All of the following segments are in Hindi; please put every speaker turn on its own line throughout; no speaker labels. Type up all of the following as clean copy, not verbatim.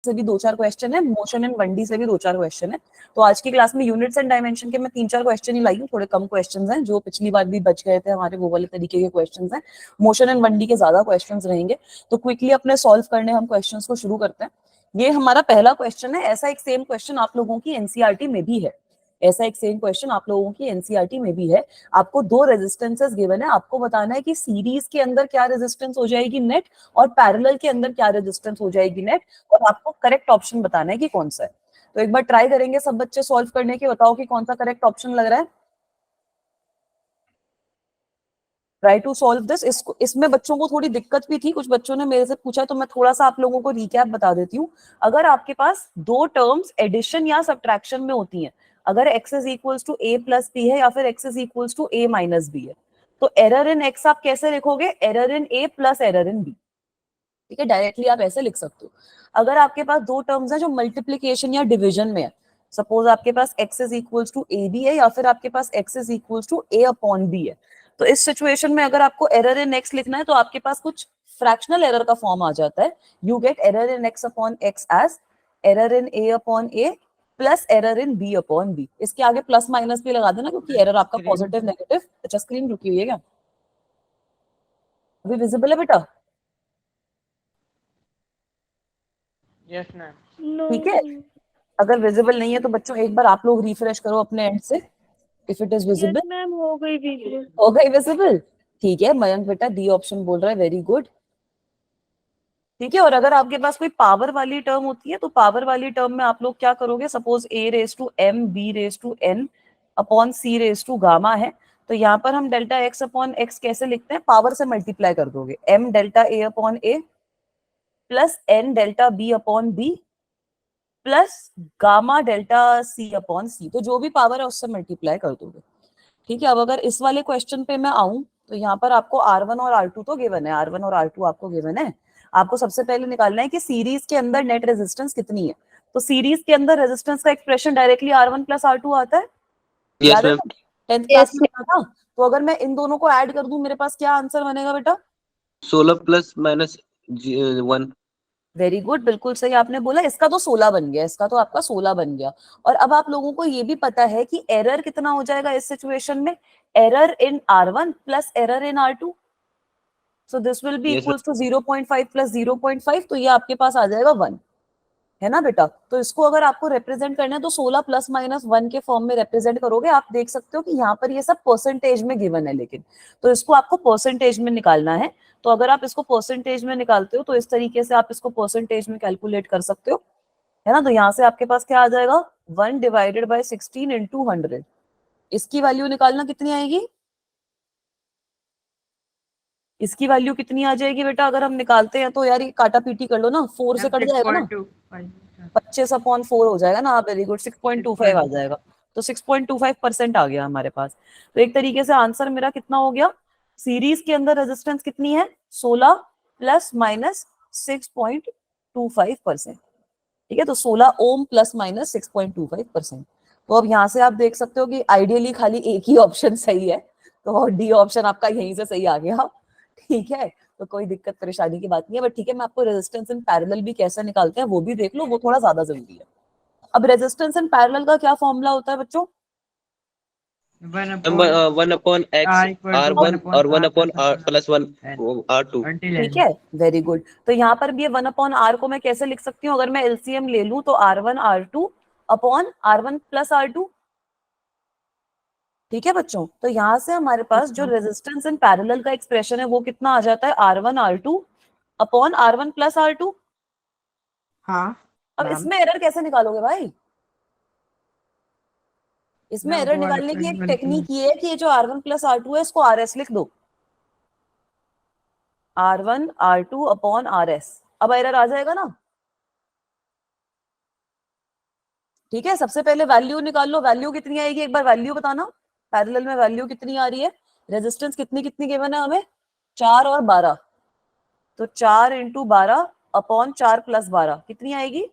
से भी 2-4 क्वेश्चन है, मोशन एंड 1D से भी 2-4 क्वेश्चन है। तो आज की क्लास में यूनिट्स एंड डायमेंशन के मैं 3-4 क्वेश्चन ही लाई हूँ, थोड़े कम क्वेश्चंस हैं, जो पिछली बार भी बच गए थे हमारे वो वाले तरीके के क्वेश्चंस हैं। मोशन एंड 1D के ज्यादा क्वेश्चंस रहेंगे, तो क्विकली अपने सॉल्व करने हम क्वेश्चंस को शुरू करते हैं। ये हमारा पहला क्वेश्चन है। ऐसा एक सेम क्वेश्चन आप लोगों की एनसीईआरटी में भी है, ऐसा एक सेम क्वेश्चन आप लोगों की एनसीईआरटी में भी है। आपको 2 रेजिस्टेंसेस गिवन है, आपको बताना है कि सीरीज के अंदर क्या रेजिस्टेंस हो जाएगी नेट और पैरेलल के अंदर क्या रेजिस्टेंस हो जाएगी नेट, और आपको करेक्ट ऑप्शन बताना है कि कौन सा है। तो एक बार ट्राई करेंगे सब बच्चे सॉल्व करने की, बताओ कि कौन सा करेक्ट ऑप्शन लग रहा है। Try to solve this. इसमें बच्चों को थोड़ी दिक्कत भी थी, कुछ बच्चों ने मेरे से पूछा, तो मैं थोड़ा सा आप लोगों को रिकैप बता देती हूँ। अगर आपके पास 2 टर्म्स एडिशन या सब्ट्रैक्शन में होती हैं, अगर x is equals to a plus b है या फिर x is equals to a minus b है, तो एरर इन x आप कैसे लिखोगे, error in a plus error in b। ठीक है, डायरेक्टली आप ऐसे लिख सकते हो। अगर आपके पास 2 टर्म्स हैं जो मल्टीप्लीकेशन या डिविजन में है, सपोज आपके पास x is equals to a b है या फिर आपके पास x is equals to a upon b है, तो इस सिचुएशन में अगर आपको एरर इन x लिखना है तो आपके पास कुछ फ्रैक्शनल एरर का फॉर्म आ जाता है। You get error in x upon x as error in a upon a plus error in b upon b। इसके आगे प्लस माइनस भी लगा देना क्योंकि एरर आपका पॉजिटिव नेगेटिव। अच्छा, स्क्रीन रुकी हुई है क्या, अभी विजिबल है बेटा?
Yes ma'am.
ठीक है, अगर विजिबल नहीं है तो बच्चों एक बार आप लोग रिफ्रेश करो अपने एंड से, if it is visible.
Ma'am हो गई विजिबल।
हो गई विजिबल? ठीक है, मयंक बेटा डी ऑप्शन बोल रहा है, वेरी गुड। ठीक है, और अगर आपके पास कोई पावर वाली टर्म होती है तो पावर वाली टर्म में आप लोग क्या करोगे, suppose a raise to m b raise to n upon c raise to gamma है, तो यहाँ पर हम डेल्टा x अपॉन x कैसे लिखते हैं, पावर से मल्टीप्लाई कर दोगे, m delta a upon a plus n delta b upon b plus gamma delta c upon c, तो जो भी पावर है उससे मल्टीप्लाई कर दोगे। ठीक है, अब अगर इस वाले क्वेश्चन पे मैं आऊं तो यहाँ पर आपको R1 और R2 तो गिवन है, R1 और R2 आपको गिवन है। आपको सबसे पहले निकालना है कि सीरीज के अंदर नेट रेजिस्टेंस कितनी है। तो सीरीज के अंदर रेजिस्टेंस का expression directly R1 plus R2 आता है, याद है ना, 10th क्लास में आता था। तो अगर मैं इन दोनों को ऐड कर दूं मेरे पास क्या आंसर बनेगा बेटा,
16 प्लस माइनस 1।
वेरी गुड, बिल्कुल सही आपने बोला। इसका तो 16 बन गया, इसका तो आपका 16 बन गया। और अब आप लोगों को ये भी पता है कि एरर कितना हो जाएगा इस सिचुएशन में, error in R1 plus error in R2, so this will be equals to 0.5 plus 0.5, तो ये आपके पास आ जाएगा 1, है ना बेटा। तो इसको अगर आपको रिप्रेजेंट करना है तो 16 प्लस माइनस 1 के फॉर्म में रिप्रेजेंट करोगे। आप देख सकते हो कि यहाँ पर ये सब परसेंटेज में गिवन है, लेकिन तो इसको आपको परसेंटेज में निकालना है। तो अगर आप इसको परसेंटेज में निकालते हो तो इस तरीके से आप इसको परसेंटेज में कैलकुलेट कर सकते हो, है ना। तो यहाँ से आपके पास क्या आ जाएगा, 1 डिवाइडेड बाई 16 इंटू 100। इसकी वैल्यू निकालना कितनी आएगी, इसकी वैल्यू कितनी आ जाएगी बेटा, अगर हम निकालते हैं तो यार ये काटा पीटी कर लो ना, 4 से कट जाएगा ना, 25/4 हो जाएगा ना। आप वेरी गुड, 6.25 आ जाएगा। तो 6.25% आ गया हमारे पास। तो एक तरीके से आंसर मेरा कितना हो गया, सीरीज के अंदर रेजिस्टेंस कितनी है, 16 प्लस माइनस 6.25%। ठीक है, तो 16 ओम प्लस माइनस 6.25%। तो अब यहाँ से आप देख सकते हो कि आइडियली खाली एक ही ऑप्शन सही है, तो डी ऑप्शन आपका यहीं से सही आ गया। ठीक है, तो कोई दिक्कत परेशानी की बात नहीं है। बट ठीक है, मैं आपको रेजिस्टेंस इन पैरेलल भी कैसे निकालते हैं वो भी देख लो, वो थोड़ा ज्यादा जरूरी है। अब रेजिस्टेंस इन पैरेलल का क्या फॉर्मूला होता है बच्चों,
1 अपॉन x R1 और 1 अपॉन R प्लस 1 R2।
ठीक है, वेरी गुड। तो यहाँ पर भी ये 1 अपॉन R को मैं कैसे लिख सकती हूँ, अगर मैं एलसीएम ले लूं तो R1 R2 upon R1 plus R2। ठीक है बच्चों, तो यहाँ से हमारे पास जो रेजिस्टेंस इन पैरेलल का एक्सप्रेशन है वो कितना आ जाता है, R1 R2 upon R1 plus R2।
हाँ,
अब इसमें एरर कैसे निकालोगे भाई, इसमें एरर
वो
निकालने की एक
बिल्कुल।
टेक्निक ये है कि ये जो R1 प्लस R2 है इसको RS लिख दो, R1 R2 अपॉन RS। अब एरर आ जाएगा ना। ठीक है, सबसे पहले वैल्यू निकाल लो, वैल्यू कितनी आएगी एक बार वैल्यू बताना, पैरेलल में वैल्यू कितनी आ रही है, रेजिस्टेंस कितनी कितनी गिवन है हमें, 4 और 12, तो 4 इंटू 12 अपॉन 4 प्लस 12 कितनी आएगी,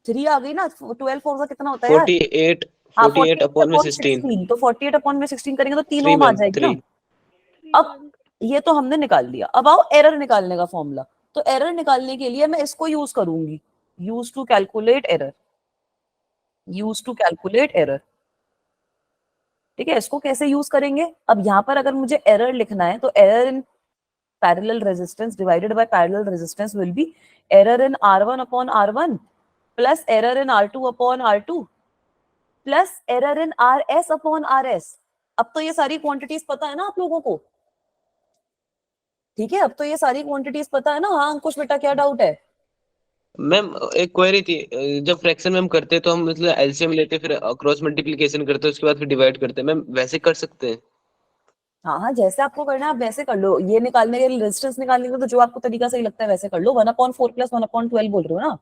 3 आ गई ना। 12 4 का कितना होता है यार,
48
हाँ
48 अपॉन में 16।
16, तो 48 अपॉन में 16 करेंगे तो 3
3
ओम आ
मैम
जाएगी
3।
ना। अब ये तो हमने निकाल लिया। अब आओ एरर निकालने का फॉर्मूला। तो एरर निकालने के लिए मैं इसको यूज करूंगी, use to calculate error, use to calculate error. ठीक है, इसको कैसे यूज करेंगे? अब यहाँ पर अगर मुझे एरर लिखना है तो error in parallel resistance divided by parallel resistance will be error in R1 upon R1 plus error in R2 upon R2 plus error in RS upon RS। अब तो ये सारी क्वांटिटीज पता है ना आप लोगों को? ठीक है, अब तो ये सारी क्वांटिटीज पता है ना? हाँ अंकुश बेटा, क्या डाउट है?
मैम एक क्वेरी थी, जब फ्रैक्शन में हम करते हैं तो हम मतलब एलसीएम लेते हैं, फिर क्रॉस मल्टीप्लिकेशन करते हैं, उसके बाद फिर डिवाइड करते हैं, मैम वैसे कर सकते हैं?
हाँ हाँ, जैसे आपको करना है आप वैसे कर लो। ये निकालने के लिए, रेजिस्टेंस निकालने के लिए तो जो आपको तरीका सही लगता है वैसे कर लो। 1/4 प्लस 1/12 बोल रहे हो ना?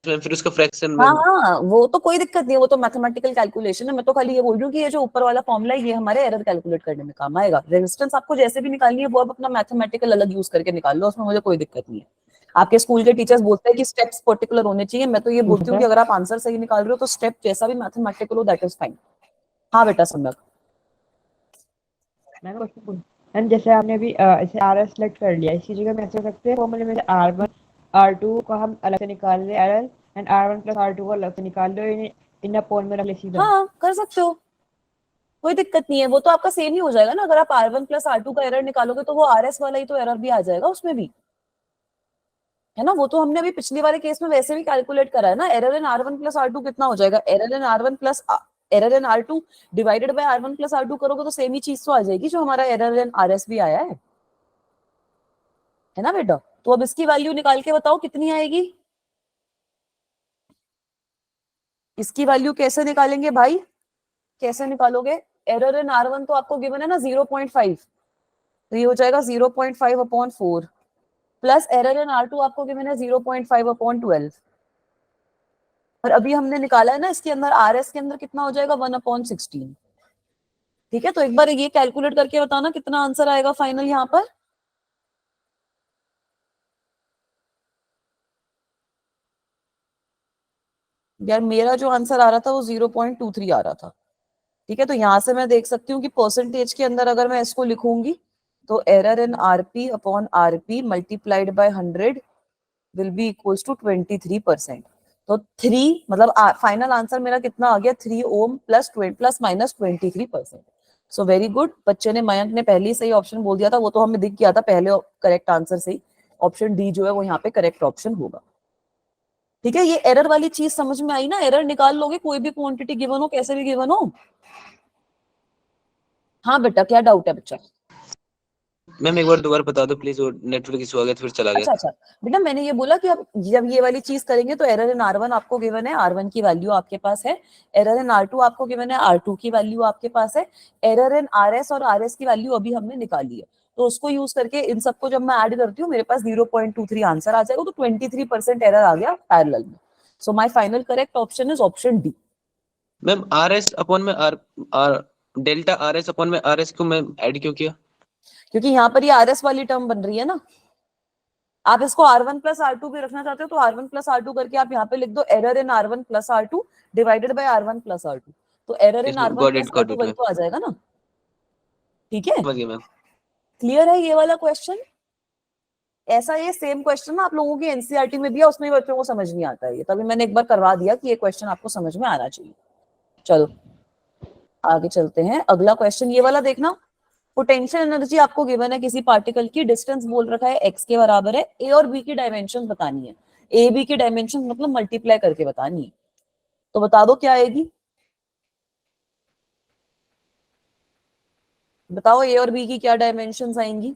मैम फिर उसका फ्रैक्शन
हाँ
मैम।
हाँ, वो तो कोई दिक्कत नहीं है, वो तो मैथमेटिकल कैलकुलेशन है। मैं तो खाली ये बोल रही हूँ कि ये जो ऊपर वाला फॉर्मूला है ये हमारे एरर कैलकुलेट करने में काम आएगा। रेजिस्टेंस आपको जैसे भी निकालनी है वो आप अपना मैथमेटिकल अलग यूज करके निकाल लो, उसमें मुझे कोई दिक्कत नहीं है। आपके स्कूल के टीचर्स बोलते हैं कि स्टेप्स पर्टिकुलर होने चाहिए, मैं तो ये बोलती हूँ कि अगर आप आंसर सही निकाल रहे हो तो स्टेप जैसा भी मैथमेटिकल हो दैट इज फाइन। हाँ बेटा सम्यक।
मैम क्वेश्चन पूछ। मैम जैसे आपने अभी इसे आर एस सेलेक्ट कर लिया, इसी जगह में ऐसे कर सकते हैं फॉर्मूले में R1 R2 को हम अलग से निकाल ले, RL and R1 plus R2 को अलग से निकाल लो, इन अपॉन में रख ले सीधा।
हाँ कर सकते हो, कोई दिक्कत नहीं है। वो तो आपका सेम ही हो जाएगा ना। अगर आप R1 प्लस R2 का एरर निकालोगे तो वो RS वाला ही तो एरर भी आ जाएगा उसमें भी, है ना? वो तो हमने अभी पिछले वाले केस में वैसे भी कैलकुलेट करा है ना। Error in R1 plus R2 कितना हो जाएगा? Error in R1 plus error in R2 divided by R1 plus R2 करोगे तो सेम ही चीज तो आ जाएगी जो हमारा एरर इन RS भी आया है ना बेटा? तो अब इसकी वैल्यू निकाल के बताओ कितनी आएगी। इसकी वैल्यू कैसे निकालेंगे भाई? कैसे निकालोगे? एरर इन R1 तो आपको गिवन है ना 0.5, तो ये हो जाएगा 0.5 upon 4 plus error in R2 आपको गिवन है 0.5 अपॉन 12। और अभी हमने निकाला है ना इसके अंदर RS के अंदर कितना हो जाएगा 1/16। ठीक है, तो एक बार ये कैलकुलेट करके बताना कितना आंसर आएगा फाइनल यहाँ पर। यार मेरा जो आंसर आ रहा था वो 0.23 आ रहा था। ठीक है, तो यहां से मैं देख सकती हूँ कि परसेंटेज के अंदर अगर मैं इसको लिखूंगी तो error in RP upon RP multiplied by 100 will be equals to 23%। तो 3 मतलब फाइनल आंसर मेरा कितना आ गया? 3 ohm plus minus 23%। So very good, बच्चे ने, मयंक ने पहले ही सही ऑप्शन बोल दिया था, वो तो हमें दिख गया था पहले करेक्ट आंसर से ही। ऑप्शन डी जो है वो यहाँ पे करेक्ट ऑप्शन होगा। ठीक है, ये एरर वाली चीज समझ में आई ना? एरर निकाल लोगे कोई भी क्वांटिटी गिवन हो, कैसे भी गिवन हो। हाँ बेटा, क्या डाउट है बच्चा?
मैम एक बार दोबारा बता दो प्लीज, वो नेटवर्क इशू आ गया तो फिर चला गया।
अच्छा अच्छा बेटा, मैंने ये बोला कि अब जब ये वाली चीज करेंगे तो एरर इन R1 आपको गिवन है, R1 की वैल्यू आपके पास है। एरर इन R2 आपको गिवन है, R2 की वैल्यू आपके पास है। एरर इन RS और RS की वैल्यू अभी हमने निकाली है, तो उसको यूज करके इन सबको जब मैं ऐड करती हूँ मेरे पास 0.23 आंसर आ जाएगा। तो 23% एरर आ गया पैरेलल में। So my final correct option is option D.
Ma'am R S upon में R R delta R S upon में आर एस को मैं ऐड क्यों किया?
क्योंकि यहाँ पर ये RS वाली टर्म बन रही है ना। आप इसको R1 प्लस R2 भी रखना चाहते हो तो R1 प्लस R2 करके आप यहाँ पे लिख दो error in R1 plus R2 divided by R1 plus R2। तो error in R1 plus
got
R2
it
वही
मैम,
तो आ जाएगा ना। ठीक है,
समझ गया मैम।
क्लियर है ये वाला क्वेश्चन? ऐसा ये सेम क्वेश्चन ना आप लोगों की एनसीईआरटी में भी है, उसमें बच्चों को समझ नहीं आता है ये, तभी मैंने एक बार करवा दिया कि ये क्वेश्चन आपको समझ में आना चाहिए। चलो आगे चलते हैं। अगला क्वेश्चन ये वाला देखना। पोटेंशियल एनर्जी आपको गिवन है किसी पार्टिकल की, डिस्टेंस बोल रखा है x के बराबर है, ए और बी की डायमेंशन बतानी है। ए बी की डायमेंशन मतलब मल्टीप्लाई करके बतानी है। तो बता दो क्या आएगी? बताओ ए और बी की क्या डायमेंशन आएंगी?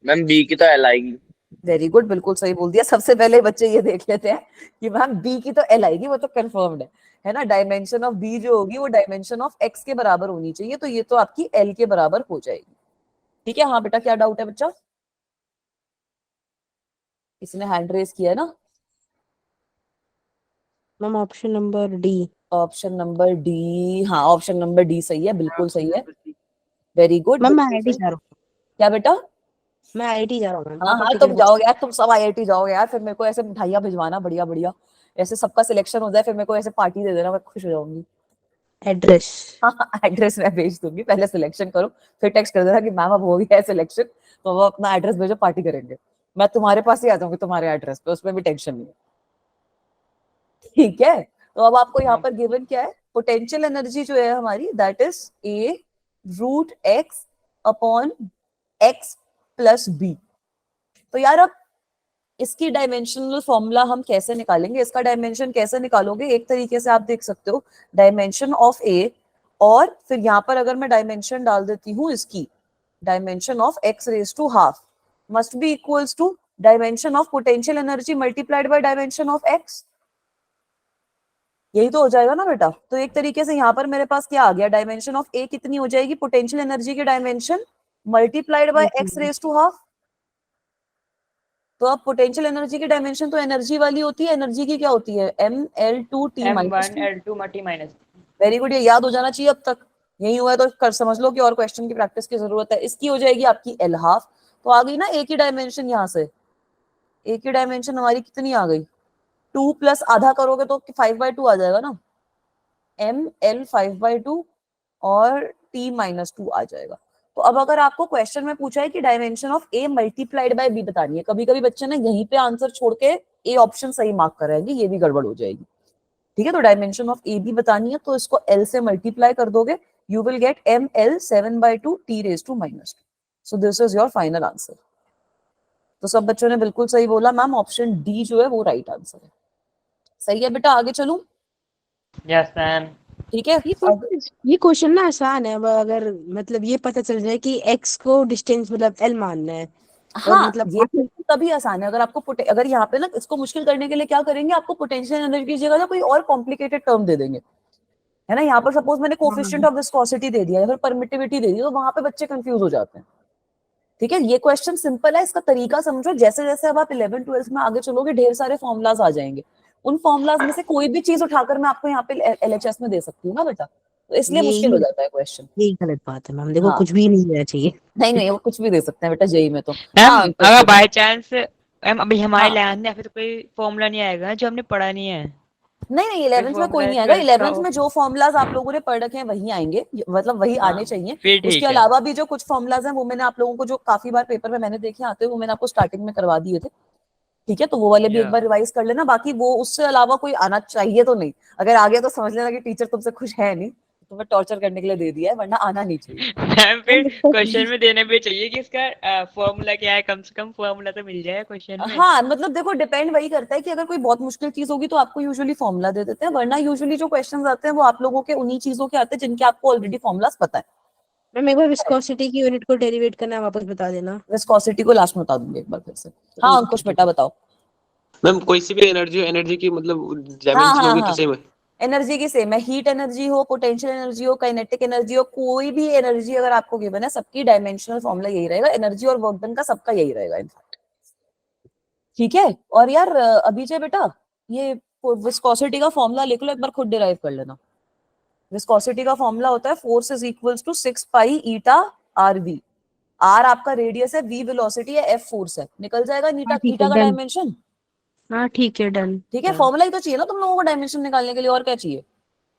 मैम बी की तो एल आएगी।
वेरी गुड, बिल्कुल सही बोल दिया। सबसे पहले बच्चे ये देख लेते हैं कि मैम बी की तो एल आएगी, वो तो कंफर्म्ड है ना। डायमेंशन ऑफ बी जो होगी वो डायमेंशन ऑफ एक्स के बराबर होनी चाहिए, तो ये तो आपकी एल के बराबर हो जाएगी। ठीक है, हाँ बेटा क्या डाउट है बच्चा? इसने हैंड रेस किया है ना?
Ma'am option number D.
Option number D, हाँ ऑप्शन नंबर डी सही है, बिल्कुल सही है। वेरी गुड,
मैम मैं
बिल्कुल
आईआईटी
सही।
जा रहा हूँ।
क्या बेटा?
मैं आईआईटी जा रहा हूँ मैम,
हाँ
आप
हाँ,
टिकट
तुम
बुक।
जाओगे यार, तुम सब IIT जाओगे यार, फिर मेरे को ऐसे मिठाइयाँ भिजवाना बढ़िया बढ़िया। ऐसे सबका सिलेक्शन हो जाए फिर मेरे को ऐसे पार्टी दे देना, मैं खुश हो जाऊंगी।
एड्रेस।
हाँ एड्रेस मैं भेज दूंगी, पहले सिलेक्शन करो फिर टेक्स्ट कर देना कि मैम अब हो गया है सिलेक्शन, तो वो अपना एड्रेस भेजो, पार्टी करेंगे। मैं तुम्हारे पास ही आ जाऊंगी तुम्हारे एड्रेस पे, उसमें भी टेंशन नहीं है। ठीक है, तो अब आपको यहाँ पर गिवन क्या है, पोटेंशियल एनर्जी जो है हमारी that is a root x upon x plus b. तो यार अब इसकी डायमेंशनल फॉर्मूला हम कैसे निकालेंगे, इसका डायमेंशन कैसे निकालोगे, एक तरीके से आप देख सकते हो डायमेंशन ऑफ ए, और फिर यहाँ पर अगर मैं डायमेंशन डाल देती हूँ इसकी, dimension of x raise to half must be equals to dimension of potential energy multiplied by dimension of x. यही तो हो जाएगा ना बेटा। तो एक तरीके से यहाँ पर मेरे पास क्या आ गया, डायमेंशन ऑफ ए कितनी हो जाएगी, पोटेंशियल एनर्जी की dimension multiplied by x raise to half. तो अब पोटेंशियल एनर्जी की डायमेंशन तो एनर्जी वाली होती है, एनर्जी की क्या होती है, mL2T minus
M1 L2 T minus.
Very good, ये याद हो जाना चाहिए अब तक। यही हुआ है तो कर समझ लो कि और क्वेश्चन की प्रैक्टिस की जरूरत है। इसकी हो जाएगी आपकी एल हाफ, तो आ गई ना एक ही डायमेंशन, यहाँ से एक ही डायमेंशन हमारी कितनी आ गई, 2 प्लस आधा करोगे तो 5/2 आ जाएगा ना, mL 5/2 और T माइनस 2 आ जाएगा। तो अब अगर आपको क्वेश्चन में पूछा है कि dimension of a multiplied by b बतानी है, कभी कभी बच्चे ने यहीं पे आंसर छोड़ के ए ऑप्शन सही मार्क कराएंगे, ये भी गड़बड़ हो जाएगी। ठीक है, तो डायमेंशन ऑफ ए बी बतानी है तो इसको एल से मल्टीप्लाई कर दोगे, you will get mL 7/2 T raised to -2। So this is your final answer. तो सब बच्चों ने बिल्कुल सही बोला मैम, ऑप्शन डी जो है वो राइट आंसर है। सही है बेटा, आगे चलूं?
Yes ma'am.
ठीक है,
ये क्वेश्चन ना आसान है, अब अगर मतलब ये पता चल जाए कि x को डिस्टेंस मतलब l मानना है, और
हाँ
मतलब
ये बिल्कुल तभी आसान है अगर आपको अगर यहाँ पे ना इसको मुश्किल करने के लिए क्या करेंगे, आपको पोटेंशियल एनर्जी की जगह ना कोई और कॉम्प्लिकेटेड टर्म दे देंगे, है ना। यहाँ पर सपोज मैंने कोफिशिएंट ऑफ विस्कोसिटी दे दिया या फिर परमिटिविटी दे दी, तो वहां पे बच्चे कंफ्यूज हो जाते हैं। ठीक है, ये क्वेश्चन सिंपल है, इसका तरीका समझो। जैसे जैसे अब आप 11th-12th में आगे चलोगे, ढेर सारे फॉर्मुलाज आ जाएंगे, उन फॉर्मुलाज में से कोई भी चीज उठाकर मैं आपको यहाँ पे एलएचएस में दे सकती हूँ ना बेटा, तो इसलिए मुश्किल हो जाता है क्वेश्चन।
ये गलत बात है मैम, देखो
हाँ
कुछ भी नहीं देना चाहिए।
नहीं नहीं, वो कुछ भी दे सकते हैं बेटा जेई में तो।
मैम
हाँ तो
अगर बाय चांस मैम अभी हमारे
हाँ
लैब में फिर कोई फॉर्मूला नहीं आएगा जो हमने पढ़ा नहीं है,
नहीं नहीं,
कोई
11th में कोई
फॉर्मूला
नहीं आएगा।
12th का
11th
हो।
में जो फॉर्मुलाज आप लोगों ने पढ़ रखे हैं वही आएंगे, मतलब वही
हाँ
आने चाहिए।
फिर
उसके
ठीक है।
अलावा भी जो कुछ फॉर्मुलाज हैं वो मैंने आप लोगों को जो काफी बार पेपर में मैंने देखे आते हैं वो मैंने आपको स्टार्टिंग में करवा दिए थे। ठीक है, तो वो वाले भी एक बार रिवाइज कर लेना। बाकी वो उससे अलावा कोई आना चाहिए तो नहीं, अगर आ गया तो समझ लेना कि टीचर तुमसे खुश है नहीं, तुम्हें टॉर्चर करने के लिए दे दिया है, वरना आना नहीं चाहिए।
मैम फिर क्वेश्चन में देने भी चाहिए कि इसका फॉर्मूला क्या है, कम से कम फॉर्मूला तो मिल जाए क्वेश्चन में।
हाँ मतलब देखो डिपेंड वही करता है कि अगर कोई बहुत मुश्किल चीज होगी तो आपको यूजुअली फॉर्मूला दे देते हैं, वरना यूजुअली जो क्वेश्चंस आते हैं वो आप लोगों के उन्हीं चीजों के आते हैं जिनके आपको ऑलरेडी फॉर्मूलाज पता है।
मैम एक बार विस्कोसिटी की यूनिट को डेरिवेट करना वापस बता देना।
विस्कोसिटी को लास्ट में बता दूंगी एक बार फिर से। हाँ अंकुश बेटा बताओ।
मैम कोई सी भी एनर्जी की मतलब
हाँ
डायमेंशन
हाँ
होगी तो
हाँ,
सेम है।
एनर्जी की सेम है, हीट एनर्जी हो, पोटेंशियल एनर्जी हो, काइनेटिक एनर्जी हो, कोई भी एनर्जी अगर आपको गिवन है सबकी डायमेंशनल फॉर्मूला यही रहेगा, एनर्जी और वर्क डन का सबका यही रहेगा इनफैक्ट। ठीक है, और यार अभिजय बेटा ये विस्कोसिटी का फॉर्मूला लिख लो एक बार, खुद डिराइव कर लेना। विस्कोसिटी का फॉर्मूला होता है force is equals to 6 pi eta r v. R आपका रेडियस है, वी वेलोसिटी है, एफ फोर्स है, निकल जाएगा
हाँ ठीक
ईटा
है
का
डन।
डायमेंशन।
हाँ ठीक है डन।
ठीक है, फॉर्मूला ही तो चाहिए ना तुम लोगों को डायमेंशन निकालने के लिए, और क्या चाहिए।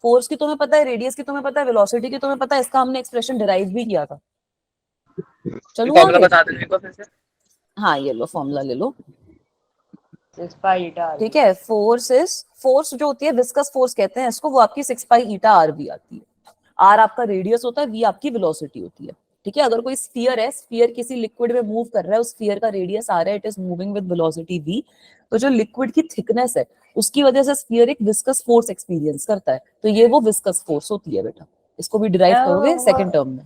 फोर्स की तुम्हें पता है, रेडियस की तुम्हें पता है, वेलोसिटी की तुम्हें पता है, इसका हमने एक्सप्रेशन डिराइव भी किया था। चलो
फॉर्मूला
आगे।
बता देने को फिर से।
हाँ ये लो फॉर्मूला ले लो।
6 पाई ईटा।
ठीक है, फोर्स जो होती है विस्कस फोर्स कहते हैं इसको, वो आपकी 6 पाई ईटा आर वी आती है। आर आपका रेडियस होता है, वी आपकी वेलोसिटी होती है। ठीक है, अगर कोई स्फीयर है, स्फीयर किसी लिक्विड में मूव कर रहा है, उस स्फीयर का रेडियस आर है, it is moving with velocity v, तो जो लिक्विड की थिकनेस है उसकी वजह से स्फीयर एक विस्कस फोर्स एक्सपीरियंस करता है, तो ये वो विस्कस फोर्स होती है बेटा। इसको भी डिराइव करोगे सेकंड टर्म में।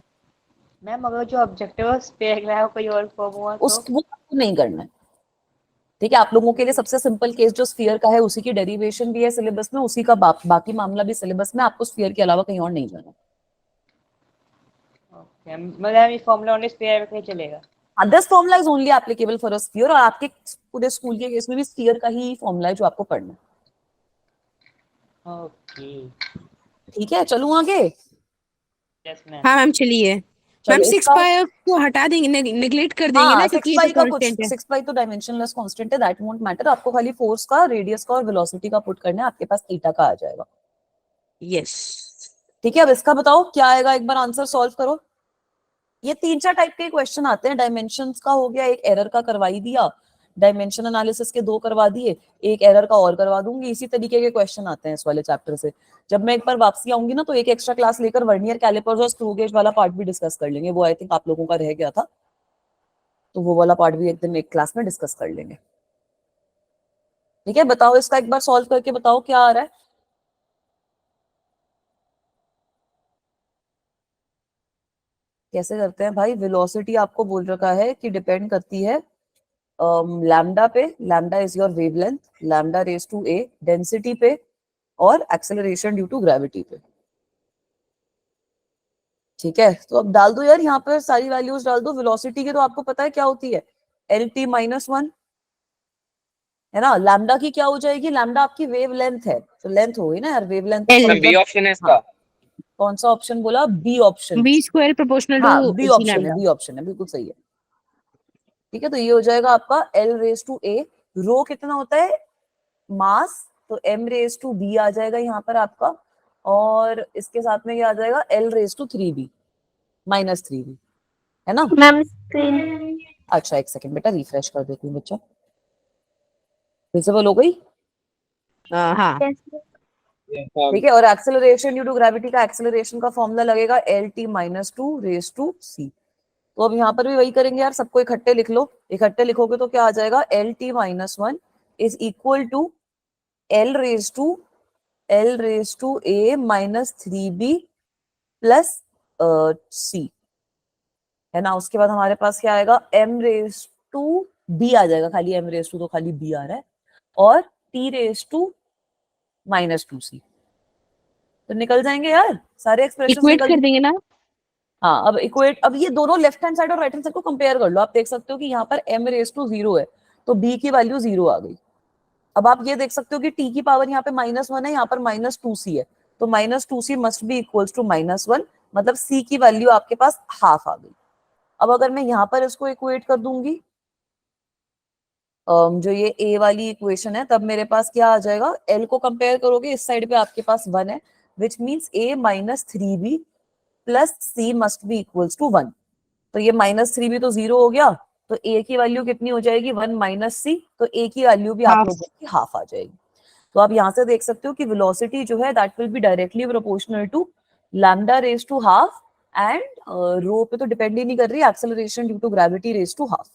मैम अगर जो ऑब्जेक्टिव है उस पे अगला है कोई और फॉर्म हुआ तो
वो आपको नहीं करना है। ठीक है, आप लोगों के लिए सबसे सिंपल केस जो स्फीयर का है उसी की डेरिवेशन भी है सिलेबस में, उसी का बाकी मामला भी सिलेबस में, आपको स्फीयर के अलावा कहीं और नहीं जाना।
ओके मतलब ये फॉर्मूला ओनली स्फीयर पे चलेगा।
This formula is only applicable for a sphere, और आपके पूरे स्कूल के केस में भी स्फीयर का ही फॉर्मूला है जो आपको पढ़ना है।
ओके
ठीक है, चलूं आगे।
Yes ma'am.
हाँ मैम चलिए। मैम
चलो
6
इसका
पाई को हटा देंगे, नेग्लेक्ट कर देंगे ना,
हाँ 6
क्योंकि ये
पाई
तो
का कुछ
कांस्टेंट है।
6 पाई तो डायमेंशनलेस कांस्टेंट है, दैट वोंट मैटर। आपको खाली फोर्स का, रेडियस का और वेलोसिटी का पुट करना है, आपके पास थीटा का आ जाएगा।
यस
ठीक है, अब इसका बताओ क्या आएगा, एक बार आंसर सॉल्व करो। ये 3-4 टाइप के क्वेश्चन आते हैं। डायमेंशंस का हो गया, एक एरर का करवा ही दिया, डायमेंशन एनालिसिस के 2 करवा दिए, एक एरर का और करवा दूंगी। इसी तरीके के क्वेश्चन आते हैं इस वाले चैप्टर से। जब मैं एक बार वापसी आऊंगी ना, तो एक एक्स्ट्रा क्लास लेकर वर्नियर कैलिपर्स और स्क्रू गेज वाला पार्ट भी डिस्कस कर लेंगे। वो आई थिंक आप लोगों का रह गया था, तो वो वाला पार्ट भी एक दिन एक क्लास में डिस्कस कर लेंगे। ठीक है, बताओ इसका एक बार सॉल्व करके बताओ क्या आ रहा है। कैसे करते हैं भाई? वेलोसिटी आपको बोल रखा है कि डिपेंड करती है लैम्डा पे, lambda is your wavelength, lambda raise to a, density पे, और एक्सेलरेशन ड्यू टू ग्रेविटी पे। ठीक है, तो अब डाल दो यार, यहाँ पर सारी वैल्यूज डाल दो। वेलोसिटी की तो आपको पता है क्या होती है, LT-1 है ना। लैम्डा की क्या हो जाएगी, लैम्डा आपकी वेव लेंथ है, तो लेंथ हो गई ना यार, wave length.
L.
Ma'am b option है इसका।
हाँ, कौन सा ऑप्शन बोला? B option.
B square proportional
हाँ,
टू
बी
सी
ऑप्शन है,
लैम्डा।
बी ऑप्शन है, बिल्कुल सही है। ठीक है, तो ये हो जाएगा आपका L रेज टू ए। रो कितना होता है, मास, तो M रेज टू बी आ जाएगा यहाँ पर आपका, और इसके साथ में ये आ जाएगा L raise to 3b -3b, है ना।
मैम स्क्रीन
अच्छा, एक सेकंड बेटा, रिफ्रेश कर देती हूँ बच्चा। विजिबल हो गई?
हाँ
ठीक है, और एक्सेलरेशन ड्यू टू ग्रेविटी का, एक्सेलरेशन का फॉर्मूला लगेगा LT-2 रेज टू c। तो अब यहाँ पर भी वही करेंगे यार, सबको इकट्ठे लिख लो। इकट्ठे लिखोगे तो क्या आ जाएगा, LT-1 is equal to L raise to a -3b plus c, है ना। उसके बाद हमारे पास क्या आएगा, M रेज टू b आ जाएगा, खाली M रेज टू तो खाली b आ रहा है, और T रेज टू -2c। तो निकल जाएंगे यार सारे एक्सप्रेशन,
इक्वेट
निकल।
कर देंगे ना।
हाँ, अब इक्वेट, अब ये दोनों लेफ्ट हैंड साइड और राइट हैंड साइड को कंपेयर कर लो। आप देख सकते हो कि यहाँ पर M रेज टू 0 है, तो B की वैल्यू 0 आ गई। अब आप ये देख सकते हो कि T की पावर यहाँ पे -1 है, यहाँ पर -2c है, तो -2c must be equals to -1, मतलब C की वैल्यू आपके पास हाफ आ गई। अब अगर मैं यहाँ पर इसको इक्वेट कर दूंगी, जो ये A वाली इक्वेशन है, तब मेरे पास क्या आ जाएगा, L को कंपेयर करोगे, इस साइड पे आपके पास 1 है, which means A -3b plus C must be equals to 1। तो ये -3b तो 0 हो गया, तो A की वैल्यू कितनी हो जाएगी, 1 - C, तो A की वैल्यू भी आप
हाफ।
लोगों की हाफ आ जाएगी। तो आप यहाँ से देख सकते हो कि वेलोसिटी जो है that will be directly proportional to lambda raise to half, and rho पे तो डिपेंड ही नहीं कर रही, acceleration due to gravity raise to half.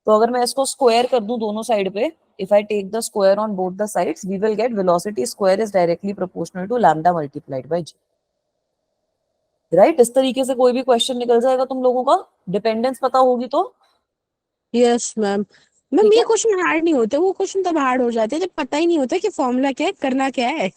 तो अगर मैं इसको स्क्वायर कर दूं दोनों साइड पे, if I take the square on both the sides, we will get velocity square is directly proportional to lambda multiplied by g। Right, इस तरीके से कोई भी क्वेश्चन निकल जाएगा तुम लोगों का, डिपेंडेंस पता होगी तो।
Yes ma'am. मैम
ठीक
ये
है,
क्वेश्चन हार्ड नहीं होते, वो क्वेश्चन तब हार्ड हो जाते हैं जब पता ही नहीं होता कि फॉर्मूला क्या है, करना क्या है।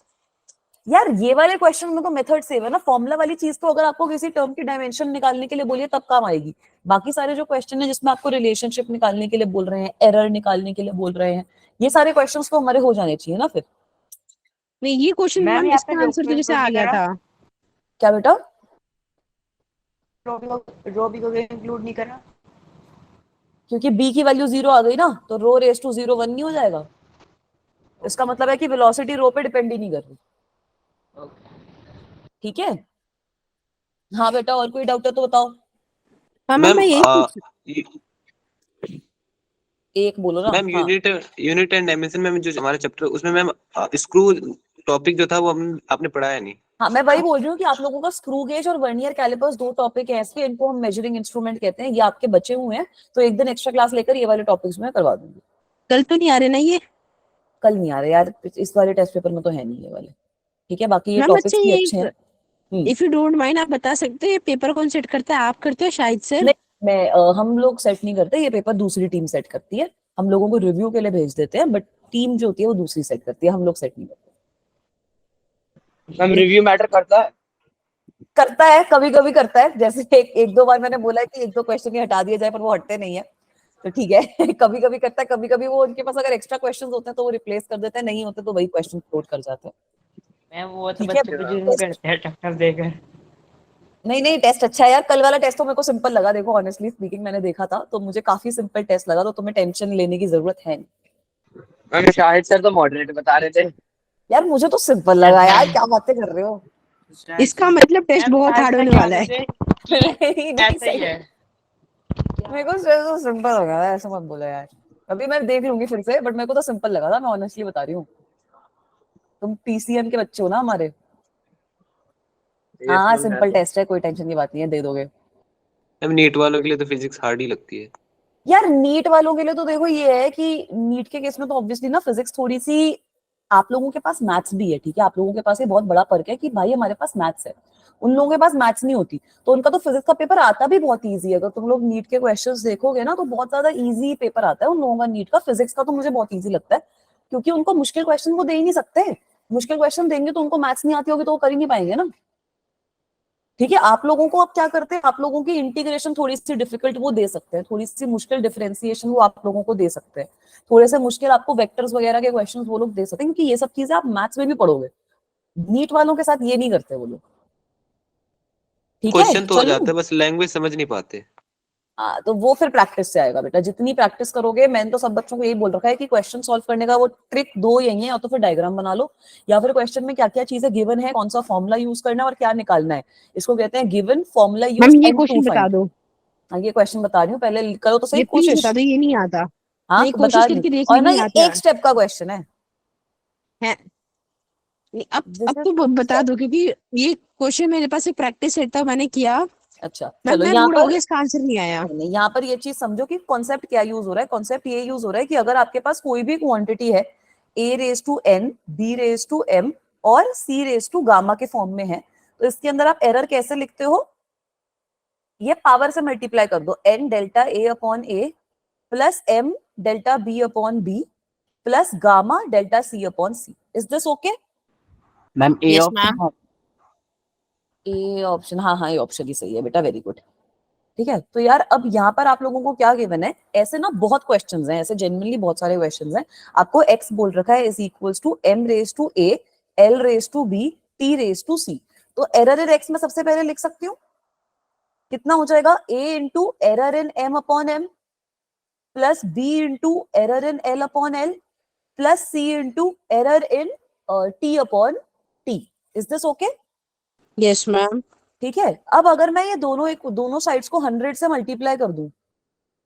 यार ये वाले क्वेश्चन में तो मेथड सेम है ना। फॉर्मूला वाली चीज तो अगर आपको किसी टर्म की डायमेंशन निकालने के लिए बोलिए तब काम आएगी। बाकी सारे जो क्वेश्चन है जिसमें आपको रिलेशनशिप निकालने के लिए बोल रहे हैं, एरर निकालने के लिए बोल रहे हैं, ये सारे क्वेश्चंस तो हमारे हो जाने चाहिए ना फिर।
नहीं, ये क्वेश्चन
मैम
मैम
यहाँ पे
इसका आंसर तो जैसे आ गया था।
क्या बेटा?
रो भी को इंक्लूड नहीं करा।
क्योंकि b की वैल्यू 0 आ गई ना, तो रो रेज टू 0 1 नहीं हो जाएगा। इसका मतलब है कि वेलोसिटी रो पे डिपेंड ही नहीं कर रही। ठीक है, हाँ बेटा, और कोई डाउट है तो बताओ।
हाँ मैम,
मैम
मैं यही पूछ-
एक बोलो ना।
मैम
हाँ,
यूनिट एंड डायमेंशन में जो हमारा चैप्टर, उसमें मैम स्क्रू टॉपिक जो था वो आपने पढ़ाया नहीं।
हाँ, मैं वही बोल रही हूँ कि आप लोगों का स्क्रू गेज और वर्नियर कैलिपर्स 2 टॉपिक है ऐसे, इनको हम मेजरिंग इंस्ट्रूमेंट कहते हैं। ये आपके बचे हुए हैं, तो एक दिन एक्स्ट्रा क्लास लेकर ये वाले टॉपिक्स में करवा दूंगी।
कल तो नहीं आ रहे ना ये।
कल नहीं आ रहे यार, इस वाले टेस्ट पेपर में तो है नहीं ये वाले। ठीक है, बाकी ये
मैम अच्छा,
टॉपिक्स भी
ये
अच्छे हैं।
इफ यू डोंट माइंड आप बता सकते हैं पेपर कौन सेट करता है, आप करते हो शायद से।
नहीं, हम लोग सेट नहीं करते, ये पेपर दूसरी टीम सेट करती है। हम लोगों को रिव्यू के लिए भेज देते हैं, बट टीम जो होती है वो दूसरी सेट करती है, हम लोग सेट नहीं करते।
मैम रिव्यू मैटर करता है।
करता है, कभी कभी करता है। जैसे एक दो बार मैंने बोला है कि 1-2 क्वेश्चन ये हटा दिया जाए, पर वो हटते नहीं है, तो ठीक है। कभी कभी करता है, कभी कभी वो उनके पास अगर एक्स्ट्रा क्वेश्चंस होते हैं तो वो रिप्लेस कर देते हैं, नहीं होते तो वही क्वेश्चन फ्लोट कर जाते हैं।
मैम वो तो
ठीक है,
बच्चे पे जुर्म करते हैं टक्कर देकर।
नहीं नहीं, टेस्ट अच्छा है यार। कल वाला टेस्ट तो मेरे को सिंपल लगा, देखो ऑनेस्टली स्पीकिंग मैंने देखा था तो मुझे काफी सिंपल टेस्ट लगा, तो तुम्हें टेंशन लेने की जरूरत है नहीं।
मैम शाहिद सर तो मॉडरेटर बता रहे थे।
यार मुझे तो सिंपल लगा यार, क्या बातें कर रहे हो।
इसका मतलब टेस्ट
मैम,
बहुत हार्ड
ऐसा
होने
क्या
वाला है।
वैसे
नहीं नहीं
ऐसा ही
सही
है।
मेरे को तो सिंपल लगा था, ऐसा मत बोलो यार। अभी मैं देख लूंगी फिर से, बट मेरे को तो सिंपल लगा था, मैं ऑनेस्टली बता रही हूँ। तुम पीसीएम के बच्चे हो ना हमारे। हाँ
मैम है
सिंपल
तो।
टेस्ट है, कोई टेंशन की बात नहीं है, दे दोगे।
मैम नीट वालों के लिए तो फिजिक्स हार्ड ही लगती है।
यार नीट वालों के लिए तो देखो ये है कि नीट के केस में तो ऑब्वियसली ना फिजिक्स थोड़ी सी, आप लोगों के पास मैथ्स भी है, ठीक है, आप लोगों के पास ये बहुत बड़ा फर्क है कि भाई हमारे पास मैथ्स है, उन लोगों के पास मैथ्स नहीं होती, तो उनका तो फिजिक्स का पेपर आता भी बहुत इजी है। अगर तुम लोग नीट के क्वेश्चंस देखोगे ना तो बहुत ज्यादा इजी पेपर आता है उन लोगों का नीट का। फिजिक्स का तो मुझे बहुत इजी लगता है, क्योंकि उनको मुश्किल क्वेश्चन वो दे ही नहीं सकते। मुश्किल क्वेश्चन देंगे तो उनको मैथ्स नहीं आती होगी तो वो कर ही नहीं पाएंगे ना। ठीक है, आप लोगों को अब क्या करते हैं, आप लोगों की इंटीग्रेशन थोड़ी सी डिफिकल्ट वो दे सकते हैं, थोड़ी सी मुश्किल डिफरेंशिएशन वो आप लोगों को दे सकते हैं, थोड़े से मुश्किल आपको वेक्टर्स वगैरह के क्वेश्चंस वो लोग दे सकते हैं, क्योंकि ये सब चीजें आप मैथ्स में भी पढ़ोगे। नीट वालों के साथ ये नहीं करते वो लोग। ठीक है
क्वेश्चन तो हो
चलो।
जाता है, बस लैंग्वेज समझ नहीं पाते।
तो वो फिर प्रैक्टिस से आएगा बेटा, जितनी प्रैक्टिस करोगे। मैंने तो सब बच्चों को यही बोल रखा है कि क्वेश्चन सॉल्व करने का वो ट्रिक दो यही है, या तो फिर डायग्राम बना लो, या फिर क्वेश्चन में क्या क्या चीजें गिवन है, कौन सा फॉर्मूला यूज करना है और क्या निकालना है, इसको कहते हैं गिवन फॉर्मूला
मैम
यूज
ये
एंड टू
क्वेश्चन बता
फाइंड।
दो,
हाँ ये क्वेश्चन बता रही हूँ, पहले करो तो सही
ये प्लीज
कोशिश।
बता दो, ये नहीं आता।
हाँ
नहीं,
बता
कोशिश
रही हूँ,
करके देख
और
ली,
ना
नहीं
ये
आता
एक स्टेप का क्वेश्चन है।
है। नहीं, अब
जैसे
तो बता दो, क्योंकि ये क्वेश्चन मेरे पास एक प्रैक्टिस सेट था, मैंने किया।
अच्छा
मैम
चलो
मैं
यहाँ
बूढ़ा हो
पर,
गया, इसका आंसर नहीं आया।
नहीं यहाँ पर ये चीज समझो कि कॉन्सेप्ट क्या यूज हो रहा है। कॉन्सेप्ट ये यूज हो रहा है कि अगर आपके पास कोई भी क्वांटिटी है, a raise to n, b raise to m और c रेज टू गामा के फॉर्म में है, तो इसके अंदर आप एरर कैसे लिखते हो, ये पावर से मल्टीप्लाई कर दो, n delta a upon a plus m delta b upon b plus gamma delta c upon c। Is this okay?
Ma'am A
yes
option
ma'am.
है।
ए ऑप्शन, हाँ हाँ ये ऑप्शन ही सही है बेटा, वेरी गुड। ठीक है, तो यार अब यहाँ पर आप लोगों को क्या गिवन है, ऐसे ना बहुत क्वेश्चंस हैं, ऐसे जेन्युइनली बहुत सारे क्वेश्चंस हैं। आपको x बोल रखा है is equals to m raise to a, l raise to b, t raise to c। तो एरर इन x में सबसे पहले लिख सकती हूँ, कितना हो जाएगा, a into error in m upon m plus b into error in l upon l plus c into error in t upon t। Is this okay?
Yes ma'am.
ठीक है, अब अगर मैं ये दोनों साइड्स को 100 से मल्टीप्लाई कर दूं,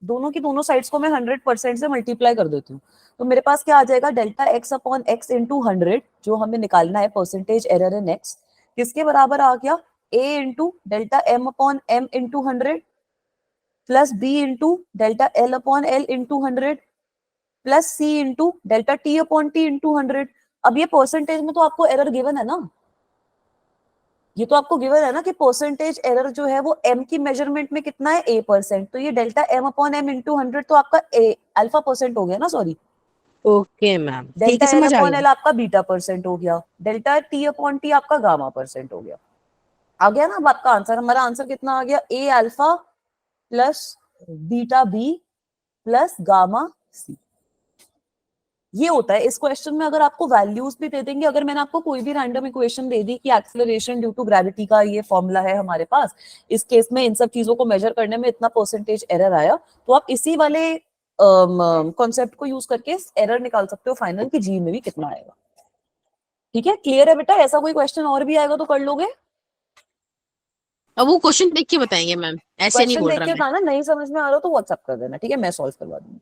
दोनों की दोनों साइड्स को मैं 100% से मल्टीप्लाई कर देती हूँ, तो मेरे पास क्या आ जाएगा, delta x upon x into 100, जो हमें निकालना है परसेंटेज एरर इन एक्स, किसके बराबर आ गया, A into delta M upon M into 100 plus B into delta L upon L into 100 plus C into delta T upon T into 100। अब ये परसेंटेज में तो आपको एरर गिवन है ना, ये तो आपको गिवन है ना कि परसेंटेज एरर जो है वो m की मेजरमेंट में कितना है, a%, तो ये delta m upon M into 100 तो आपका a अल्फा परसेंट हो गया ना, सॉरी,
ओके मैम, ठीक
डेल्टा
है,
एल
समझ आ
अपॉन
गया।
एल आपका बीटा परसेंट हो गया, डेल्टा टी अपॉन टी आपका गामा परसेंट हो गया। आ गया ना अब आपका आंसर, हमारा आंसर कितना आ गया, a alpha plus beta B plus gamma C. ये होता है इस क्वेश्चन में। अगर आपको वैल्यूज भी दे देंगे, अगर मैंने आपको कोई भी रैंडम इक्वेशन दे दी कि एक्सेलरेशन ड्यू टू ग्रेविटी का ये फॉर्मूला है हमारे पास, इस केस में इन सब चीजों को मेजर करने में इतना परसेंटेज एरर आया, तो आप इसी वाले कॉन्सेप्ट को यूज करके एरर निकाल सकते हो फाइनल की जी में भी कितना आएगा। ठीक है, क्लियर है बेटा? ऐसा कोई क्वेश्चन और भी आएगा तो कर लोगे?
अब वो क्वेश्चन देख के बताएंगे मैम, ऐसे नहीं
क्वेश्चन
बोल
देख
रहा
के
मैं।
बताना, नहीं समझ में आ रहा तो व्हाट्सअप कर देना, ठीक है, मैं सॉल्व करवा दूंगी।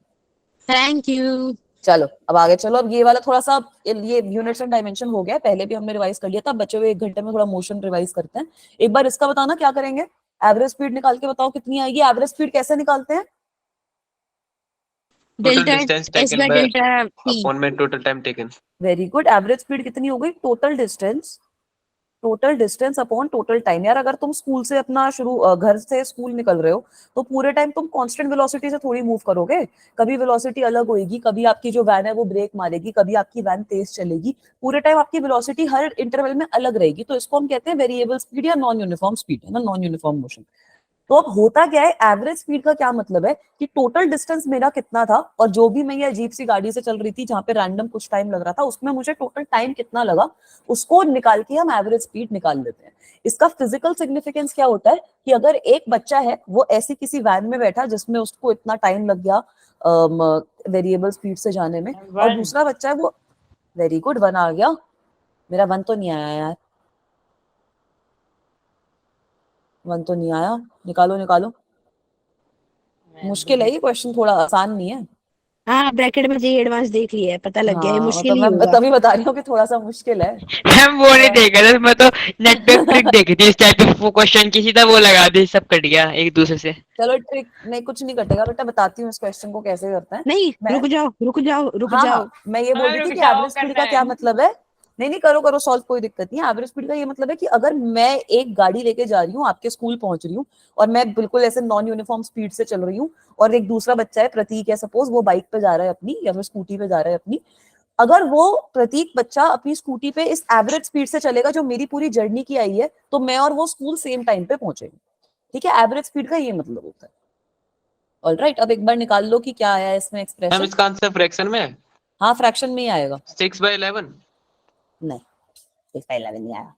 Thank you.
चलो अब आगे चलो। अब ये वाला थोड़ा सा, ये यूनिट्स एंड डायमेंशन हो गया, पहले भी हमने रिवाइज कर लिया था, बचे हुए 1 घंटे में थोड़ा मोशन रिवाइज करते हैं। एक बार इसका बताना क्या करेंगे, एवरेज स्पीड निकाल के बताओ कितनी आएगी। एवरेज स्पीड कैसे निकालते हैं,
total
delta
distance
S
taken
by
by
delta T.
Upon में total time taken.
Very good. Average speed कितनी हो गई, total distance upon total time. यार अगर तुम स्कूल से अपना घर से स्कूल निकल रहे हो तो पूरे टाइम तुम कांस्टेंट वेलोसिटी से थोड़ी मूव करोगे, कभी वेलोसिटी अलग होगी, कभी आपकी जो वैन है वो ब्रेक मारेगी, कभी आपकी वैन तेज चलेगी, पूरे टाइम आपकी वेलोसिटी हर इंटरवल में अलग रहेगी। तो इसको हम कहते हैं वेरिएबल स्पीड या नॉन यूनिफॉर्म स्पीड, है ना, नॉन यूनिफॉर्म मोशन। तो अब होता क्या है, एवरेज स्पीड का क्या मतलब है कि टोटल डिस्टेंस मेरा कितना था, और जो भी मैं ये अजीब सी गाड़ी से चल रही थी जहां पे रैंडम कुछ टाइम लग रहा था, उसमें मुझे टोटल टाइम कितना लगा, उसको निकाल के हम एवरेज स्पीड निकाल लेते हैं। इसका फिजिकल सिग्निफिकेंस क्या होता है कि अगर एक बच्चा है वो ऐसी किसी वैन में बैठा जिसमें उसको इतना टाइम लग गया वेरिएबल स्पीड से जाने में, और
वन।
दूसरा बच्चा है वो, वेरी गुड, 1 आ गया, मेरा 1 तो नहीं आया यार, 1 तो नहीं आया, निकालो निकालो। मुश्किल है ये क्वेश्चन, थोड़ा आसान नहीं है।
हाँ ब्रैकेट में जी एडवांस देख लिया है, पता लग गया, ये
हाँ
मुश्किल
मतलब
ही
मैं
होगा।
तभी बता रही हूँ कि थोड़ा सा मुश्किल है।
मैम वो नहीं
थोड़ा-
देखा था, मैं तो नेट पे ट्रिक देखी थी इस टाइप की क्वेश्चन की, सीधा वो लगा दी, सब कट गया एक दूसरे से।
चलो ट्रिक नहीं, कुछ नहीं कटेगा बेटा, बताती हूँ इस क्वेश्चन को कैसे करते हैं।
नहीं
मैं
रुक जाओ रुक जाओ रुक
हाँ
जाओ।
हाँ मैं ये बोल
हाँ
रही थी
रुक
कि
जाओ
एवरेज स्पीड
करना
का
है।
क्या मतलब है। नहीं नहीं करो करो सॉल्व, कोई दिक्कत नहीं है। एवरेज स्पीड का ये मतलब है कि अगर मैं एक गाड़ी लेके जा रही हूँ, आपके स्कूल पहुंच रही हूँ, और मैं बिल्कुल ऐसे नॉन यूनिफॉर्म स्पीड से चल रही हूँ, और एक दूसरा बच्चा है प्रतीक है सपोज, वो बाइक पे जा रहा है अपनी, या फिर स्कूटी पे जा रहा है अपनी, अगर वो प्रतीक बच्चा अपनी स्कूटी पे इस एवरेज स्पीड से चलेगा जो मेरी पूरी जर्नी की आई है, तो मैं और वो स्कूल सेम टाइम पे पहुंचेंगे। ठीक है, एवरेज स्पीड का ये मतलब होता है। ऑलराइट, अब एक बार निकाल लो कि क्या आया है इसमें
मैम
एक्सप्रेशन।
इसका आंसर फ्रैक्शन में है,
हाँ फ्रैक्शन में ही आएगा।
6/11।
नहीं, इस पहला भी नहीं आया।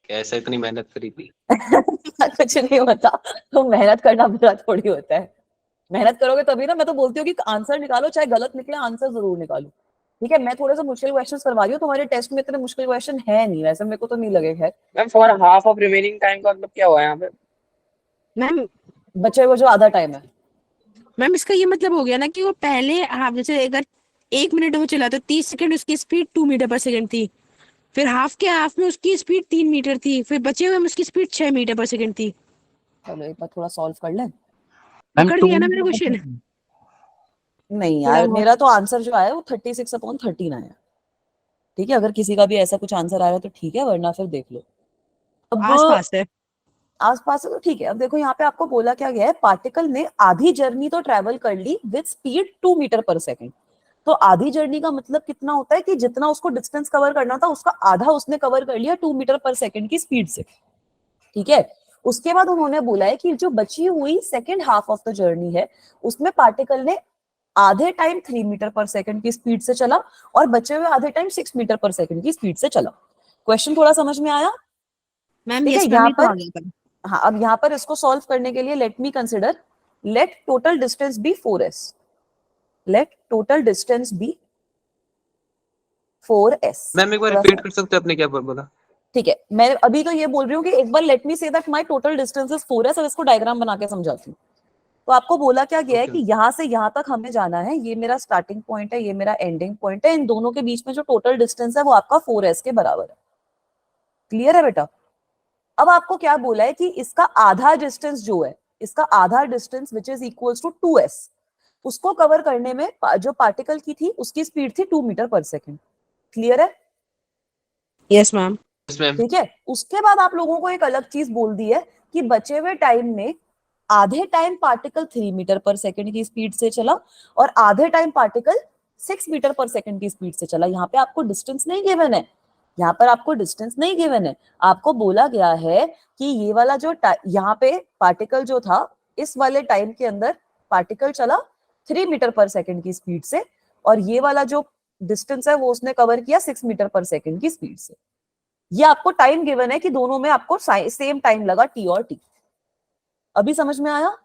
कैसे इतनी मेहनत करी थी।
कुछ नहीं होता, तो मेहनत करना बुरा थोड़ी होता है। मेहनत करोगे तभी ना, मैं तो बोलती हूँ कि आंसर निकालो, चाहे गलत निकले आंसर जरूर निकालो। ठीक है, मैं थोड़े से मुश्किल क्वेश्चंस करवा रही हूँ, तुम्हारे टेस्ट में इतने मुश्किल क्वेश्चन है नहीं, वैसे मेरे को तो नहीं लगे। खैर
ma'am for half of remaining time का मतलब क्या हुआ यहाँ पे?
मैम
बचे हुए जो आधा टाइम है।
मैम इसका ये मतलब हो गया ना कि वो पहले, हाँ जैसे अगर 1 मिनट में चला तो 30 सेकंड उसकी स्पीड 2 मीटर पर सेकंड थी, फिर हाफ के हाफ में उसकी स्पीड 3 मीटर थी, फिर बचे हुए में उसकी स्पीड 6 मीटर पर सेकंड थी।
चलो एक बार थोड़ा सॉल्व कर लें।
मैम
पकड़
2
लिया ना मेरा
मीटर
क्वेश्चन
नहीं
थोड़ा
यार,
बहुत।
मेरा तो आंसर जो आया वो 36/13 आया। ठीक है, अगर किसी का भी ऐसा कुछ आंसर आ रहा है तो ठीक है, वरना फिर देख लो। अब
आस पास है।
आसपास है तो ठीक है। अब देखो यहाँ पे आपको बोला क्या गया है, पार्टिकल ने आधी जर्नी तो ट्रेवल कर ली with speed 2 metre per second. तो आधी जर्नी का मतलब कितना होता है कि जितना उसको डिस्टेंस कवर करना था उसका आधा उसने कवर कर लिया 2 मीटर पर सेकेंड की स्पीड से। ठीक है, उसके बाद उन्होंने बोला है कि जो बची हुई second half of the journey है, उसमें पार्टिकल ने आधे टाइम 3 मीटर पर सेकेंड की स्पीड से चला, और बचे हुए आधे टाइम 6 मीटर पर सेकेंड की स्पीड से चला। क्वेश्चन थोड़ा समझ में आया।
मैम
ठीक है,
यस मैम
यहाँ
ये तो
पर
आ गया था।
हाँ, अब यहाँ पर इसको सॉल्व करने के लिए let me consider, let total distance be 4s, let total distance be 4s।
Ma'am एक बार
थोड़ा
रिपीट
सा
कर सकते हो आपने क्या बोला?
ठीक है, मैं अभी तो ये बोल रही हूँ कि एक बार let me say that my total distance is 4s, अब इसको डायग्राम बना के समझाती हूँ। तो आपको बोला क्या गया है
ओके
कि यहाँ से यहाँ तक हमें जाना है, ये मेरा स्टार्टिंग पॉइंट है, ये मेरा एंडिंग पॉइंट है, इन दोनों के बीच में जो टोटल डिस्टेंस है वो आपका 4s के बराबर है। क्लियर है बेटा। अब आपको क्या बोला है कि इसका आधा डिस्टेंस जो है, इसका आधा distance which is equals to 2s, उसको कवर करने में जो पार्टिकल की थी उसकी स्पीड थी 2 मीटर पर सेकेंड। क्लियर है।
Yes ma'am.
Yes ma'am.
ठीक है, उसके बाद आप लोगों को एक अलग चीज बोल दी है कि बचे हुए टाइम में आधे time particle 3 metre per second की स्पीड से चला, और आधे time particle 6 metre per second की स्पीड से चला। यहाँ पे आपको डिस्टेंस नहीं गिवन है, यहाँ पर आपको डिस्टेंस नहीं गिवन है। आपको बोला गया है कि ये वाला जो यहाँ पे पार्टिकल जो था, इस वाले टाइम के अंदर पार्टिकल चला 3 मीटर पर सेकेंड की स्पीड से, और ये वाला जो डिस्टेंस है वो उसने कवर किया 6 मीटर पर सेकेंड की स्पीड से। ये आपको टाइम गिवन है कि दोनों में आपको सेम टाइम लगा, टी और टी। अभी समझ में आया।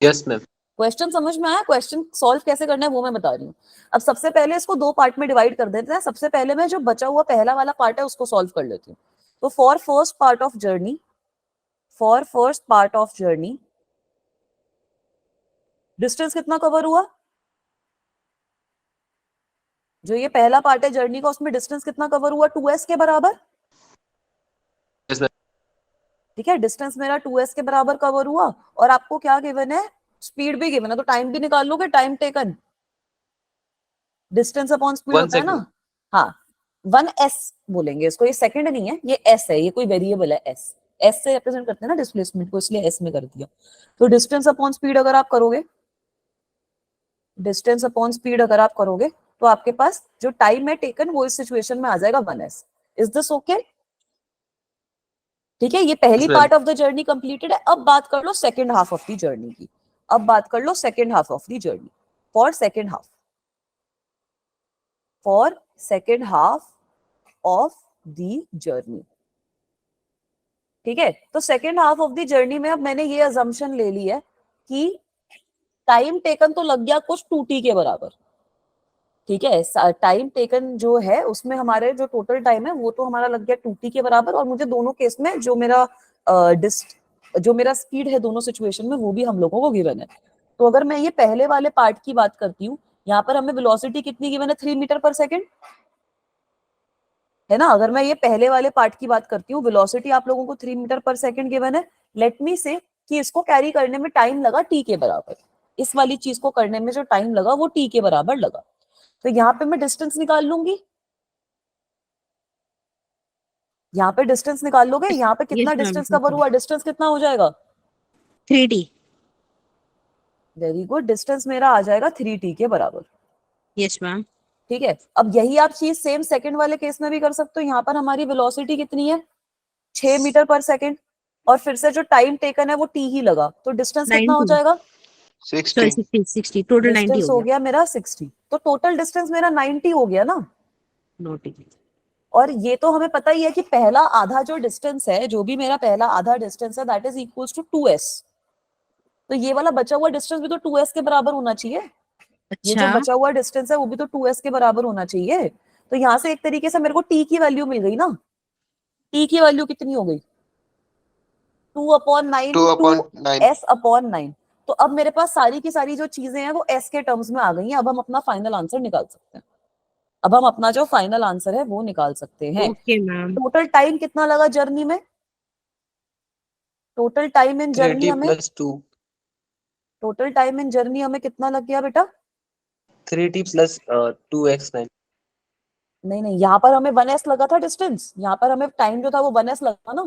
Yes ma'am.
क्वेश्चन समझ में आया। क्वेश्चन सॉल्व कैसे करना है वो मैं बता रही हूँ। अब सबसे पहले इसको 2 पार्ट में डिवाइड कर देते हैं। सबसे पहले मैं जो बचा हुआ पहला वाला पार्ट है उसको सॉल्व कर लेती हूँ। तो for first part of journey, for first part of journey distance कितना कवर हुआ, जो ये पहला पार्ट है जर्नी का, उसमें डिस्टेंस कितना कवर हुआ, 2s के बराबर।
Yes ma'am.
ठीक है, डिस्टेंस मेरा 2s के बराबर कवर हुआ, और आपको क्या गिवन है, स्पीड भी गिवन है, तो टाइम भी निकाल लोगे, time taken distance upon speed
1
होता है ना।
सेकंड।
हाँ, 1s बोलेंगे इसको, ये सेकंड नहीं है, ये s है, ये कोई वेरिएबल है s, s से रिप्रेजेंट करते हैं ना डिस्प्लेसमेंट को, इसलिए s में कर दिया। तो डिस्टेंस अपॉन स्पीड अगर आप करोगे, डिस्टेंस अपॉन स्पीड अगर आप करोगे, तो आपके पास जो टाइम है टेकन वो इस सिचुएशन में आ जाएगा 1s। Is this okay. ठीक है, ये पहली
yes ma'am.
Part of the journey completed है। अब बात कर लो second half of the journey की। अब बात कर लो second half of the journey. For second half, for second half of the journey. ठीक है, तो second half of the journey में अब मैंने ये अजम्पशन ले ली है कि टाइम टेकन तो लग गया कुछ 2t के बराबर। ठीक है, टाइम टेकन जो है उसमें हमारे जो टोटल टाइम है वो तो हमारा लग गया 2t के बराबर, और मुझे दोनों केस में जो मेरा स्पीड है दोनों सिचुएशन में वो भी हम लोगों को गिवन है। तो अगर मैं ये पहले वाले पार्ट की बात करती हूँ, यहाँ पर हमें वेलोसिटी कितनी गिवन है, 3 मीटर पर सेकेंड, है ना। अगर मैं ये पहले वाले पार्ट की बात करती हूँ, वेलोसिटी आप लोगों को 3 मीटर पर सेकेंड गिवन है। लेट मी से कि इसको कैरी करने में टाइम लगा t के बराबर, इस वाली चीज को करने में जो टाइम लगा वो t के बराबर लगा। तो यहाँ पे मैं डिस्टेंस निकाल लूंगी, यहाँ पे डिस्टेंस निकाल लोगे, यहाँ पे कितना
Yes, ma'am.
डिस्टेंस कवर हुआ, डिस्टेंस कितना हो जाएगा,
3D.
वेरी गुड, डिस्टेंस मेरा आ जाएगा 3t के बराबर।
Yes, ma'am.
ठीक है, अब यही आप चीज सेम सेकंड वाले केस में भी कर सकते हो। यहाँ पर हमारी वेलोसिटी कितनी है, 6 मीटर पर सेकंड, और फिर से जो टाइम टेकन है वो t ही लगा, तो डिस्टेंस कितना हो
90.
जाएगा,
60।
Sorry, 60. Total 90
डिस्टेंस
हो
हो
गया.
गया मेरा 60, तो टोटल डिस्टेंस मेरा 90 हो गया ना।
Noted.
और ये तो हमें पता ही है कि पहला आधा जो डिस्टेंस है, जो भी मेरा पहला आधा डिस्टेंस है, that is equals to 2s। तो ये वाला बचा हुआ डिस्टेंस भी तो 2s के बराबर होना चाहिए, ये जो
अच्छा.
बचा हुआ डिस्टेंस है वो भी तो 2s के बराबर होना चाहिए। तो यहाँ से एक तरीके से मेरे को t की वैल्यू मिल गई ना, t की वैल्यू कितनी हो गई, 2/9
2/9।
s/9। तो अब मेरे पास सारी की सारी जो चीजें हैं वो s के टर्म्स में आ गई हैं। अब हम अपना फाइनल आंसर निकाल सकते हैं, अब हम अपना जो फाइनल आंसर है वो निकाल सकते हैं।
Okay, ma'am.
टोटल टाइम कितना लगा जर्नी में, total time in journey
3t
हमें,
+ 2।
टोटल टाइम इन जर्नी हमें कितना लग गया बेटा,
3t + 2x9।
नहीं नहीं, यहाँ पर हमें 1s लगा था डिस्टेंस, यहाँ पर हमें टाइम जो था वो 1s लगा ना,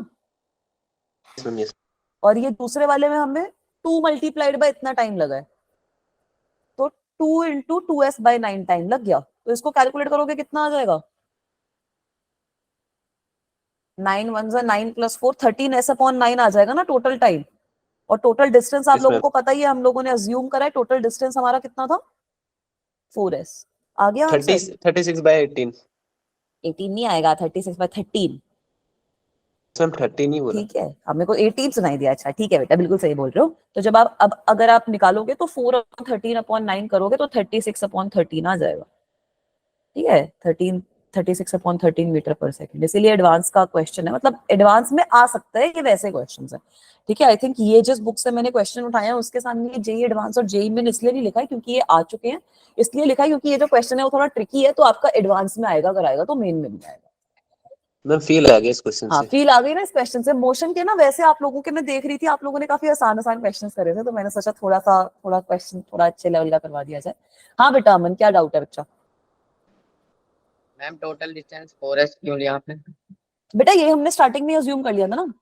yes।
और ये दूसरे वाले में हमें 2 मल्टीप्लाइड बाय इतना टाइम लगा है, तो 2 इंटू 2s/9 टाइम लग गया। तो इसको कैलकुलेट करोगे कितना आ जाएगा, 9 1 9 + 4 13s/9 आ जाएगा ना टोटल टाइम। और टोटल डिस्टेंस आप
Yes,
लोगों
ma'am।
को पता ही है, हम लोगों ने अज्यूम करा है, टोटल डिस्टेंस हमारा कितना था, 4s। आ गया आंसर,
36/18।
18 नहीं आएगा, 36/13।
मैम 30 नहीं बोला।
ठीक है, अब मेरे को 18 सुनाई दिया, अच्छा ठीक है बेटा, बिल्कुल सही बोल रहे हो। तो जब आप अब अगर आप निकालोगे तो 4/13/9 करोगे तो 36/13 आ जाएगा। ठीक है, 36/13 मीटर पर सेकंड, इसीलिए एडवांस का क्वेश्चन है, मतलब एडवांस में आ सकता है, ये वैसे क्वेश्चन है। ठीक है, आई थिंक ये जिस बुक से मैंने क्वेश्चन उठाया है उसके सामने जेई एडवांस और जेई मेन इसलिए नहीं लिखा है क्योंकि ये आ चुके हैं, इसलिए लिखा है क्योंकि ये जो क्वेश्चन है वो थोड़ा ट्रिकी है, तो आपका एडवांस में आएगा, अगर आएगा तो मेन में नहीं आएगा।
मैम फील आ गया इस क्वेश्चन
हाँ,
से।
फील आ गई ना इस क्वेश्चन से, मोशन के ना। वैसे आप लोगों के मैं देख रही थी, आप लोगों ने काफी आसान आसान क्वेश्चन करे थे, तो मैंने सोचा थोड़ा क्वेश्चन थोड़ा अच्छे लेवल का करवा दिया जाए। हाँ बेटा अमन, क्या डाउट है बच्चा,
मैम टोटल डिस्टेंस 4s क्यों लिया आपने?
बेटा ये हमने स्टार्टिंग में अज्यूम कर लिया था ना,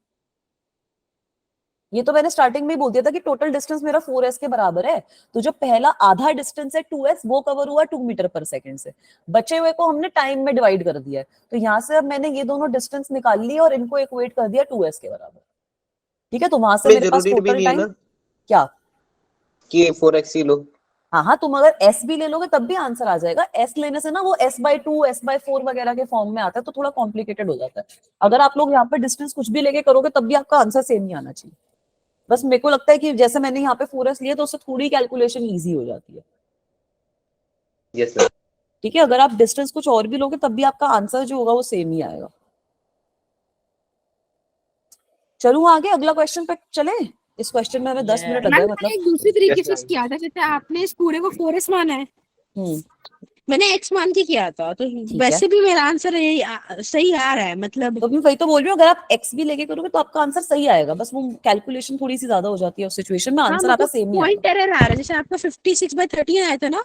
ये तो मैंने स्टार्टिंग में ही बोल दिया था कि टोटल डिस्टेंस मेरा 4s के बराबर है। तो जो पहला आधा डिस्टेंस है 2s वो कवर हुआ 2 मीटर पर सेकंड से, बचे हुए को हमने टाइम में डिवाइड कर दिया है। तो यहाँ से अब मैंने ये दोनों डिस्टेंस निकाल ली और इनको इक्वेट कर दिया 2s के बराबर। ठीक है, तो वहां से
में
मेरे पास
जरूरी भी
टोटल
नहीं है
टाइम
ना
क्या,
कि 4x ही लो।
हाँ तुम अगर s भी ले लोगे तब भी आंसर आ जाएगा। s लेने से ना वो s/2 s/4 वगैरह के फॉर्म में आता है, तो थोड़ा कॉम्प्लिकेटेड हो जाता है। अगर आप लोग यहाँ पे डिस्टेंस कुछ भी लेके करोगे तब भी आपका आंसर सेम ही आना चाहिए। बस मेरे को लगता है कि जैसे मैंने यहाँ पे 4s लिए तो उससे थोड़ी कैलकुलेशन इजी हो जाती है।
Yes ma'am.
ठीक है, अगर आप डिस्टेंस कुछ और भी लोगे तब भी आपका आंसर जो होगा वो सेम ही आएगा। चलूं आगे अगला क्वेश्चन पे चले, इस क्वेश्चन में हमें 10 मिनट लग
मैम
गए
मैंने
मतलब।
एक दूसरी तरीके
Yes,
से
ma'am।
किया था, जैसे आपने इस पूरे को 4s माना है,
हम्म,
मैंने x मान के किया था, तो
है।
वैसे भी मेरा आंसर सही आ रहा है, मतलब
तो मैं वही तो बोल रही हूँ, अगर आप x भी लेके करोगे तो आपका आंसर सही आएगा, बस वो कैलकुलेशन थोड़ी सी ज्यादा हो जाती है उस सिचुएशन में,
हाँ
आंसर आपका
मतलब
सेम ही
पॉइंट
आएगा।
एरर आ रहा है। जैसे आपका 56/13 आया था ना,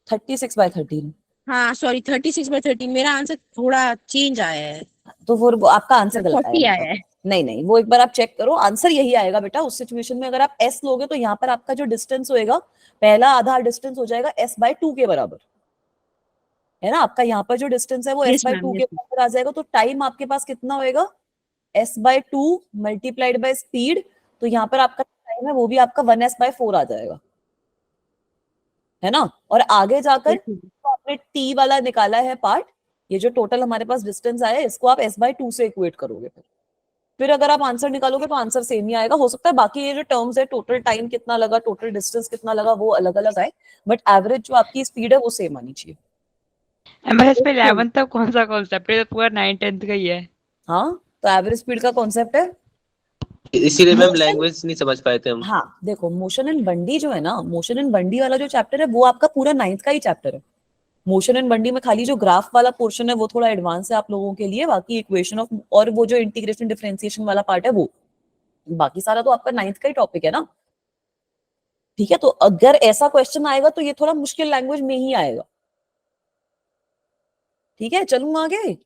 36/13,
हाँ सॉरी 36/13, मेरा आंसर थोड़ा चेंज आया है,
तो वो आपका आंसर गलत
40
आएगा
आया
मतलब।
है।
नहीं नहीं, वो एक बार आप चेक करो, आंसर यही आएगा बेटा उस सिचुएशन में। अगर आप s लोगे तो यहाँ पर आपका जो डिस्टेंस होएगा, पहला आधा डिस्टेंस हो जाएगा s/2 के बराबर, है ना। आपका यहाँ पर जो डिस्टेंस है वो
यस
s/2
मैम,
के
यस
बराबर आ जाएगा, तो टाइम आपके पास कितना होएगा, s/2 मल्टीप्लाइड बाय स्पीड। तो यहाँ पर आपका टाइम है वो भी आपका 1s/4 आ जाएगा, है ना। और आगे जाकर
मैम।
तो आपने t वाला निकाला है पार्ट, ये जो टोटल हमारे पास डिस्टेंस आया है इसको आप s/2 से इक्वेट करोगे, फिर फिर अगर आप आंसर निकालोगे तो आंसर सेम ही आएगा। हो सकता है बाकी ये जो टर्म्स है, टोटल टाइम कितना लगा, टोटल डिस्टेंस कितना लगा, वो अलग अलग आए, बट एवरेज जो आपकी स्पीड है वो सेम आनी चाहिए।
एमएस पे 11 तक कौन सा कॉन्सेप्ट है? ये तो पूरा 9 10th का ही है।
हाँ, तो एवरेज स्पीड का कॉन्सेप्ट है
इसीलिए मैम
मोशन।
लैंग्वेज नहीं समझ पाए थे हम।
हाँ देखो, मोशन इन बंडी जो है ना, मोशन इन बंडी वाला जो चैप्टर है वो आपका पूरा 9th का ही चैप्टर है। मोशन इन बंडी में खाली जो ग्राफ वाला पोर्शन है वो थोड़ा एडवांस है आप लोगों के लिए, बाकी इक्वेशन ऑफ और वो जो इंटीग्रेशन डिफरेंशिएशन वाला पार्ट है वो, बाकी सारा तो आपका 9th का ही टॉपिक है ना। ठीक है, तो अगर ऐसा क्वेश्चन आएगा तो ये थोड़ा मुश्किल लैंग्वेज में ही आएगा। ठीक है, चलूं आगे।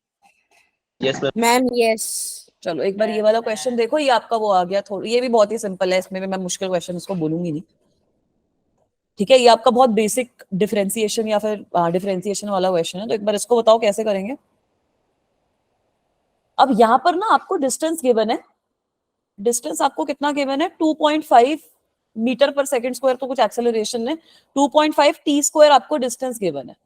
Yes ma'am.
Ma'am yes.
चलो एक बार ये वाला क्वेश्चन देखो, ये आपका वो आ गया थोड़ा, ये भी बहुत ही सिंपल है, इसमें भी मैं मुश्किल क्वेश्चन इसको बोलूंगी नहीं। ठीक है, ये आपका बहुत बेसिक डिफरेंशिएशन या फिर डिफरेंशिएशन वाला क्वेश्चन है, तो एक बार इसको बताओ कैसे करेंगे। अब यहाँ पर ना आपको डिस्टेंस गिवन है, डिस्टेंस आपको कितना गिवन है, 2.5 मीटर पर सेकंड स्क्वायर, तो कुछ एक्सेलरेशन है, 2.5 टी स्क्वायर आपको डिस्टेंस गिवन है।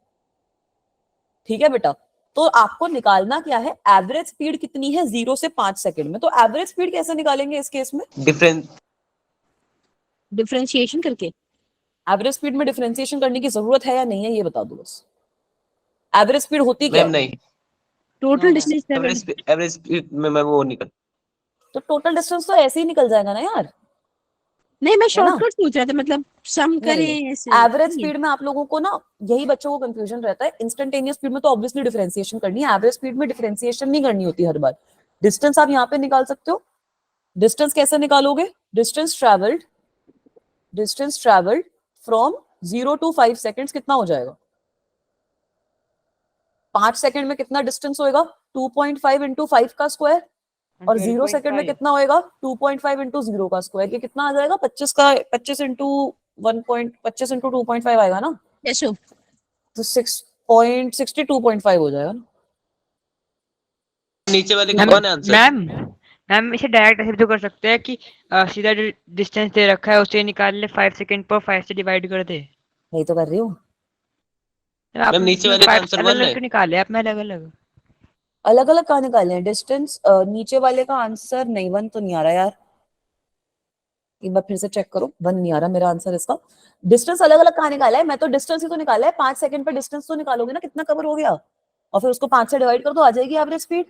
ठीक है बेटा, तो आपको निकालना क्या है, एवरेज स्पीड कितनी है 0 से 5 सेकंड में। तो एवरेज स्पीड कैसे निकालेंगे इस केस में,
डिफरेंशिएशन करके।
एवरेज स्पीड में डिफरेंशिएशन करने की जरूरत है या नहीं है, ये बता दो बस। एवरेज स्पीड होती क्या
मैम
है?
नहीं,
टोटल डिस्टेंस
एवरेज में मैं वो निकल।
तो टोटल डिस्टेंस तो ऐसे ही निकल जाएगा ना यार।
नहीं, मैं
है ना?
शॉर्टकट सोच रहा था, मतलब सम करें ऐसे।
एवरेज स्पीड में आप लोगों को ना यही बच्चों को कंफ्यूजन रहता है, इंस्टेंटेनियस स्पीड में तो ऑब्वियसली डिफरेंशिएशन करनी है, एवरेज स्पीड में डिफरेंशिएशन नहीं करनी होती हर बार। डिस्टेंस आप यहाँ पे निकाल सकते हो। डिस्टेंस कैसे निकालोगे, distance travelled from 0 to 5 seconds कितना हो जाएगा, 5 सेकंड में कितना डिस्टेंस होएगा, 2.5 इंटू 5 का स्क्वायर, और 0 सेकंड में कितना होएगा, 2.5 इंटू 0 का स्क्वायर। ये कितना आ जाएगा, 25 का 25 इंटू 25 इंटू 2.5 आएगा ना,
यस सर।
तो 6.62.5 हो जाएगा ना।
नीचे वाले का कौन है आंसर?
मैम इसे डायरेक्ट ऐसे भी तो कर सकते हैं कि सीधा जो डिस्टेंस दे रखा है उसे निकाल ले, 5 सेकंड पर 5 से डिवाइड कर दे।
यही तो कर रही हूँ।
मैम नीचे वाले का आंसर 1
अलग
है।
क्यों निकाले आपने, अलग अलग?
अलग अलग कहाँ निकाले हैं डिस्टेंस, नीचे वाले का आंसर नहीं, 1 तो नहीं आ रहा यार, एक बार फिर से चेक करो, 1 नहीं आ रहा मेरा आंसर इसका। डिस्टेंस अलग अलग कहाँ निकाला है, मैं तो डिस्टेंस ही तो निकाला है, 5 सेकंड पर डिस्टेंस तो निकालोगे ना कितना कवर हो गया, और फिर उसको 5 से डिवाइड कर दो, आ जाएगी एवरेज स्पीड।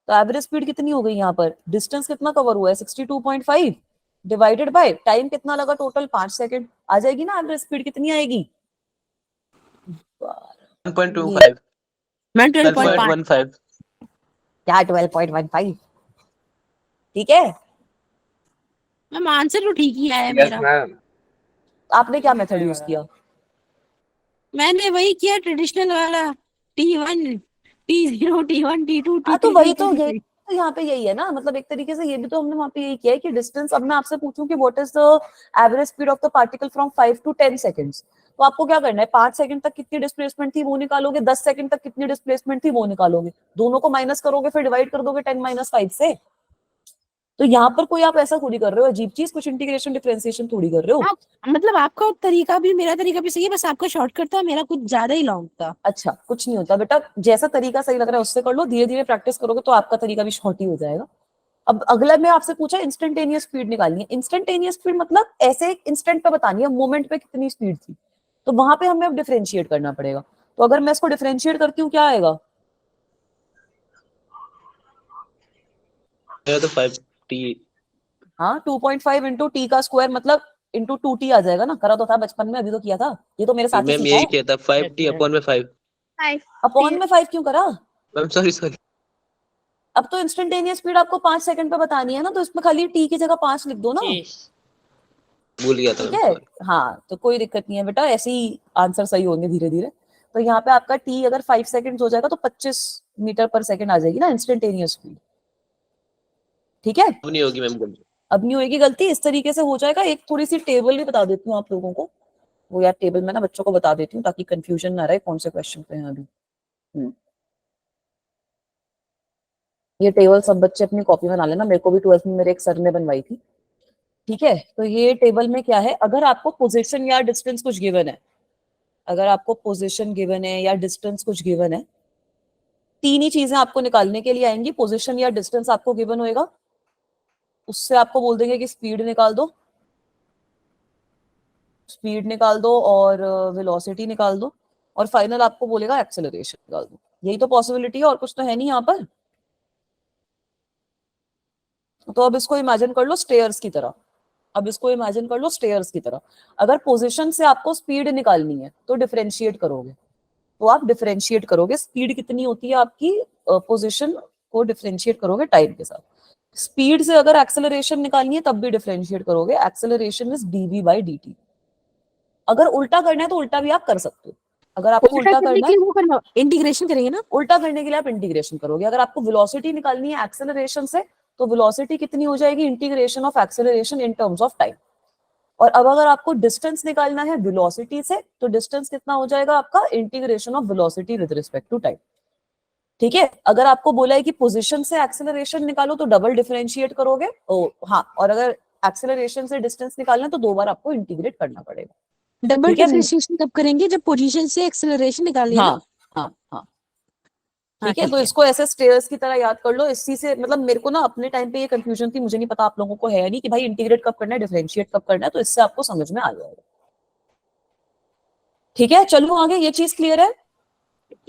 तो एवरेज स्पीड कितनी हो गई यहाँ पर, डिस्टेंस कितना कवर हुआ है 62.5 डिवाइडेड बाय टाइम कितना लगा टोटल 5 सेकंड, आ जाएगी ना एवरेज स्पीड कितनी आएगी
1.25
मैं 12.5।
12.15।
क्या 12.15। ठीक है,
मैम आंसर तो ठीक ही आया
यस
मेरा।
मैम।
आपने क्या मेथड यूज किया,
मैंने वही किया ट्रेडिशनल वाला, T1 T0 T1 T2
हाँ तो
T3
वही तो, ये
T4।
तो यहाँ पे यही है ना, मतलब एक तरीके से ये भी तो हमने वहां पे यही किया है कि डिस्टेंस, अब मैं आपसे पूछूं कि what is the average speed of the particle from 5 to 10 seconds, तो आपको क्या करना है, 5 सेकंड तक कितनी डिस्प्लेसमेंट थी वो निकालोगे, 10 सेकंड तक कितनी डिस्प्लेसमेंट थी वो निकालोगे, दोनों को माइनस करोगे, फिर डिवाइड कर दोगे 10 - 5 से। तो यहाँ पर कोई आप ऐसा थोड़ी कर रहे हो अजीब चीज, कुछ इंटीग्रेशन डिफरेंशिएशन थोड़ी कर रहे हो।
मतलब आपका तरीका भी मेरा तरीका भी सही है, बस आपका शॉर्टकट था, मेरा कुछ ज्यादा ही लॉन्ग था।
अच्छा, कुछ नहीं होता बेटा, जैसा तरीका सही लग रहा है उससे कर लो, धीरे धीरे प्रैक्टिस करोगे तो आपका तरीका भी शॉर्ट ही हो जाएगा। अब अगला मैं आपसे पूछा इंस्टेंटेनियस स्पीड निकालनी है, इंस्टेंटेनियस स्पीड मतलब ऐसे एक इंस्टेंट पे बतानी है, मोमेंट पे कितनी स्पीड थी, तो वहां पे हमें अब डिफरेंशिएट करना पड़ेगा। तो अगर मैं इसको डिफरेंशिएट करती हूँ क्या आएगा,
मेरा तो 5T।
हाँ 2.5 इंटू टी का स्क्वायर मतलब इंटू 2T आ जाएगा ना, करा तो था बचपन में, अभी तो किया था, ये तो मेरे साथ ही
मैम
सीखा
यही
है।
किया था, 5T अपॉन में 5।
अपॉन में 5 क्यों करा,
मैम सॉरी।
अब तो इंस्टेंटेनियस स्पीड आपको 5 सेकंड पे बतानी है ना, तो इसमें खाली टी की जगह 5 लिख दो ना।
भूल गया था
ठीक
मैम,
है,
sorry।
हाँ तो कोई दिक्कत नहीं है बेटा, ऐसे ही आंसर सही होंगे धीरे धीरे। तो यहाँ पे आपका टी अगर 5 सेकंड हो जाएगा तो 25 मीटर पर सेकंड आ जाएगी ना इंस्टेंटेनियस स्पीड। ठीक है,
अब नहीं होगी मैम गलती।
अब नहीं होगी गलती, इस तरीके से हो जाएगा। एक थोड़ी सी टेबल भी बता देती हूँ आप लोगों को, वो यार टेबल में ना बच्चों को बता देती हूँ ताकि कंफ्यूजन ना रहे कौन से क्वेश्चन पे हैं अभी। ये टेबल सब बच्चे अपनी कॉपी में बना लेना, मेरे को भी 12th में मेरे एक सर ने बनवाई थी। ठीक है, तो ये टेबल में क्या है, अगर आपको पोजीशन या डिस्टेंस कुछ गिवन है, अगर आपको पोजीशन गिवन है या डिस्टेंस कुछ गिवन है, तीन ही चीजें आपको निकालने के लिए आएंगी। पोजीशन या डिस्टेंस आपको गिवन होएगा, उससे आपको बोल देंगे कि स्पीड निकाल दो, स्पीड निकाल दो और वेलोसिटी निकाल दो, और फाइनल आपको बोलेगा एक्सेलरेशन निकाल दो। यही तो पॉसिबिलिटी है, और कुछ तो है नहीं यहाँ पर। तो अब इसको इमेजिन कर लो स्टेयर्स की तरह। अब इसको इमेजिन कर लो स्टेयर्स की तरह। अगर पोजीशन से आपको स्पीड निकालनी है तो डिफरेंशिएट करोगे, तो आप डिफरेंशिएट करोगे स्पीड कितनी होती है आपकी, पोजीशन को डिफरेंशिएट करोगे टाइम के साथ। स्पीड से अगर एक्सेलरेशन निकालनी है तब भी डिफरेंशिएट करोगे, एक्सेलरेशन इज dv/dt। अगर उल्टा करना है तो उल्टा भी आप कर सकते हो। अगर आपको
उल्टा
उल्टा
करने
करना
के
है,
लिए वो करना, इंटीग्रेशन करेंगे ना।
उल्टा करने के लिए आप इंटीग्रेशन करोगे। अगर आपको वेलोसिटी निकालनी है एक्सेलरेशन से, तो वेलोसिटी कितनी हो जाएगी, integration of acceleration in terms of time. और अब अगर आपको डिस्टेंस निकालना है वेलोसिटी से, तो डिस्टेंस कितना हो जाएगा आपका, integration of velocity with respect to time. ठीक है। अगर आपको बोला है कि पोजीशन से एक्सेलरेशन निकालो तो डबल डिफरेंशिएट करोगे, हाँ, और अगर एक्सेलरेशन से डिस्टेंस निकालना है तो दो बार आपको इंटीग्रेट करना पड़ेगा।
डबल
ठीक है।
डिफरेंशिएशन कब करेंगे, जब पोजीशन से एक्सेलरेशन निकालनी है ना।
हाँ हाँ हाँ,
हाँ
ठीक है। तो
ठीक है।
इसको ऐसे स्टेयर्स की तरह याद कर लो। इसी से मतलब मेरे को ना अपने टाइम पे ये कंफ्यूजन थी, मुझे नहीं पता आप लोगों को है या नहीं, कि भाई इंटीग्रेट कब करना है, डिफरेंशिएट कब करना है, तो इससे आपको समझ में आ जाएगा। ठीक है, चलो आगे। ये चीज क्लियर है?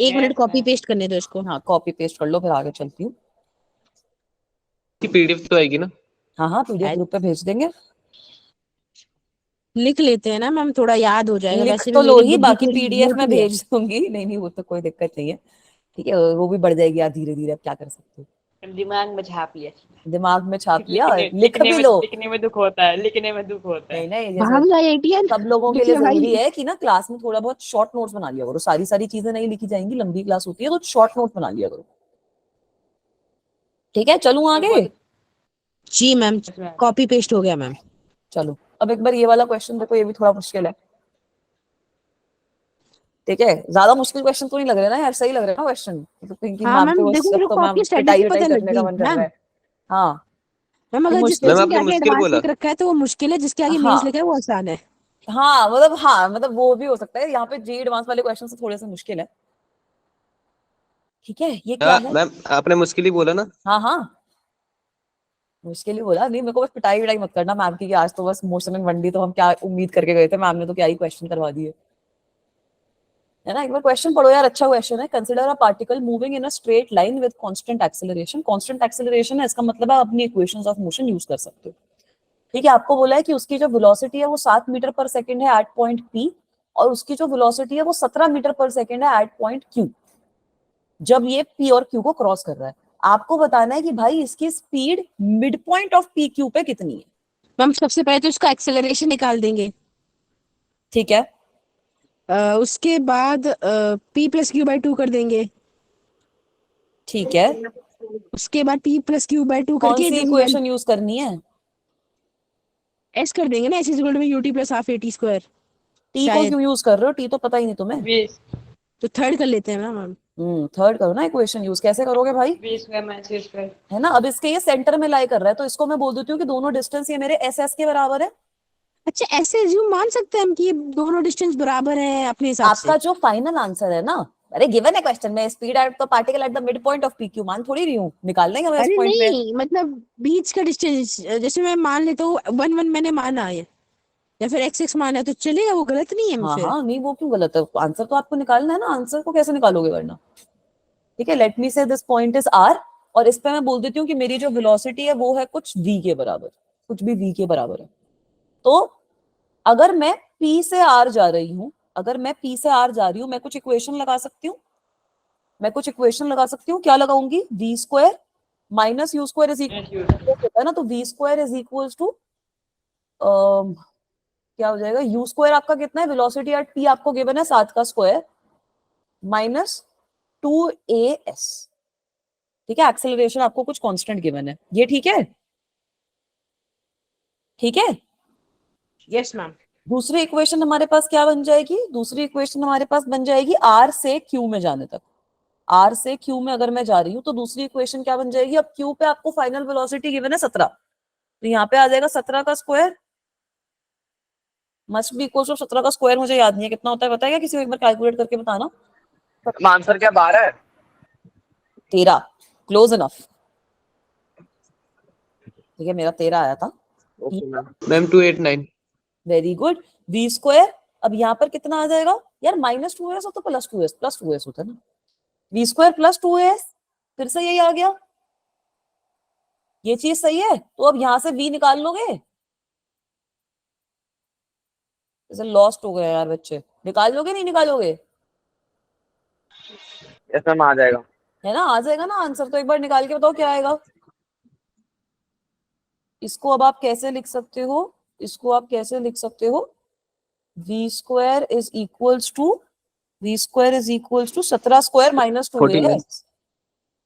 एक मिनट कॉपी पेस्ट करने दो इसको।
हाँ, कॉपी पेस्ट कर लो, फिर आगे चलती हूँ।
की पीडीएफ तो आएगी ना?
हाँ हाँ, पीडीएफ ग्रुप पे भेज देंगे।
लिख लेते हैं ना मैम, थोड़ा याद हो जाएगा।
लिख
वैसे भी
तो लो
मेरी
ही,
बुद्धि
बाकी
थोड़ी
पीडीएफ में
मोटी है।
भेज दूंगी। नहीं नहीं, वो तो कोई दिक्कत नहीं है। ठीक है, वो भी बढ़ जाएगी यार धीरे धीरे, अब क्या कर सकते हो।
दिमाग में छाप लिया।
दिमाग में छाप लिया,
लिखने
लिख
लिखने
भी
में
लो।
लिखने में दुख होता है, लिखने में दुख होता है।
नहीं नहीं,
भाग
जैसे
जाए एटीएन।
सब लोगों के
लिख
लिए
लो भाई।
जरूरी है कि ना क्लास में थोड़ा बहुत शॉर्ट नोट्स बना लिया करो। सारी सारी चीजें नहीं लिखी जाएंगी, लंबी क्लास होती है, तो शॉर्ट नोट बना लिया करो। ठीक है, चलूं आगे।
जी मैम, कॉपी पेस्ट हो गया मैम।
चलो अब एक बार ये वाला क्वेश्चन देखो, ये भी थोड़ा मुश्किल है। ठीक है, ज्यादा मुश्किल क्वेश्चन तो नहीं लग रहा ना यार, सही लग रहा है ना क्वेश्चन? तो थिंकिंग
हाँ
मैम
मैम
को बस
देखो,
अब
मेरे
तो
को
मैम
आपकी स्ट्रेटेजी
पिटाई विटाई
पता लग
करने का
गई
मन कर रहा
मैम।
है। हाँ,
मैम
तो
अगर जिस
मुश्किल।
मैम
क्वेश्चन के
आपने
आगे
मुश्किल
एडवांस
बोला।
लिख रखा है तो वो मुश्किल है, जिसके आगे मेंस
हाँ
लिखा है वो आसान है।
हाँ, मतलब वो भी हो सकता है। यहाँ पे जी एडवांस वाले क्वेश्चन से थोड़े से मुश्किल है। ठीक है, ये क्या
हाँ
है?
मैम, आपने मुश्किल ही बोला ना।
हाँ हाँ, मुश्किल ही बोला। नहीं, मेरे को बस पिटाई विटाई मत करना मैम की, कि आज तो बस मोशन एंड वनडी तो हम क्या उम्मीद करके गए थे, मैम ने तो क्या ही क्वेश्चन करवा दिए, है ना। एक बार क्वेश्चन पढ़ो यार, अच्छा क्वेश्चन है। Consider a particle moving in a straight line with constant acceleration. Constant acceleration है, इसका मतलब है अपनी इक्वेशंस ऑफ मोशन यूज कर सकते हो। ठीक है, आपको बोला है कि उसकी जो वेलोसिटी है वो 7 मीटर पर सेकंड है एट पॉइंट पी, और उसकी जो वेलोसिटी है वो 17 मीटर पर सेकंड है एट पॉइंट क्यू, जब ये पी और क्यू को क्रॉस कर रहा है। आपको बताना है कि भाई इसकी speed mid point of P Q पे कितनी है।
मैम सबसे पहले तो इसका एक्सेलरेशन निकाल देंगे।
ठीक है,
उसके बाद p+q/2 कर देंगे।
ठीक है।
उसके बाद p+q/2
कौन
करके
सी
डिवाइड
इक्वेशन यूज करनी है?
s कर देंगे ना, s=ut+12
टी को
शायद।
क्यों यूज कर रहे हो? टी तो पता ही नहीं तुम्हें।
20
तो थर्ड कर लेते हैं ना मैम।
थर्ड करो ना इक्वेशन यूज। कैसे करोगे भाई?
20 का -20 का।
है ना, अब इसके ये सेंटर में लाई कर रहा है, तो इसको मैं बोल देती हूँ कि दोनों डिस्टेंस ये मेरे एस एस के बराबर है।
अच्छा, ऐसे एज्यूम मान सकते हैं हम कि ये दोनों डिस्टेंस बराबर है अपने हिसाब से।
आपका जो फाइनल आंसर है ना, अरे गिवन है क्वेश्चन में, speed at the particle at the mid point of P Q, मान थोड़ी रही हूँ, निकाल लेंगे हम इस
अरे
पॉइंट पे।
नहीं, मतलब बीच का डिस्टेंस, जैसे मैं मान लेता हूँ 1 1 मैंने माना है, या फिर x माना है, तो चलेगा, वो गलत नहीं है
हाँ
फिर।
हाँ, नहीं वो क्यों गलत है? आंसर तो आपको निकालना है ना, आंसर को कैसे निकालोगे वरना। ठीक है, लेट मी से दिस पॉइंट इज आर, और इस पे मैं बोल देती हूँ कि मेरी जो वेलोसिटी है वो है कुछ v के बराबर, कुछ भी v के बराबर है। तो अगर मैं p से r जा रही हूँ, अगर मैं p से r जा रही हूँ, मैं कुछ इक्वेशन लगा सकती हूँ। मैं कुछ इक्वेशन लगा सकती हूँ। क्या लगाऊंगी? v² minus u² is equal होता है ना, तो v² इज इक्वल टू क्या हो जाएगा, u² आपका कितना है, वेलोसिटी एट p आपको गिवन है 7 का स्क्वायर माइनस 2as। ठीक है, एक्सेलरेशन आपको कुछ कांस्टेंट गिवन है, ये ठीक है? ठीक है।
Yes ma'am.
दूसरी इक्वेशन हमारे पास क्या बन जाएगी? दूसरी इक्वेशन हमारे पास बन जाएगी r से q में जाने तक। r से q में अगर मैं जा रही हूँ तो दूसरी इक्वेशन क्या बन जाएगी? अब q पे आपको फाइनल वेलोसिटी गिवन है 17, तो यहाँ पे आ जाएगा 17 का square must be equal to 17 का स्क्वायर, मुझे याद नहीं है कितना होता है, बताएगा किसी को एक बार कैलकुलेट करके बताना।
आंसर क्या 12 है?
13, क्लोज इनफ। ठीक है, मेरा 13 आया था।
Okay ma'am. Ma'am 289।
Very good. V square, अब यहाँ पर कितना आ जाएगा यार, -2s हो तो +2s होता है ना, वी स्क्वायर +2s, फिर से यही आ गया, ये चीज सही है। तो अब यहां से v निकाल लोगे, जैसे लॉस्ट हो गए यार बच्चे, निकाल लोगे नहीं निकालोगे?
यस मैम आ जाएगा।
है ना, आ जाएगा ना आंसर, तो एक बार निकाल के बताओ क्या आएगा। इसको अब आप कैसे लिख सकते हो, इसको आप कैसे लिख सकते हो, v square is equals to, v square is equals to 17 square -2 as,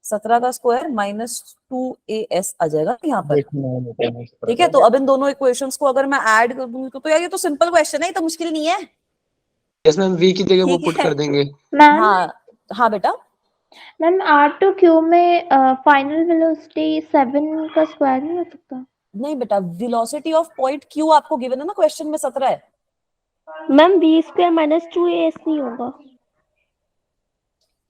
17 का स्क्वायर -2as आ जाएगा यहाँ पर। ठीक है, तो अब इन दोनों इक्वेशंस को अगर मैं ऐड कर दूंगी तो यार ये तो सिंपल क्वेश्चन है, ये तो मुश्किल नहीं है।
यस मैम, v की जगह वो
ठीक
पुट
है।
कर देंगे।
मैम
हाँ हाँ बेटा,
मैम R2Q में फाइनल वेलोसिटी 7 का स्क्वायर नहीं हो सकता?
नहीं बेटा, वेलोसिटी ऑफ पॉइंट Q आपको गिवन है ना क्वेश्चन में, 17 है।
मैम v² -2as नहीं होगा?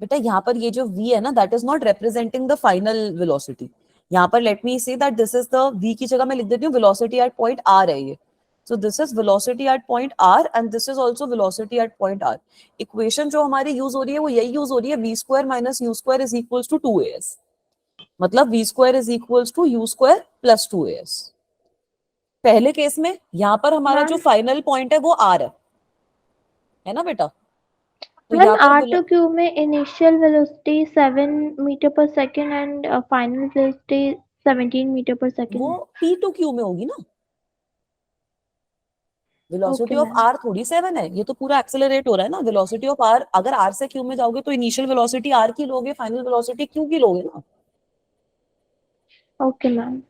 बेटा यहाँ पर ये जो v है ना, that is not representing the final velocity. यहाँ पर let me say that this is the, v की जगह मैं लिख देती हूँ वेलोसिटी एट पॉइंट r है ये। So this is velocity at point r and this is also velocity at point r। Equation जो हमारी यूज हो रही है वो यही यूज हो रही है, v square minus u square is equals to 2as, मतलब v square is equals to u square plus 2as। पहले केस में यहाँ पर हमारा जो
मैम
फाइनल पॉइंट है वो r है ना बेटा, तो
मैम
यहाँ पर
R2Q में initial velocity 7 metre per second and final velocity 17 metre per second
वो
है।
p2q में होगी ना, velocity
okay
of
ma'am.
r थोड़ी 7 है, ये तो पूरा एक्सेलरेट हो रहा है ना। वेलोसिटी ऑफ r, अगर r से q में जाओगे तो इनिशियल वेलोसिटी r की लोगे, फाइनल वेलोसिटी q की लोगे ना।
Okay ma'am.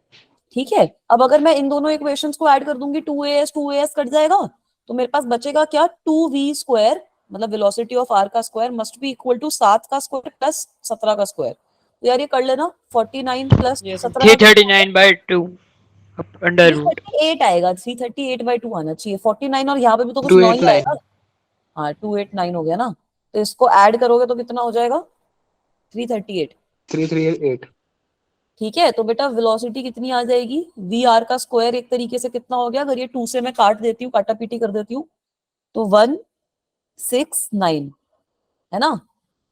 ठीक है, अब अगर मैं इन दोनों इक्वेशंस को ऐड कर दूंगी, 2as कट जाएगा, तो मेरे पास बचेगा क्या, 2v स्क्वायर, मतलब वेलोसिटी ऑफ r का square must be equal to 7 का स्क्वायर प्लस 17 का स्क्वायर। तो यार ये कर लेना, 49 प्लस 17
339/2 अंडर रूट।
338 आएगा, 338/2 आना चाहिए, 49 और यहाँ पे भी तो कुछ 9 ही
289।
आएगा। हाँ 289 हो गया ना, तो इसको ऐड करोगे तो कितना हो जाएगा, 338।
338।
ठीक है, तो बेटा वेलोसिटी कितनी आ जाएगी, वी आर का स्क्वायर एक तरीके से कितना हो गया, अगर ये 2 से मैं काट देती हूँ, काटा पीटी कर देती हूँ, तो 169 है ना।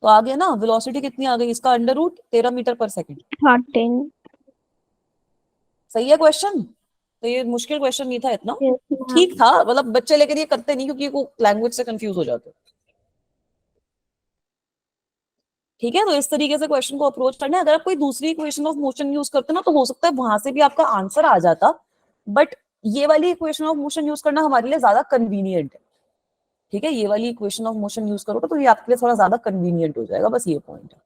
तो आ गया ना, वेलोसिटी कितनी आ गई, इसका under root 13 metre per second.
13।
सही है क्वेश्चन, तो ये मुश्किल क्वेश्चन नहीं था इतना,
यस मैम।
ठीक था, मतलब बच्चे लेकर ये करते नहीं क्योंकि वो लैंग्वेज से कंफ्यूज हो जाते। ठीक है, तो इस तरीके से क्वेश्चन को अप्रोच करना है। अगर आप कोई दूसरी इक्वेशन ऑफ मोशन यूज करते ना, तो हो सकता है वहां से भी आपका आंसर आ जाता, बट ये वाली इक्वेशन ऑफ मोशन यूज करना हमारे लिए ज्यादा कन्वीनियंट है। ठीक है, ये वाली इक्वेशन ऑफ मोशन यूज करोगे तो ये आपके लिए थोड़ा ज्यादा कन्वीनियंट हो जाएगा, बस ये पॉइंट है।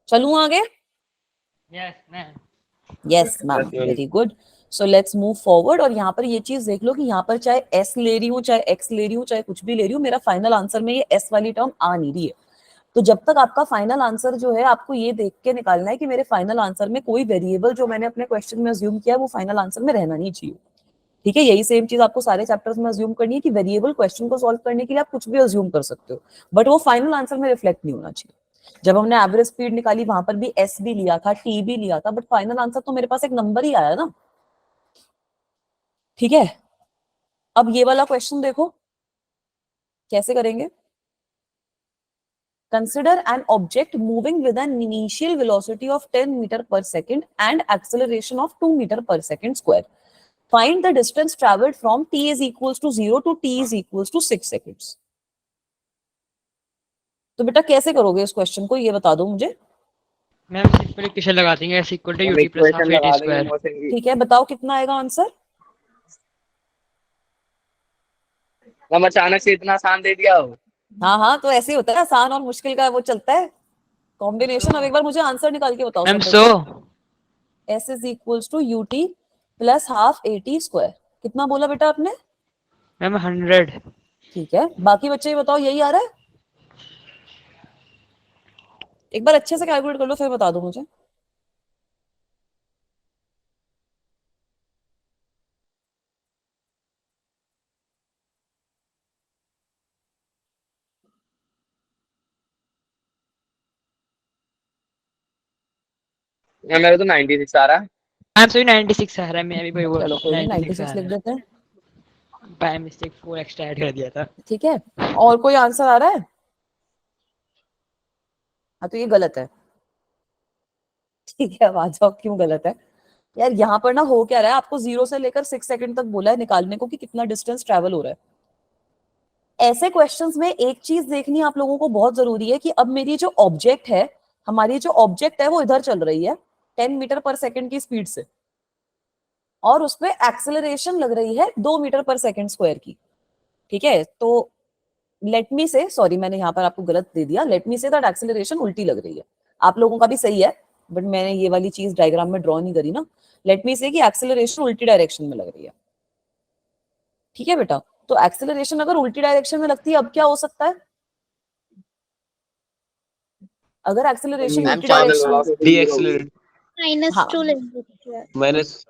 चलूं आगे?
Yes ma'am.
Yes ma'am, very good. So let's move forward, और यहाँ पर ये चीज देख लो कि यहाँ पर चाहे एस ले रही हूँ, चाहे एक्स ले रही हूँ, चाहे कुछ भी ले रही हूँ, मेरा फाइनल आंसर में ये एस वाली टर्म आ नहीं रही है। तो जब तक आपका फाइनल आंसर जो है, आपको ये देख के निकालना है कि मेरे फाइनल आंसर में कोई वेरिएबल जो मैंने अपने क्वेश्चन में अज्यूम किया है वो फाइनल आंसर में रहना नहीं चाहिए। ठीक है, यही सेम चीज आपको सारे चैप्टर्स में अज्यूम करनी है कि वेरिएबल क्वेश्चन को सॉल्व करने के लिए आप कुछ भी अज्यूम कर सकते हो, बट वो फाइनल आंसर में रिफ्लेक्ट नहीं होना चाहिए। जब हमने एवरेज स्पीड निकाली वहां पर भी एस भी लिया था, टी भी लिया था, बट फाइनल आंसर तो मेरे पास एक नंबर ही आया ना। ठीक है, अब ये वाला क्वेश्चन देखो कैसे करेंगे। Consider an object moving with an initial velocity of 10 meter per second and acceleration of 2 meter per second square. Find the distance traveled from t is equals to 0 to t is equals to 6 seconds. तो बेटा कैसे करोगे इस क्वेश्चन को, ये बता दो मुझे।
मैम सिंपल इक्वेशन लगा देंगे, s इक्वल टू
हम
ut plus
equation
half at
लगा देंगे
स्क्वायर।
मोशन की।
ठीक है, बताओ कितना आएगा आंसर।
हम अचानक से इतना आसान दे दिया हो।
हाँ हाँ, तो ऐसे ही होता है, आसान और मुश्किल का वो चलता है कॉम्बिनेशन। अब एक बार मुझे आंसर निकाल के बताओ
मैम
सब
100।
बच्चे। s is equals to ut plus half at square, कितना बोला बेटा आपने।
मैम 100।
ठीक है, बाकी बच्चे ये बताओ, यही आ रहा है। एक बार अच्छे से कैलकुलेट कर लो फिर बता दो मुझे।
मेरा तो 96 आ रहा है।
आई एम सॉरी 96 आ रहा है, मैं अभी वही बोल
चलो कोई नहीं,
96 आ
96 लिख
रहा
देते हैं।
है, बाय मिस्टेक 4 एक्स्ट्रा ऐड कर दिया था।
ठीक है, और कोई आंसर आ रहा है? हाँ तो ये गलत है। ठीक है, अब आ जाओ क्यों गलत है। यार यहाँ पर ना हो क्या रहा है, आपको 0 से लेकर 6 सेकंड तक बोला है निकालने को कि कितना डिस्टेंस ट्रेवल हो रहा है। ऐसे क्वेश्चंस में एक चीज देखनी आप लोगों को बहुत जरूरी है कि अब मेरी जो ऑब्जेक्ट है, हमारी जो ऑब्जेक्ट है वो इधर चल रही है 10 मीटर पर सेकंड की स्पीड से, और उसमें एक्सेलरेशन लग रही है 2 मीटर पर सेकंड स्क्वायर की। ठीक है, तो लेट मी से, सॉरी मैंने यहाँ पर आपको गलत दे दिया, let me say that acceleration उल्टी लग रही है। आप लोगों का भी सही है, बट मैंने ये वाली चीज डायग्राम में ड्रॉ नहीं करी ना। लेट मी से कि एक्सेलरेशन उल्टी डायरेक्शन में लग रही है। ठीक है बेटा, तो एक्सेलरेशन अगर उल्टी डायरेक्शन में लगती है, अब क्या हो सकता है? अगर एक्सेलरेशन
मैम
उल्टी
चार
डायरेक्शन,
डीएक्सेलरेट
हाँ
-2 ले लीजिए।
माइनस।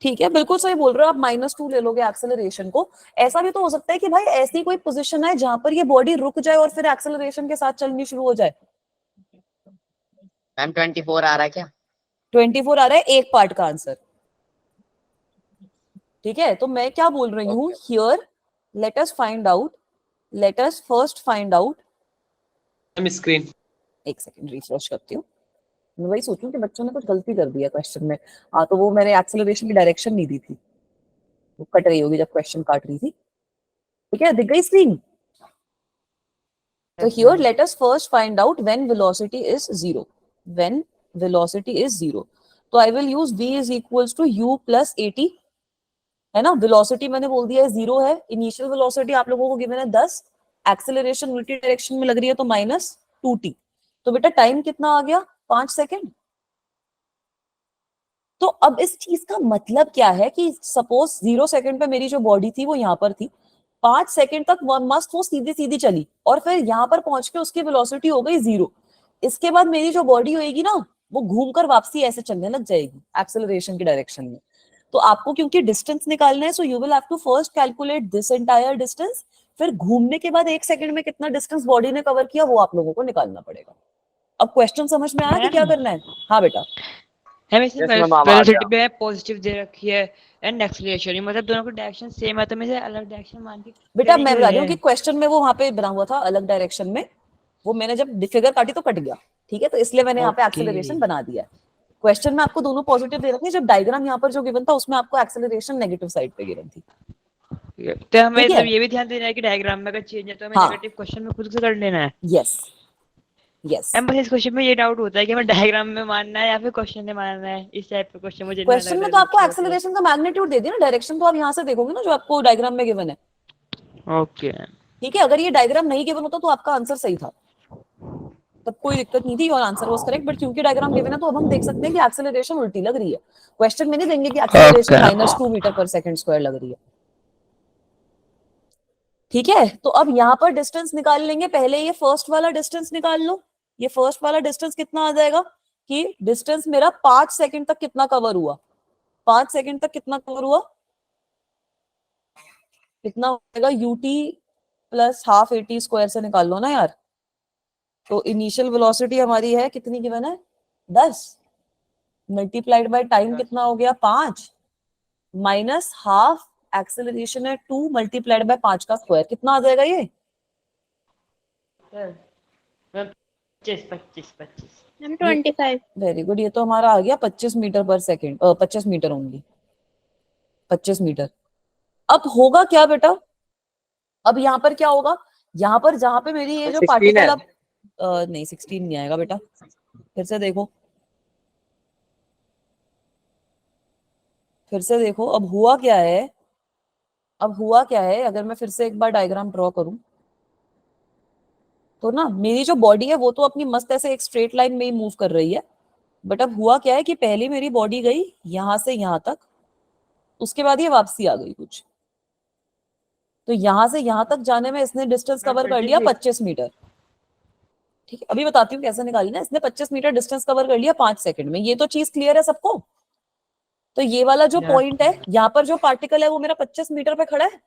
ठीक है, बिल्कुल सही बोल रहे हो आप, -2 ले लोगे एक्सेलरेशन को। ऐसा भी तो हो सकता है कि भाई ऐसी कोई पोजीशन है जहां पर ये बॉडी रुक जाए और फिर एक्सेलरेशन के साथ चलनी शुरू हो जाए।
मैम 24 आ रहा है क्या?
24 आ रहा है एक पार्ट का आंसर। ठीक है, तो मैं क्या बोल रही हूँ here, let us find out, let us first find out.
Ma'am screen.
एक सेकंड रिफ्रेश करती हूँ, मैं वही सोचूं कि बच्चों ने कुछ गलती कर दी है क्वेश्चन में। हाँ तो वो मैंने एक्सेलरेशन की डायरेक्शन नहीं दी थी, वो कट रही होगी जब क्वेश्चन काट रही थी। ठीक है, दिख गई screen? So here let us first find out when velocity is 0. When velocity is 0. तो I will use v is equals to u plus at, है ना। वेलोसिटी मैंने बोल दिया है 0 है, इनिशियल वेलोसिटी आप लोगों को गिवन है 10, एक्सेलरेशन उल्टी डायरेक्शन में लग रही है तो -2t। तो बेटा टाइम कितना आ गया? 5 सेकेंड। तो अब इस चीज का मतलब क्या है कि सपोज 0 सेकंड पे मेरी जो बॉडी थी वो यहाँ पर थी, 5 सेकंड तक मस्त वो सीधी सीधी चली, और फिर यहाँ पर पहुंच के उसकी वेलोसिटी हो गई 0। इसके बाद मेरी जो बॉडी होगी ना, वो घूमकर वापसी ऐसे चलने लग जाएगी एक्सेलरेशन की डायरेक्शन में। तो आपको क्योंकि डिस्टेंस निकालना है, so you will have to first calculate this entire distance, फिर घूमने के बाद 1 सेकंड में कितना डिस्टेंस बॉडी ने कवर किया वो आप लोगों को निकालना पड़ेगा। अब क्वेश्चन समझ में आया कि क्या करना है? हाँ बेटा।
हम इसे
Yes, ma'am, अब आ
वेलोसिटी
गया।
पे पॉजिटिव दे रखी है एंड एक्सेलरेशन, मतलब दोनों की डायरेक्शन सेम है, तो मैं इसे अलग डायरेक्शन मान के
बेटा
करनी
मैं
क्यों
बता
रही
रही हूँ
है?
कि क्वेश्चन में वो वहां पे बना हुआ था अलग डायरेक्शन में, वो मैंने जब फिगर काटी तो कट गया। ठीक है, तो इसलिए मैंने यहाँ पे
ओके
एक्सेलरेशन बना दिया है। क्वेश्चन में आपको दोनों पॉजिटिव दे रखे हैं, जब डायग्राम यहाँ पर जो गिवन था उसमें आपको एक्सेलरेशन नेगेटिव साइड पे गिवन थी।
तो हमें
ठीक है,
मतलब ये भी ध्यान देना है कि डायग्राम में अगर चेंज है तो हमें
हाँ,
नेगेटिव क्वेश्चन में खुद से कर लेना है।
Yes yes.
हम बस इस क्वेश्चन में ये डाउट होता है कि हमें डायग्राम में मानना है या फिर क्वेश्चन में मानना है, इस टाइप का क्वेश्चन मुझे नहीं
क्वेश्चन
अलग
में तो
अलग
आपको
लिखे होते हैं।
एक्सेलरेशन का मैग्नीट्यूड दे दिया ना, डायरेक्शन तो आप यहाँ से देखोगे ना जो आपको डायग्राम में गिवन है।
ओके
ठीक है, अगर ये डायग्राम नहीं गिवन होता तो आपका आंसर सही था, तब कोई दिक्कत नहीं थी और आंसर वाज करेक्ट, बट क्योंकि डायग्राम गिवन है तो अब हम देख सकते हैं कि एक्सेलरेशन उल्टी लग रही है। क्वेश्चन में नहीं देंगे कि acceleration -2 metre per second square लग रही है। ठीक है, तो अब यहाँ पर डिस्टेंस निकाल लेंगे। पहले ये फर्स्ट वाला डिस्टेंस निकाल लो। ये फर्स्ट वाला डिस्टेंस कितना आ जाएगा कि डिस्टेंस मेरा 5 सेकंड तक कितना कवर हुआ, 5 सेकंड तक कितना कवर हुआ, कितना हो जाएगा UT plus half a t square से निकाल लो ना यार। तो इनिशियल वेलोसिटी हमारी है कितनी गिवन है? 10 मल्टीप्लाइड बाय टाइम कितना हो गया? 5 माइनस हाफ एक्सेलरेशन है 2 मल्टीप्लाइड बाय 5 का स्क्वायर, कितना आ जाएगा ये?
25 25 25
मैम 25।
वेरी गुड, ये तो हमारा आ गया 25 मीटर पर सेकंड, 25 मीटर होंगी, 25 मीटर। अब होगा क्या बेटा? अब यहाँ पर क्या होगा? यहाँ पर जहां पे मेरी ये जो
16
पार्टिकल
है।
अब नहीं 16 नहीं आएगा बेटा, फिर से देखो, फिर से देखो। अब हुआ क्या है, अब हुआ क्या है, अगर मैं फिर से एक बार डायग्राम ड्रॉ करूं तो ना मेरी जो बॉडी है वो तो अपनी मस्त ऐसे एक स्ट्रेट लाइन में ही मूव कर रही है, बट अब हुआ क्या है कि पहले मेरी बॉडी गई यहां से यहां तक, उसके बाद ये वापसी आ गई कुछ, तो यहां से यहां तक जाने में इसने डिस्टेंस कवर कर लिया 25 मीटर। ठीक है, अभी बताती हूँ कैसे निकाली ना। इसने 25 मीटर डिस्टेंस कवर कर लिया 5 सेकंड में। ये तो चीज क्लियर है सबको? तो ये वाला जो पॉइंट है यहाँ पर जो पार्टिकल है वो मेरा 25 मीटर पे खड़ा है।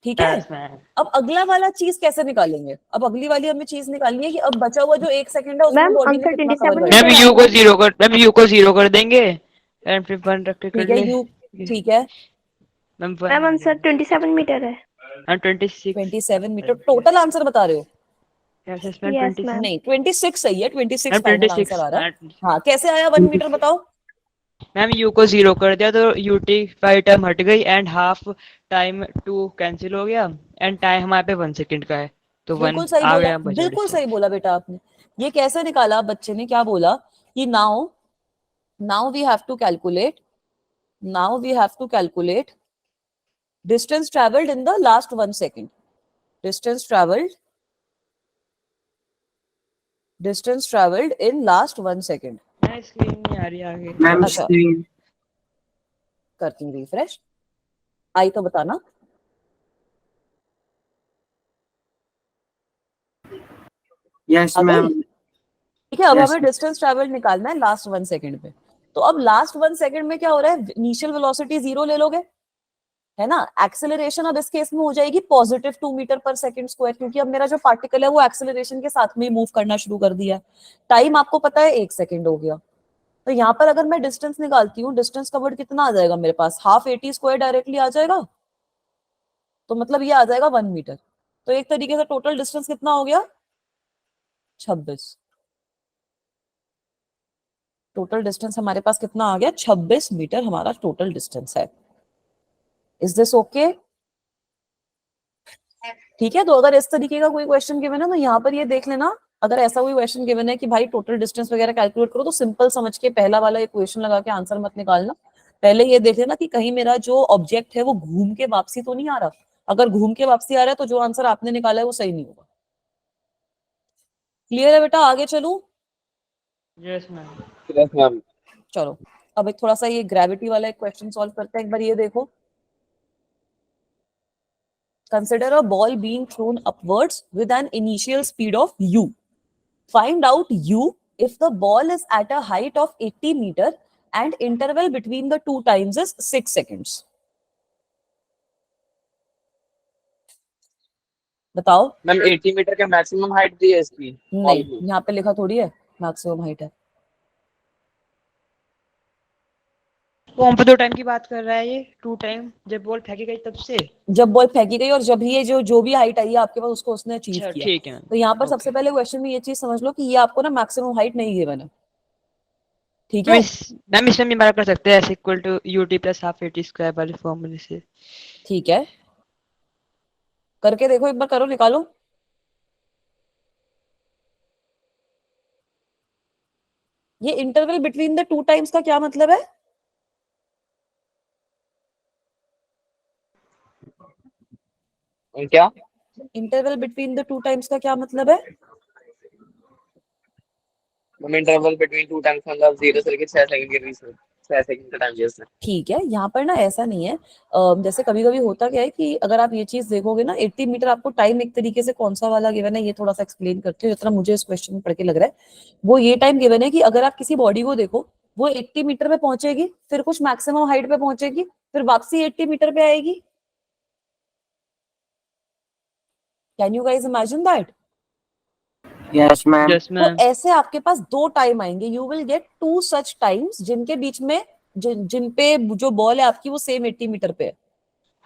ठीक है।
Yes ma'am.
अब अगला वाला चीज कैसे निकालेंगे? अब अगली वाली हमें चीज निकालनी है कि अब बचा हुआ जो 1 सेकंड है उसमें
मैम
बॉडी ने
आंसर
कितना कवर
27
कर
मैम
दिया।
मीटर
यू को
आएगा।
जीरो कर मैम यू को जीरो कर देंगे एंड फिर 1 रख के कर
ठीक है
ले।
यू, ठीक है।
मैम
मैम आंसर 27 मीटर है।
26।
27 मीटर टोटल आंसर बता रहे हो?
Yes yes ma'am
yes
26।
Ma'am.
नहीं 26 सही है, 26
मैम
फाइनल आंसर
26।
आ रहा है। हाँ कैसे आया 1 मीटर बताओ?
मैम यू को जीरो कर दिया तो यूटी 5 टाइम हट गई एंड हाफ टाइम 2 कैंसिल हो गया एंड टाइम हमारे पे 1 सेकंड का है तो 1
बिल्कुल सही
आ
बोला,
गया बचा
बिल्कुल सही
डिस्टेंस।
बोला बेटा आपने। ये कैसे निकाला? बच्चे ने क्या बोला कि now now we have to calculate, now we have to calculate distance traveled in the last 1 second. Distance traveled, distance traveled in last 1 second.
मैं स्क्रीन नहीं आ रही आगे।
मैम
अच्छा
स्क्रीन।
करती हूँ रिफ्रेश, आई तो बताना।
यस
आ
मैम।
गई? ठीक है। अब
यस
हमें डिस्टेंस ट्रेवल्ड निकालना है लास्ट 1 सेकंड पे। तो अब लास्ट 1 सेकंड में क्या हो रहा है? इनिशियल वेलोसिटी 0 ले लोगे, है ना। एक्सेलरेशन अब इस केस में हो जाएगी +2 मीटर पर सेकंड स्क्वायर, क्योंकि अब मेरा जो पार्टिकल है वो एक्सेलरेशन के साथ में मूव करना शुरू कर दिया है। टाइम आपको पता है 1 सेकंड हो गया। तो यहाँ पर अगर मैं डिस्टेंस निकालती हूँ, डिस्टेंस कवर्ड कितना आ जाएगा मेरे पास? हाफ 80 स्क्वायर डायरेक्टली आ जाएगा, तो मतलब ये आ जाएगा 1 मीटर। तो एक तरीके से टोटल डिस्टेंस कितना हो गया? 26। टोटल डिस्टेंस हमारे पास कितना आ गया? 26 मीटर हमारा टोटल डिस्टेंस है। Is this okay? ठीक है। तो अगर इस तरीके का कोई क्वेश्चन गिवन है तो यहाँ पर ये देख लेना, अगर ऐसा कोई क्वेश्चन गिवन है कि भाई टोटल डिस्टेंस वगैरह कैलकुलेट करो, तो सिंपल समझ के पहला वाला इक्वेशन लगा के आंसर मत निकालना। पहले ये देख लेना कि कहीं मेरा जो ऑब्जेक्ट है वो घूम के वापसी तो नहीं आ रहा। अगर घूम के वापसी आ रहा है तो जो आंसर आपने निकाला है वो सही नहीं होगा। क्लियर है बेटा? आगे चलूं?
Yes ma'am.
Yes ma'am.
चलो अब एक थोड़ा सा ये ग्रेविटी वाला एक क्वेश्चन सॉल्व करते हैं। एक बार ये देखो, consider a ball being thrown upwards with an initial speed of u. Find out u if the ball is at a height of 80 meter and interval between the two times is 6 seconds. बताओ।
मैम 80 मीटर के मैक्सिमम हाइट दी है इसकी बॉल
नहीं,
की।
यहाँ पे लिखा थोड़ी है मैक्सिमम हाइट है।
कौन पे 2 टाइम की बात कर रहा है ये? 2 टाइम जब बॉल फेंकी गई तब से?
जब बॉल फेंकी गई और जब ये जो भी हाइट आई है आपके पास उसको उसने अचीव
अच्छा
किया।
ठीक है
तो यहाँ पर
मैम।
सबसे
ओके
पहले क्वेश्चन में ये चीज समझ लो कि ये आपको ना मैक्सिमम हाइट नहीं गिवन है। ठीक
मैम
है।
मैम इसमें भी हमारा कर सकते हैं s equal to u t plus half 80 square वाले फॉर्मूले से।
ठीक है, करके देखो एक बार, करो निकालो। ये interval between the two times का क्या मतलब है?
क्या?
Interval between the two times का क्या मतलब है?
Ma'am interval between two times मतलब 0 से लेकर 6 सेकंड के बीच में, 6 सेकंड का टाइम जैसे।
ठीक है, यहाँ पर ना ऐसा नहीं है। जैसे कभी कभी होता क्या है कि अगर आप ये चीज देखोगे ना, 80 मीटर आपको टाइम एक तरीके से कौन सा वाला गिवन है ये थोड़ा सा एक्सप्लेन करती हूँ, जितना मुझे इस क्वेश्चन में पढ़ के लग रहा है। वो ये टाइम गिवन है कि अगर आप किसी बॉडी को देखो, वो 80 मीटर पे पहुंचेगी, फिर कुछ मैक्सिमम हाइट पे पहुंचेगी, फिर वापसी 80 मीटर पे आएगी। Can you guys imagine that?
Yes ma'am.
Yes
तो
मैम।
ऐसे आपके पास 2 टाइम आएंगे, you will get 2 such times जिनके बीच में जिन पे जो बॉल है आपकी वो सेम 80 मीटर पे है।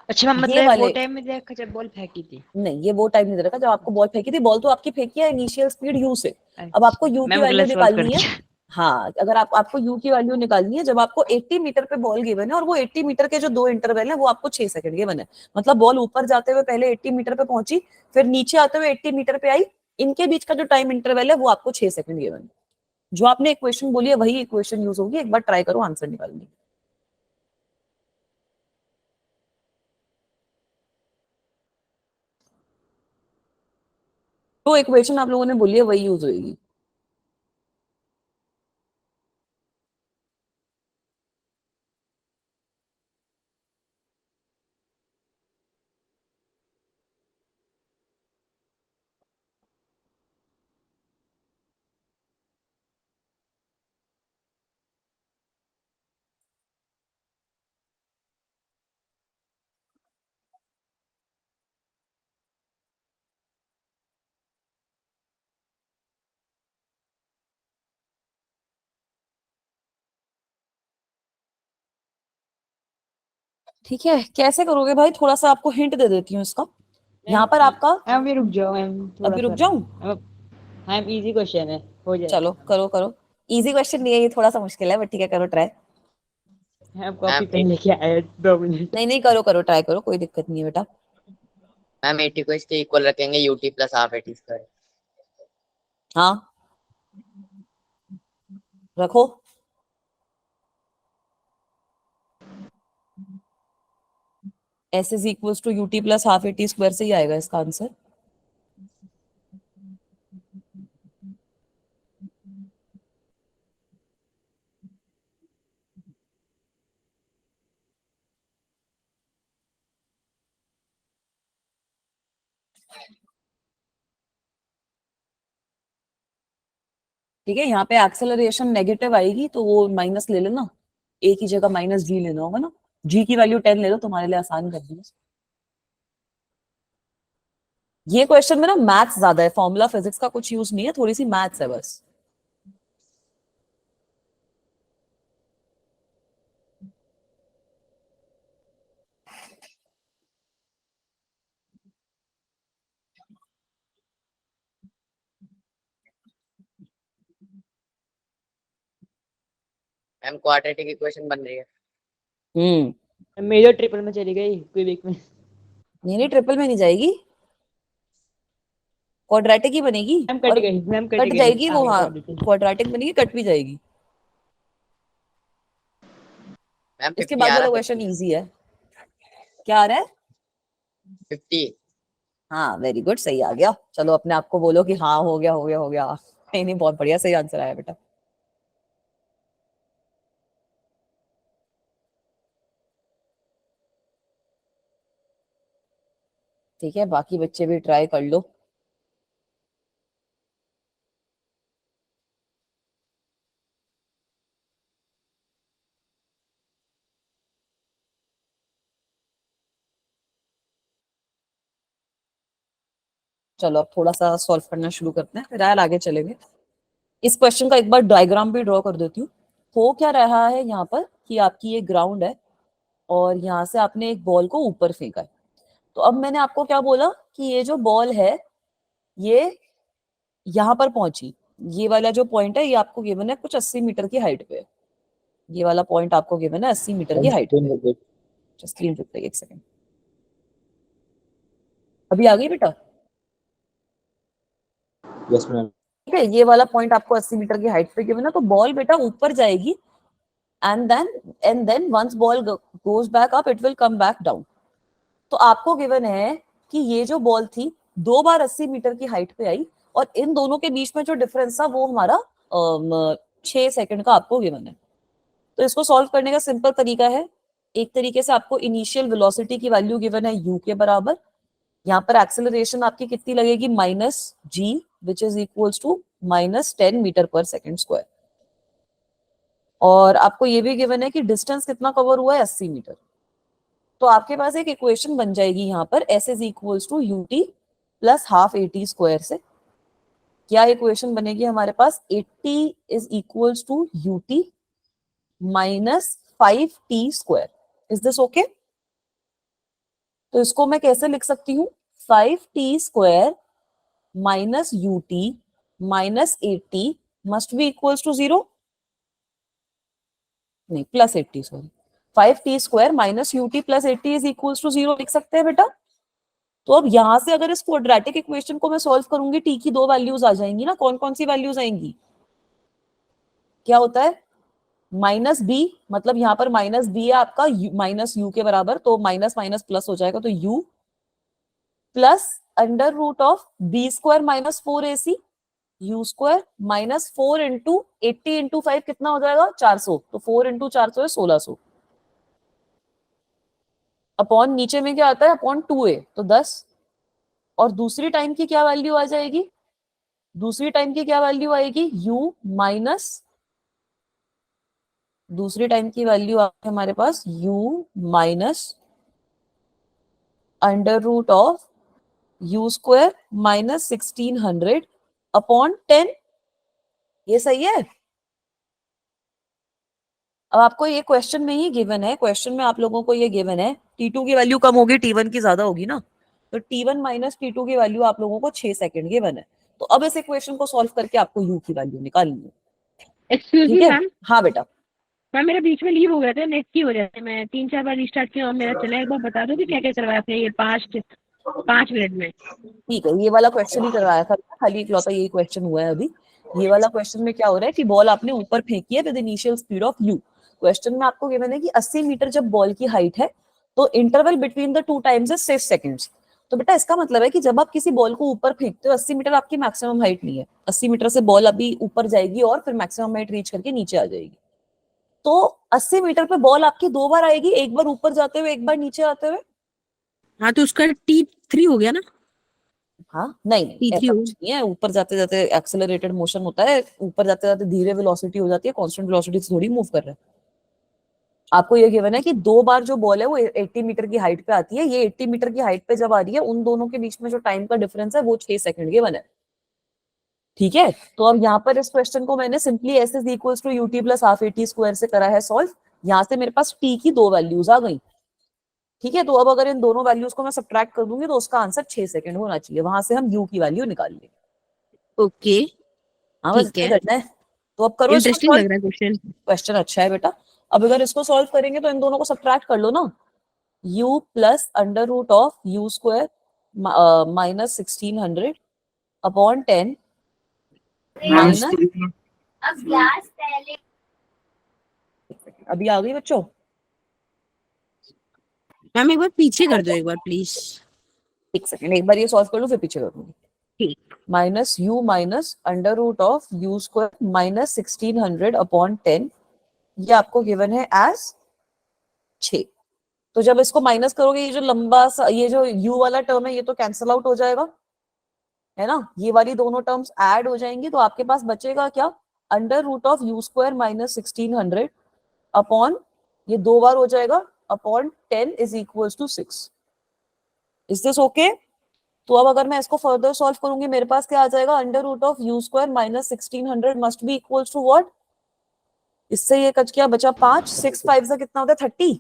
अच्छा मैम
ये
मतलब वो
वाले
टाइम में देखा जब बॉल फेंकी थी?
नहीं, ये वो टाइम नहीं दे रखा जब आपको बॉल फेंकी थी। बॉल तो आपकी फेंकी है इनिशियल स्पीड यू से। अब आपको
अच्छा
यू की
मैम
वैल्यू
गलत सवाल कर
निकालनी है।
दिया।
हाँ, अगर आपको यू की वैल्यू निकालनी है जब आपको 80 मीटर पे बॉल गिवन है और वो 80 मीटर के जो 2 इंटरवल है वो आपको 6 सेकंड गिवन है। मतलब बॉल ऊपर जाते हुए पहले 80 मीटर पे पहुंची, फिर नीचे आते हुए 80 मीटर पे आई। इनके बीच का जो टाइम इंटरवल है वो आपको 6 सेकंड गिवन है। जो आपने इक्वेशन बोली है वही इक्वेशन यूज होगी। एक बार ट्राई करो आंसर निकालने की। तो इक्वेशन आप लोगों ने बोली है वही यूज होगी। ठीक है, कैसे करोगे भाई? थोड़ा सा आपको हिंट दे देती हूँ इसका। यहाँ पर आपका,
मैम अभी रुक जाओ मैम, थोड़ा
अभी रुक
सा।
जाऊं?
मैम इजी क्वेश्चन है, हो
चलो
जाएगा।
करो करो। इजी क्वेश्चन नहीं है ये, थोड़ा सा मुश्किल है, बट ठीक है, करो try.
Ma'am copy
ma'am
pen लेके आए 2 मिनट।
नहीं नहीं, करो करो, ट्राई करो, कोई दिक्कत नहीं है बेटा।
मैम 80 को इसके इक्वल रखेंगे u t plus half a t square.
हाँ, रखो। S is equal to u t plus half a t square से ही आएगा इसका आंसर। ठीक है, यहाँ पे एक्सेलरेशन नेगेटिव आएगी तो वो माइनस ले लेना, ए की जगह माइनस जी लेना होगा ना। जी की वैल्यू 10 ले लो, तुम्हारे लिए आसान कर दी। ये क्वेश्चन में ना मैथ्स ज्यादा है, फॉर्मूला फिजिक्स का कुछ यूज नहीं है, थोड़ी सी मैथ्स है बस।
मैम क्वाड्रेटिक इक्वेशन बन रही है।
मेजर ट्रिपल में चली गई क्यूबिक में।
नहीं नहीं, ट्रिपल में नहीं जाएगी, क्वाड्रेटिक ही बनेगी।
मैम कट
और
गई, मैम कट
कट
गई,
जाएगी
आ
वो,
गई
हाँ,
क्वाड्रेटिक।
क्वाड्रेटिक बनेगी, कट भी जाएगी।
मैम
इसके
50
बाद
आ
वाला
रहा,
क्वेश्चन
50
इजी है। क्या आ रहा है?
50।
हाँ वेरी गुड, सही आ गया। चलो अपने आप को बोलो कि हाँ हो गया हो गया हो गया। नहीं नहीं, बहुत बढ़िया, सही आंसर आया बेटा। ठीक है, बाकी बच्चे भी ट्राई कर लो। चलो अब थोड़ा सा सॉल्व करना शुरू करते हैं, फिर यार आगे चलेंगे। इस क्वेश्चन का एक बार डायग्राम भी ड्रॉ कर देती हूँ। हो क्या रहा है यहाँ पर कि आपकी ये ग्राउंड है और यहाँ से आपने एक बॉल को ऊपर फेंका है। तो अब मैंने आपको क्या बोला कि ये जो बॉल है ये यहाँ पर पहुंची। ये वाला जो पॉइंट है ये आपको गिवन है कुछ 80 मीटर की हाइट पे। ये वाला पॉइंट आपको गिवन है 80 मीटर की हाइट पे। स्क्रीन रुक एक सेकंड, अभी आ गई बेटा?
Yes ma'am.
ठीक है, ये वाला पॉइंट आपको 80 मीटर की हाइट पे गिवन है, तो बॉल बेटा ऊपर जाएगी and then once ball goes back up it will come back down. तो आपको गिवन है कि ये जो बॉल थी 2 बार 80 मीटर की हाइट पे आई और इन दोनों के बीच में जो डिफरेंस था वो हमारा 6 सेकंड का आपको गिवन है। तो इसको सॉल्व करने का सिंपल तरीका है, एक तरीके से आपको इनिशियल वेलोसिटी की वैल्यू गिवन है u के बराबर। यहाँ पर एक्सेलरेशन आपकी कितनी लगेगी, -g which is equals to -10 metre per second square. और आपको ये भी गिवन है कि डिस्टेंस कितना कवर हुआ है, 80 मीटर। तो आपके पास एक इक्वेशन बन जाएगी यहाँ पर s is equals to u t plus half a t square से। क्या इक्वेशन बनेगी हमारे पास, 80 is equals to u t minus 5t square. Is this okay? तो इसको मैं कैसे लिख सकती हूँ, 5t square minus u t minus 80 must be equals to 0, नहीं plus 80, sorry. 5t square minus u t plus 80 is equals to 0 लिख सकते हैं बेटा। तो अब यहां से अगर इस क्वाड्रेटिक इक्वेशन को मैं सॉल्व करूंगी, टी की 2 वैल्यूज आ जाएंगी ना। कौन कौन सी वैल्यूज आएंगी? क्या होता है, माइनस बी, मतलब यहाँ पर माइनस बी है आपका माइनस यू के बराबर, तो माइनस माइनस प्लस हो जाएगा, तो u plus under root of b square minus 4ac u square minus 4 into 80 into 5 कितना हो जाएगा, 400। तो 4 इंटू 400 है 1600 अपॉन नीचे में क्या आता है, अपॉन 2a तो 10। और दूसरी टाइम की क्या वैल्यू आ जाएगी, दूसरी टाइम की क्या वैल्यू आएगी, u माइनस, दूसरी टाइम की वैल्यू हमारे पास u minus under root of u square minus 1600 upon 10। ये सही है? अब आपको ये क्वेश्चन में ही गिवन है, क्वेश्चन में आप लोगों को ये गिवन है T2 की वैल्यू कम होगी, T1 की ज्यादा होगी ना, तो T1 माइनस T2 की वैल्यू आप लोगों को 6 सेकंड गिवन है। तो अब इस इक्वेशन को सॉल्व करके आपको U की वैल्यू निकालनी है।
एक्सक्यूज
ठीक
मी
है,
मैम,
हाँ बेटा।
मैम मेरा बीच में लीव हो गया था, नेट की वजह से मैं 3-4 बार रिस्टार्ट किया और मेरा चला। एक बार बता दो कि क्या क्या करवाया आपने ये 5 मिनट में।
ठीक है, ये वाला क्वेश्चन ही करवाया था, खाली इकलौता यही क्वेश्चन हुआ है अभी। ये वाला क्वेश्चन में क्या हो रहा है कि बॉल आपने ऊपर फेंकी है with initial speed of u। Question में आपको गिवन है कि 80 मीटर जब बॉल की हाइट है तो interval between the two times is 6 seconds. तो बेटा इसका मतलब है कि जब आप किसी बॉल को ऊपर फेंकते हो, 80 मीटर आपकी मैक्सिमम हाइट नहीं है, 80 मीटर से बॉल अभी ऊपर जाएगी और फिर मैक्सिमम हाइट रीच करके नीचे आ जाएगी। तो 80 मीटर पे बॉल आपकी 2 बार आएगी, एक बार ऊपर जाते हुए, एक बार नीचे आते हुए।
हाँ तो उसका T3 हो गया ना।
हाँ नहीं नहीं,
T3
ऐसा
हो
कुछ नहीं है। ऊपर जाते जाते एक्सेलरेटेड मोशन होता है, ऊपर जाते जाते धीरे वेलोसिटी हो जाती है, कांस्टेंट वेलोसिटी से थोड़ी मूव कर रहे हैं। आपको ये गिवन है कि 2 बार जो बॉल है वो 80 मीटर की हाइट पे आती है, ये 80 मीटर की हाइट पे जब आ रही है, उन दोनों के बीच में जो टाइम का डिफरेंस है वो 6 सेकंड गिवन है। ठीक है, तो अब यहाँ पर इस क्वेश्चन को मैंने simply s is equal to u t plus half a t square से करा है सॉल्व। यहाँ से मेरे पास टी की 2 वैल्यूज आ गई। ठीक है, तो अब अगर इन दोनों वैल्यूज को मैं सब्ट्रैक्ट कर दूंगी तो उसका आंसर 6 सेकंड होना चाहिए, वहां से हम यू की वैल्यू निकाल लेंगे।
ओके,
हाँ बस
ठीक
ये
है।
करना है। तो अब करो इसको
इंटरेस्टिंग
सॉल्व।
लग रहा है क्वेश्चन।
क्वेश्चन अच्छा है बेटा। अब अगर इसको सॉल्व करेंगे तो इन दोनों को सब्ट्रैक्ट कर लो ना। u plus under root of u square minus 1600 upon 10 minus. अभी आ गई बच्चों?
मैम एक बार पीछे कर दो एक बार प्लीज।
एक सेकंड, एक बार ये सॉल्व कर लो फिर पीछे कर दूंगी।
ठीक।
Minus u minus under root of u square minus 1600 upon 10, ये आपको गिवन है एज 6। तो जब इसको माइनस करोगे, ये जो लंबा सा ये जो u वाला टर्म है ये तो कैंसिल आउट हो जाएगा, है ना, ये वाली दोनों टर्म्स ऐड हो जाएंगी, तो आपके पास बचेगा क्या, under root of u square minus 1600 upon, ये 2 बार हो जाएगा, upon 10 is equal to 6। Is this okay? तो अब अगर मैं इसको फर्दर सॉल्व करूंगी, मेरे पास क्या आ जाएगा, under root of u square minus 1600 must be equal to what, इससे ये कट क्या बचा 5, 6 5 से कितना होता है 30।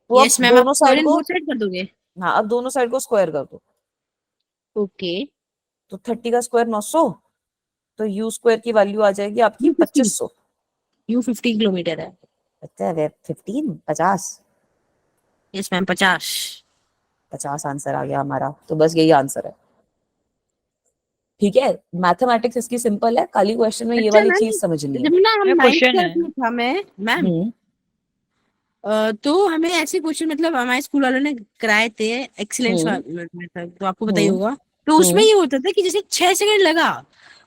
तो
यस
अब
मैम, आप
दोनों
स्क्वायर
साइड
एंड
को,
बोथ साइड कर दोगे।
हाँ अब दोनों साइड को स्क्वायर कर दो।
ओके।
तो 30 का स्क्वायर 900, तो यू स्क्वायर की वैल्यू आ जाएगी आपकी 2500।
यू 50 किलोमीटर है।
अच्छा है 15 50।
Yes ma'am 50।
50 आंसर आ गया हमारा, तो बस यही आंसर है। ठीक है, मैथमेटिक्स इसकी सिंपल है, खाली क्वेश्चन में ये
अच्छा
वाली
मैम,
चीज समझनी है।
जब ना हम
मेरा
9th
क्वेश्चन
क्लास
है।
में था मैं मैम,
हम्म
तो हमें ऐसे क्वेश्चन मतलब हमारे स्कूल वालों ने कराए थे एक्सीलेंस
हम्म
में था, तो आपको पता ही
हम्म
होगा। तो उसमें
हम्म।
ये होता था कि जैसे 6 सेकंड लगा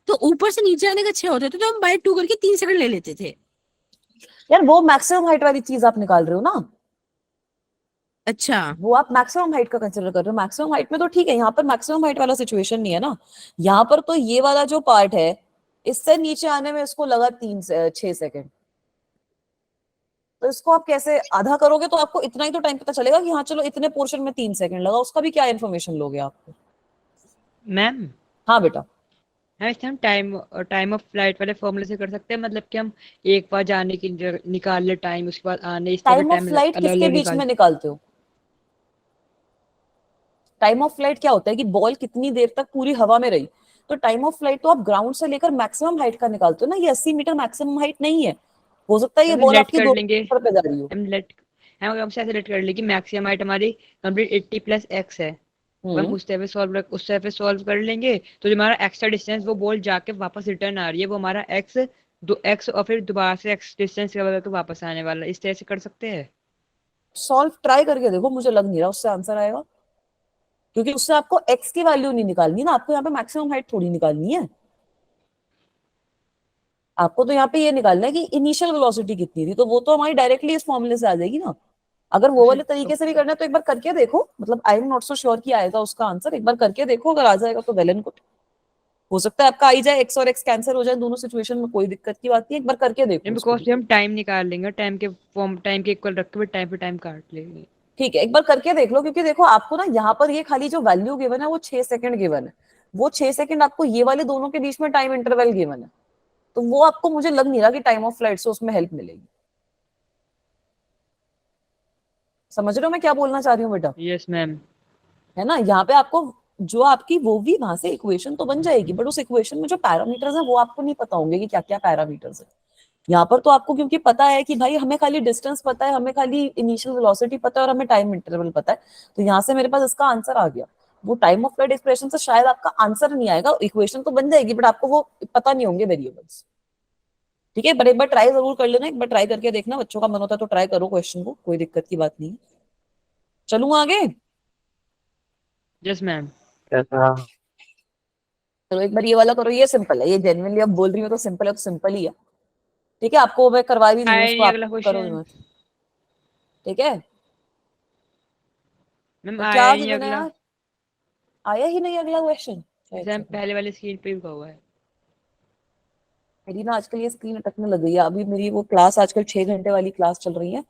तो ऊपर से नीचे आने का 6 होता था, तो हम बाय 2 करके 3 सेकंड ले लेते थे।
यार वो मैक्सिमम हाइट वाली चीज आप निकाल रहे हो ना,
अच्छा।
वो आप मैक्सिमम हाइट का कंसिडर कर रहे हो। मैक्सिमम हाइट में तो ठीक है, यहाँ पर मैक्सिमम हाइट वाला सिचुएशन नहीं है ना। यहाँ पर तो ये वाला जो पार्ट है, इससे नीचे आने में इसको लगा 6 सेकंड। तो इसको आप कैसे आधा करोगे, तो आपको इतना ही तो टाइम पता चलेगा कि हाँ चलो इतने पोर्शन में 3 सेकंड लगा, उसका भी क्या इन्फॉर्मेशन लोगे आपको।
मैम
हाँ बेटा।
हाँ, इसे हम टाइम ऑफ फ्लाइट वाले फॉर्मूले से कर सकते हैं, मतलब कि हम एक बार जाने की निकाल ले टाइम, उसके बाद आने, इस तरह
टाइम ऑफ
टाइम
फ्लाइट
अलग
किसके
अलग
बीच में
निकाल।
निकालते हो? टाइम ऑफ फ्लाइट क्या होता है कि बॉल कितनी देर तक पूरी हवा में रही। तो टाइम ऑफ फ्लाइट तो आप ग्राउंड से लेकर मैक्सिमम हाइट का निकालते हो ना, ये 80 मीटर मैक्सिमम हाइट नहीं है। हो सकता है ये
हम
बॉल
लेट
आपकी
कर
2
लेंगे।
मीटर पे जा रही हो।
हम ऐसे लेट कर लेंगे कि मैक्सिमम हाइट हमारी कंप्लीट 80 प्लस एक्स है। अब हम
हम्म
उस तरह पे सॉल्व कर लेंगे, तो जो हमारा एक्स्ट्रा डिस्टेंस वो बॉल जाके वापस रिटर्न आ रही है, वो हमारा एक्स, दो एक्स, और फिर दोबारा से एक्स डिस्टेंस के बाद तो वापस आने वाला, इस तरह से कर सकते हैं।
सॉल्व ट्राई करके देखो, मुझे लग नहीं रहा उससे आंसर आएगा, क्योंकि उससे आपको एक्स की वैल्यू नहीं निकालनी ना, आपको यहाँ पे मैक्सिमम हाइट थोड़ी निकालनी है। आपको तो यहाँ पे ये निकालना है कि इनिशियल वेलोसिटी कितनी थी, तो वो तो हमारी डायरेक्टली इस फॉर्मूले से आ जाएगी ना। अगर वो वाले तरीके से भी करना है तो एक बार करके देखो, मतलब I am not so sure कि आएगा उसका आंसर, एक बार करके देखो, अगर आ जाएगा तो वेल एंड गुड। हो सकता है आपका आई जाए, एक्स और एक्स कैंसिल हो जाए, दोनों सिचुएशन में कोई दिक्कत की बात नहीं है, एक बार करके देखो उसको
बिकॉज
भी।
हम टाइम निकाल लेंगे, टाइम के इक्वल रख के फिर टाइम पे टाइम काट लेंगे।
ठीक है, एक बार करके देख लो, क्योंकि देखो आपको ना यहाँ पर ये खाली जो वैल्यू गिवन है वो 6 सेकंड गिवन है, वो 6 सेकंड आपको ये वाले दोनों के बीच में टाइम इंटरवल गिवन है। तो वो आपको मुझे लग नहीं रहा कि टाइम ऑफ फ्लाइट से उसमें हेल्प मिलेगी। समझ रहे हो मैं क्या बोलना चाह रही हूँ बेटा?
Yes ma'am.
है ना, यहाँ पे आपको जो आपकी वो भी वहां से इक्वेशन तो बन जाएगी, बट उस इक्वेशन में जो पैरामीटर्स है वो आपको नहीं पता होंगे कि क्या क्या पैरामीटर्स है। यहाँ पर तो आपको क्योंकि पता है कि भाई हमें खाली डिस्टेंस पता है, हमें खाली इनिशियल वेलोसिटी पता है और हमें टाइम इंटरवल पता है, तो यहाँ से मेरे पास इसका आंसर आ गया। वो टाइम ऑफ फ्लाइट एक्सप्रेशन से शायद आपका आंसर नहीं आएगा, इक्वेशन तो बन जाएगी बट आपको वो पता नहीं होंगे वेरिएबल्स। ठीक है, पर एक बार ट्राई जरूर कर लेना, एक बार ट्राई करके देखना, बच्चों का मन होता है तो ट्राई करो क्वेश्चन को, कोई दिक्कत की बात नहीं है। चलूं आगे?
Yes ma'am.
हाँ
चलो एक बार ये वाला करो, ये सिंपल है, ये जेन्युइनली अब बोल रही हूँ तो सिंपल है, तो सिंपल ही है। ठीक है, आपको मैं करवा भी नहीं हूँ
आया
इसको,
नहीं
आप
अगला
करो भी
क्वेश्चन।
मत। ठीक है,
मैम
तो क्या
आया ही नहीं
गिवन है
अगला।
यार? आया ही नहीं अगला क्वेश्चन?
जैसे हम पहले वाली स्क्रीन पे लिखा हुआ है।
मेरी ना आजकल ये स्क्रीन अटकने लग गई है। अभी मेरी वो क्लास आजकल 6 घंटे वाली क्लास चल रही है,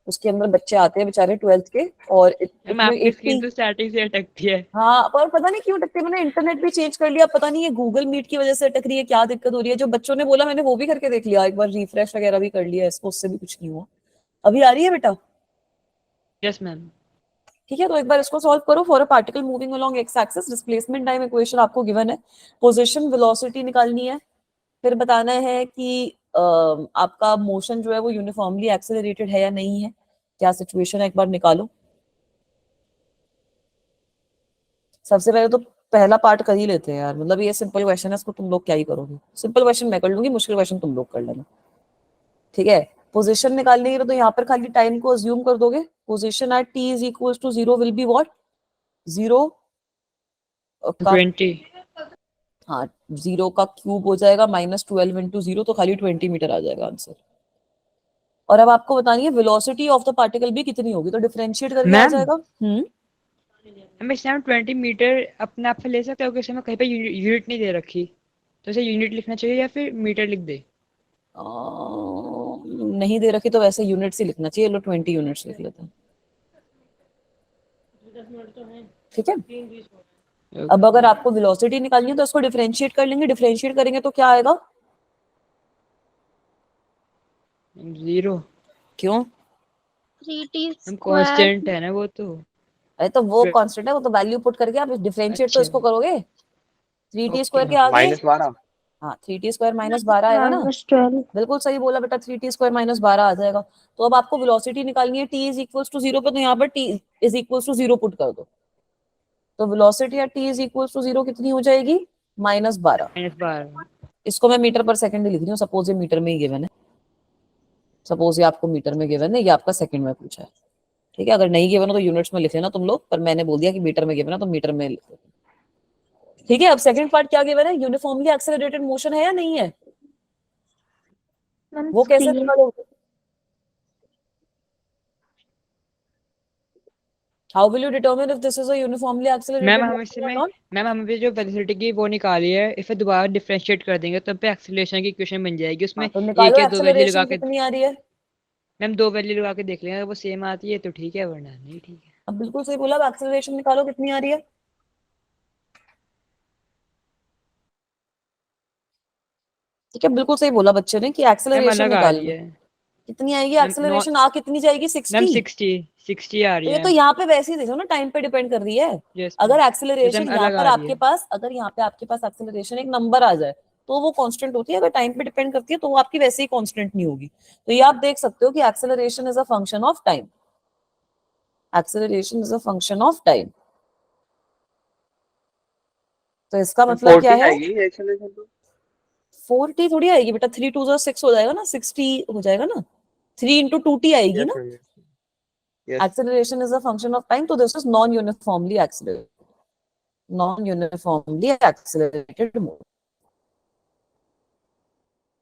उसके अंदर बच्चे आते हैं बेचारे 12th के, और
मैम
इतने
आपकी
80।
स्क्रीन तो स्टार्टिंग से अटकती है।
हाँ, पर पता नहीं क्यों अटकती है, मैंने इंटरनेट भी चेंज कर लिया, पता नहीं ये गूगल मीट की वजह से अटक रही है, क्या दिक्कत हो रही है। जो बच्चों ने बोला मैंने वो भी करके देख लिया, एक बार रिफ्रेश वगैरह भी कर लिया इसको, उससे भी कुछ नहीं हुआ। अभी आ रही है बेटा?
Yes ma'am.
ठीक है, तो एक बार इसको सॉल्व करो। For a particle moving along x axis, displacement time equation आपको गिवन है, पोजीशन वेलोसिटी निकालनी है, फिर बताना है कि आपका मोशन जो है वो यूनिफॉर्मली एक्सेलरेटेड है या नहीं है, क्या सिचुएशन है, एक बार निकालो। सबसे पहले तो पहला पार्ट कर ही लेते हैं यार, मतलब ये सिंपल क्वेश्चन है, इसको तुम लोग क्या ही करोगे। सिंपल क्वेश्चन मैं कर लूंगी, मुश्किल क्वेश्चन तुम लोग कर लेना। ठीक है, पोजीशन निकालने के लिए तो यहाँ पर खाली टाइम को अज्यूम कर दोगे। Position at t is equal to 0 will be what? 0 का,
20।
हाँ 0 का क्यूब हो जाएगा -12 इंटू 0, तो खाली 20 मीटर आ जाएगा आंसर। और अब आपको बतानी है वेलोसिटी ऑफ द पार्टिकल भी कितनी होगी, तो डिफरेंशिएट करके आ
मैम
जाएगा।
हम इसमें हम 20 मीटर अपने आप से ले सकते हो कि इसमें कहीं पे यूनिट नहीं दे रखी, तो इसे यूनिट लिखना चाहिए या फिर मीटर लिख दे?
नहीं दे रखी तो वैसे यूनिट्स ही लिखना चाहिए, लो 20 यूनिट्स लिख लेते हैं। ठीक है, अब अगर आपको वेलोसिटी निकालनी है तो इसको डिफरेंशिएट कर लेंगे, डिफरेंशिएट करेंगे तो क्या आएगा?
0।
क्यों?
3t
हम
square
कांस्टेंट है ना वो तो।
अरे तो वो
ट्वे-
कांस्टेंट है, वो तो वैल्यू पुट करके आप डिफरेंशिएट तो
अच्छा।
इसको करोगे। 3t
ओके
स्क्वायर के आगे,
-12।
हाँ 3t स्क्वायर -12 आएगा ना।
-12
बिल्कुल सही बोला बेटा, 3t स्क्वायर -12 आ जाएगा। तो अब आपको वेलोसिटी निकालनी है, t इज इक्वल्स टू 0 पे, तो यहाँ पर t is equals to 0 put कर दो, तो velocity at t is equals to 0 कितनी हो जाएगी? -12।
-12।
इसको मैं मीटर पर सेकंड लिख रही हूँ, सपोज ये मीटर में ही गिवन है, सपोज ये आपको मीटर में गिवन है, ये आपका सेकंड में पूछा है। ठीक है, अगर नहीं गिवन हो तो यूनिट्स में लिख लेना तुम लोग, पर मैंने बोल दिया कि मीटर में गिवन है तो मीटर में लिख लेना। ठीक है, अब सेकंड पार्ट क्या गिवन है? यूनिफॉर्मली एक्सेलरेटेड मोशन है या नहीं है,
मैम
वो कैसे
स्पीड
निकालोगे? How will you determine if this is a uniformly accelerated
ma'am हम
motion or
इसमें
not?
मैम हमें जो वेलोसिटी की वो निकाली है, इसे दोबारा डिफरेंशिएट कर देंगे तब पे एक्सीलरेशन की इक्वेशन बन जाएगी। उसमें
हाँ, तो
एक
निकालो
या दो वैल्यू लगा
एक्सेलरेशन
के।
कितनी आ रही है।
मैम 2 वैल्यू लगा के देख लेंगे, अगर वो सेम आती है तो ठीक है, वरना नहीं ठीक है।
अब बिल्कुल सही बोला, अब एक्सेलरेशन निकालो कितनी आ रही है। ठीक है, बिल्कुल सही बोला बच्चे ने कि
मैम
एक्सेलरेशन
अलग आ
निकाल
रही
लो।
है।
कितनी आएगी
मैम
एक्सेलरेशन, आ कितनी जाएगी?
मैम
60।
60 आ
तो
रही
ये
है।
तो यहाँ पे वैसे ही देखो ना, टाइम पे डिपेंड कर रही है।
Yes ma'am.
अगर
जैसे
एक्सेलरेशन
मैम
यहाँ
अलग
पर
आ रही
आपके
है।
पास, अगर यहाँ पे आपके पास एक्सेलरेशन एक नंबर आ जाए तो वो कांस्टेंट होती है, अगर टाइम पे डिपेंड करती है तो वो आपकी वैसे ही कांस्टेंट नहीं होगी। तो ये आप देख सकते हो कि acceleration is a function of time, acceleration is a function of time. तो इसका मतलब क्या
40
है?
आएगी एक्सेलरेशन तो।
4t थोड़ी आएगी बेटा, 3 2 6 हो जाएगा ना, 60 हो जाएगा ना, 3 इंटू 2t आएगी
यस
ना।
Ma'am yes.
Acceleration is a function of time, so this is non-uniformly accelerated, non-uniformly accelerated mode.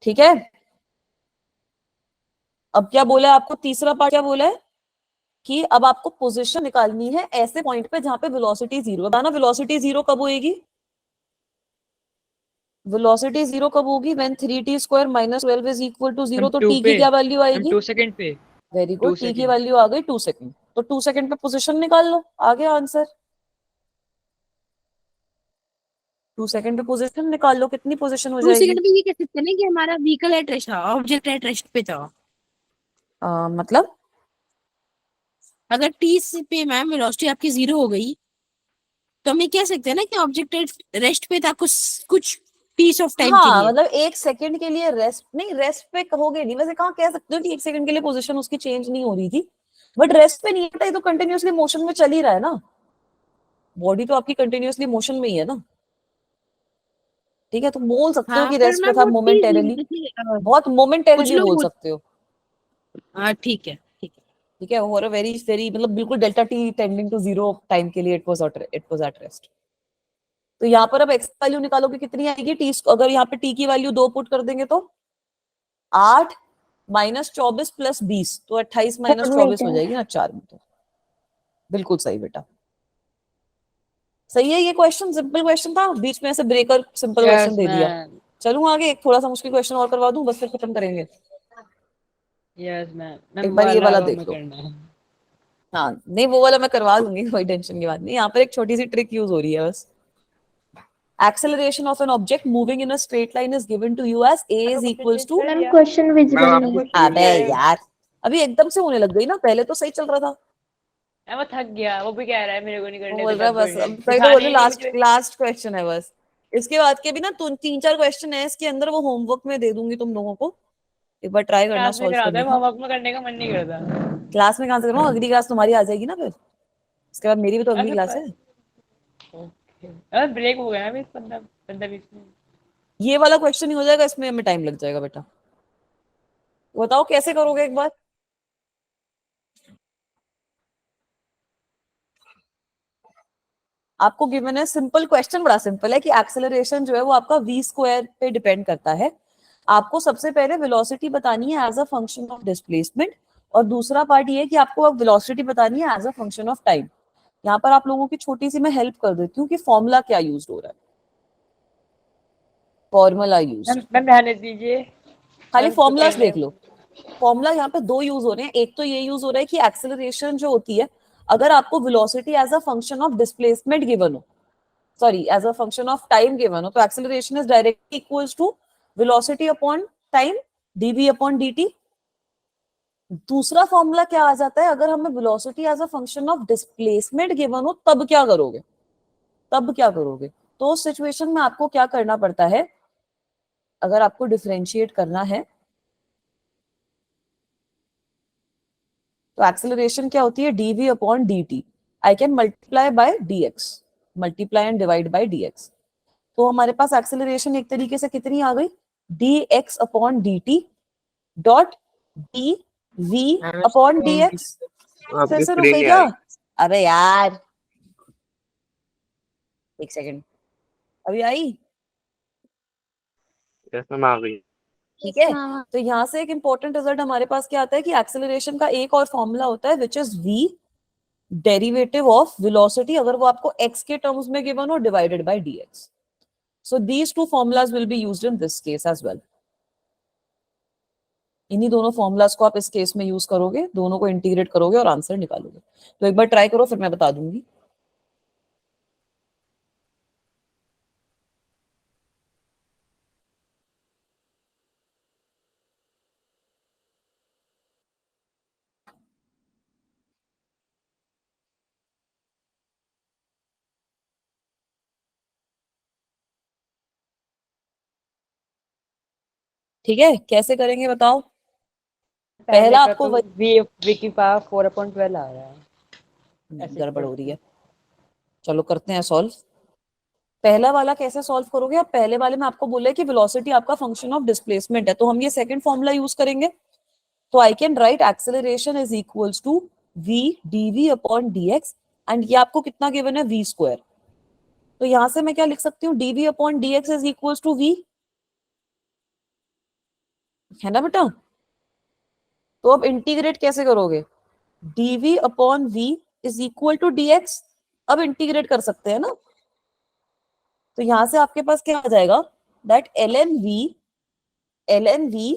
ठीक है, अब क्या बोला है आपको, तीसरा पार्ट क्या बोला है कि अब आपको पोजीशन निकालनी है ऐसे पॉइंट पे जहां पे वेलोसिटी 0 है। बताना वेलोसिटी 0 कब होएगी? वेलोसिटी 0 कब होगी? When 3t square -12 is equal to 0,
हम
तो
2
t
पे
की क्या वैल्यू
हम
आएगी?
2 सेकंड पे
वेरी
2
गुड, t की
सेकंड।
वैल्यू आ गई 2 सेकंड, तो 2 सेकंड पे पोजीशन निकाल लो, आ गया आंसर। 2 सेकंड पे पोजीशन निकाल लो, कितनी पोजीशन हो
2
जाएगी?
सेकंड में ये कह सकते हैं ना कि हमारा व्हीकल एट रेस्ट था, ऑब्जेक्ट एट रेस्ट पे था।
मतलब
अगर टी पे मैम वेलोसिटी आपकी 0 हो गई तो हम ये कह सकते हैं ना कि ऑब्जेक्ट एट रेस्ट पे था कुछ कुछ पीस ऑफ टाइम के
हाँ,
लिए।
मतलब 1 सेकंड के लिए रेस्ट नहीं, रेस्ट पे कहोगे नहीं, वैसे कहाँ कह सकते हो कि 1 सेकंड के लिए पोजीशन उसकी चेंज नहीं हो रही थी, बट रेस्ट पे नहीं था, ये तो कंटिन्यूअसली मोशन में चल ही रहा है ना, बॉडी तो आपकी कंटिन्यूअसली मोशन में ही है ना। ठीक है, तो बोल सकते हो
हाँ
कि
पर
रेस्ट पे
मैम
था
वो टी
मोमेंटेरली,
जैसे
बहुत
कुछ
मोमेंटेरली
लोग
बोल सकते हो।
हाँ ठीक है ठीक है।
ठीक है, और वेरी वेरी मतलब बिल्कुल delta t tending to 0 time के लिए इट वाज एट रेस्ट। तो यहाँ पर अब एक्स वैल्यू निकालोगे कितनी आएगी? टी, अगर यहाँ पे टी की वैल्यू 2 पुट कर देंगे तो 8 माइनस 24 प्लस 20, तो 28 माइनस 24 हो जाएगी ना, 4 मीटर। बिल्कुल सही बेटा, सही है। ये क्वेश्चन सिंपल क्वेश्चन था, बीच में ऐसे ब्रेकर सिंपल
यस
क्वेश्चन दे दिया।
मैम,
चलूं आगे, एक थोड़ा सा मुश्किल क्वेश्चन और करवा दूं, बस फिर खत्म करेंगे।
यस मैम,
एक
मैम
बार ये वाला
हमें
देख लो।
करना है।
हाँ नहीं, वो वाला मैं करवा दूंगी, कोई टेंशन की बात नहीं। यहाँ पर एक छोटी सी ट्रिक यूज हो रही है बस। Acceleration of an object moving in a straight line is given to you as a is equals to,
ma'am question visible
ma'am
नहीं
आपको
है।
अबे यार, अभी एकदम से होने लग गई ना, पहले तो सही चल रहा था।
मैम वो थक गया, वो भी कह रहा है मेरे को नहीं
वो
करने
बोल
देता
रहा है बस, अब सही तो
सिखाने
बोल
ही नहीं
लास्ट
मुझे।
लास्ट क्वेश्चन है बस। इसके बाद के भी ना 3-4 क्वेश्चन है इसके अंदर, वो होमवर्क में दे दूंगी तुम लोगों को, एक बार ट्राई करना
क्लास में
सॉल्व
कराता
करने
है,
का।
होमवर्क में करने का मन नहीं करता।
क्लास में कहाँ से करूँ, अगली क्लास तुम्हारी आ जाएगी ना फिर, उसके बाद मेरी भी तो अगली क्लास है।
ब्रेक हो गया ना 15-20 मिनट।
ये वाला क्वेश्चन ही हो जाएगा, इसमें हमें टाइम लग जाएगा बेटा। बताओ कैसे करोगे एक बार। आपको गिवन है सिंपल क्वेश्चन, बड़ा सिंपल है कि एक्सेलरेशन जो है वो आपका v स्क्वायर पे डिपेंड करता है। आपको सबसे पहले वेलोसिटी बतानी है as a function of displacement, और दूसरा पार्ट ये है कि आपको अब वेलोसिटी बतानी है as a function of time. यहाँ पर आप लोगों की छोटी सी मैं हेल्प कर देती हूँ कि फॉर्मूला क्या यूज हो रहा है। फॉर्मूला यूज,
मैम रहने दीजिए,
खाली
मैम तो
फॉर्मूलाज
करने।
देख लो। फॉर्मूला यहाँ पे 2 यूज हो रहे हैं, एक तो ये यूज हो रहा है कि एक्सेलरेशन जो होती है, अगर आपको velocity as a function of displacement given हो, sorry as a function of time given हो, तो acceleration is directly equals to velocity upon time dv upon dt। दूसरा फॉर्मूला क्या आ जाता है, अगर हमें velocity as a function of displacement given हो, तब क्या करोगे, तब क्या करोगे? तो उस सिचुएशन में आपको क्या करना पड़ता है, अगर आपको डिफरेंशिएट करना है, तो एक्सेलरेशन क्या होती है, dv upon dt। I can multiply by dx, multiply and divide by dx। तो हमारे पास एक्सेलरेशन एक तरीके से कितनी आ गई, dx upon dt dot dv upon dx। फिर
आपकी
से रुक
स्क्रीन
गई
नहीं आ
क्या?
रही।
अबे यार, एक सेकंड, अभी आई?
यस मैम आ गई।
ठीक है, तो यहाँ से एक इंपॉर्टेंट रिजल्ट हमारे पास क्या आता है कि एक्सेलरेशन का एक और फॉर्मूला होता है which is v derivative of velocity, अगर वो आपको x के टर्म्स में गिवन हो, divided by dx। So these two formulas will be used in this case as well. इन्हीं दोनों फॉर्मूलाज को आप इस केस में यूज करोगे, दोनों को इंटीग्रेट करोगे और आंसर निकालोगे। तो एक बार ट्राई करो, फिर मैं बता दूंगी। ठीक है, कैसे करेंगे बताओ?
पहले
पहला
का
आपको
तो v की पावर 4/12 आ रहा है, ऐसे
गड़बड़ हो
करते
रही
हैं।
है, चलो करते हैं सॉल्व। पहला वाला कैसे सॉल्व करोगे? अब पहले वाले में आपको बोला है कि वेलोसिटी आपका फंक्शन ऑफ डिस्प्लेसमेंट है, तो हम ये सेकंड फॉर्मूला यूज करेंगे। तो I can write acceleration is equals to v dv upon dx, and ये आपको कितना गिवन है, v स्क्वायर। तो यहां से मैं क्या लिख सकती हूँ, dv upon dx is equals to v, है ना बेटा? तो अब इंटीग्रेट कैसे करोगे, dv upon v is equal to dx, अब इंटीग्रेट कर सकते हैं ना। तो यहां से आपके पास क्या आ जाएगा, that ln v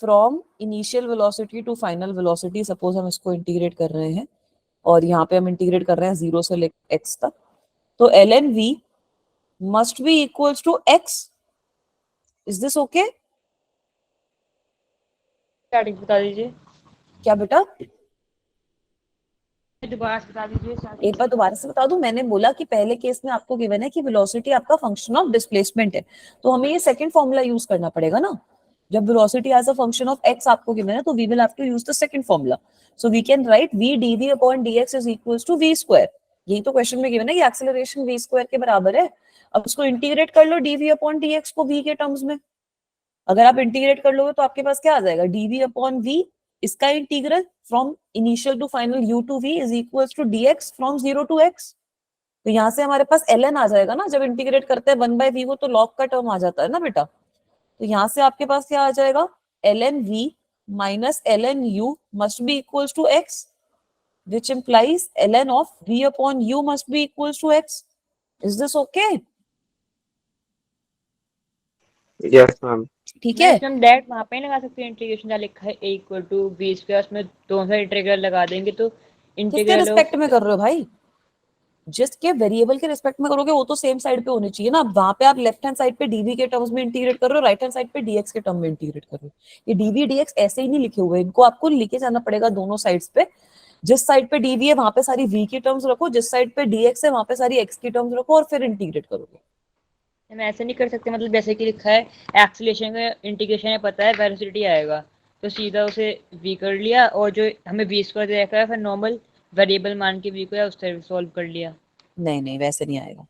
from initial velocity to final velocity, suppose हम इसको इंटीग्रेट कर रहे हैं, और यहाँ पे हम इंटीग्रेट कर रहे हैं 0 से लेकर x तक। तो ln v must be equals to x. Is this okay?
Starting बता दीजिए,
क्या बेटा?
दोबारा से बता दीजिए
एक बार दोबारा से बता दूं, मैंने बोला कि पहले केस में आपको गिवन है कि वेलोसिटी आपका फंक्शन ऑफ डिस्प्लेसमेंट है, तो हमें ये सेकंड फॉर्मूला यूज करना पड़ेगा ना। जब velocity as a function of x आपको गिवन है तो we will have to use the second formula. So we can write v dv upon dx is equals to v square. यही तो क्वेश्चन में गिवन है कि एक्सेलरेशन v स्क्वायर के बराबर है। अब इसको इंटीग्रेट कर लो dv अपॉन dx को v के टर्म्स में। अगर आप इंटीग्रेट कर लोगे तो आपके पास क्या आ जाएगा, dv अपॉन v, इसका integral from initial to final u to v is equals to dx from 0 to x। तो यहाँ से हमारे पास ln आ जाएगा ना, जब इंटीग्रेट करते हैं 1/v को तो log का टर्म आ जाता है ना बेटा। तो यहाँ से आपके पास क्या आ जाएगा, ln v minus ln u must be equals to x, which implies ln of v upon u must be equals to x. Is this okay?
Yes, ma'am.
ठीक है।
हम डायरेक्ट वहां पे ही लगा सकते हैं, इंटीग्रेशन जहाँ लिखा है a equal to v square, उसमें दोनों साइड इंटीग्रल लगा देंगे तो
किसके
इंटीग्रल
रिस्पेक्ट में कर रहे हो भाई? जिसके वेरिएबल के रिस्पेक्ट में करोगे वो तो सेम साइड पे होनी चाहिए ना। वहां पे आप लेफ्ट हैंड साइड पे dv के टर्म्स में इंटीग्रेट कर रहे हो, राइट हैंड साइड पे dx के टर्म में इंटीग्रेट कर रहे हो। ये dv dx ऐसे ही नहीं लिखे हुए, इनको आपको लेके जाना पड़ेगा दोनों साइड्स पे। जिस साइड पे dv है वहां पे सारी v की टर्म्स रखो, जिस साइड पे dx है वहां पे सारी x की टर्म्स रखो और फिर इंटीग्रेट करोगे।
हम ऐसे नहीं कर सकते, मतलब जैसे कि लिखा है एक्सीलरेशन का इंटीग्रेशन है, पता है वेलोसिटी आएगा तो सीधा उसे v कर लिया, और जो हमें v स्क्वायर दे रखा है फिर नॉर्मल वेरिएबल मान के v को या उस तरह सॉल्व कर लिया।
नहीं नहीं, वैसे नहीं आएगा।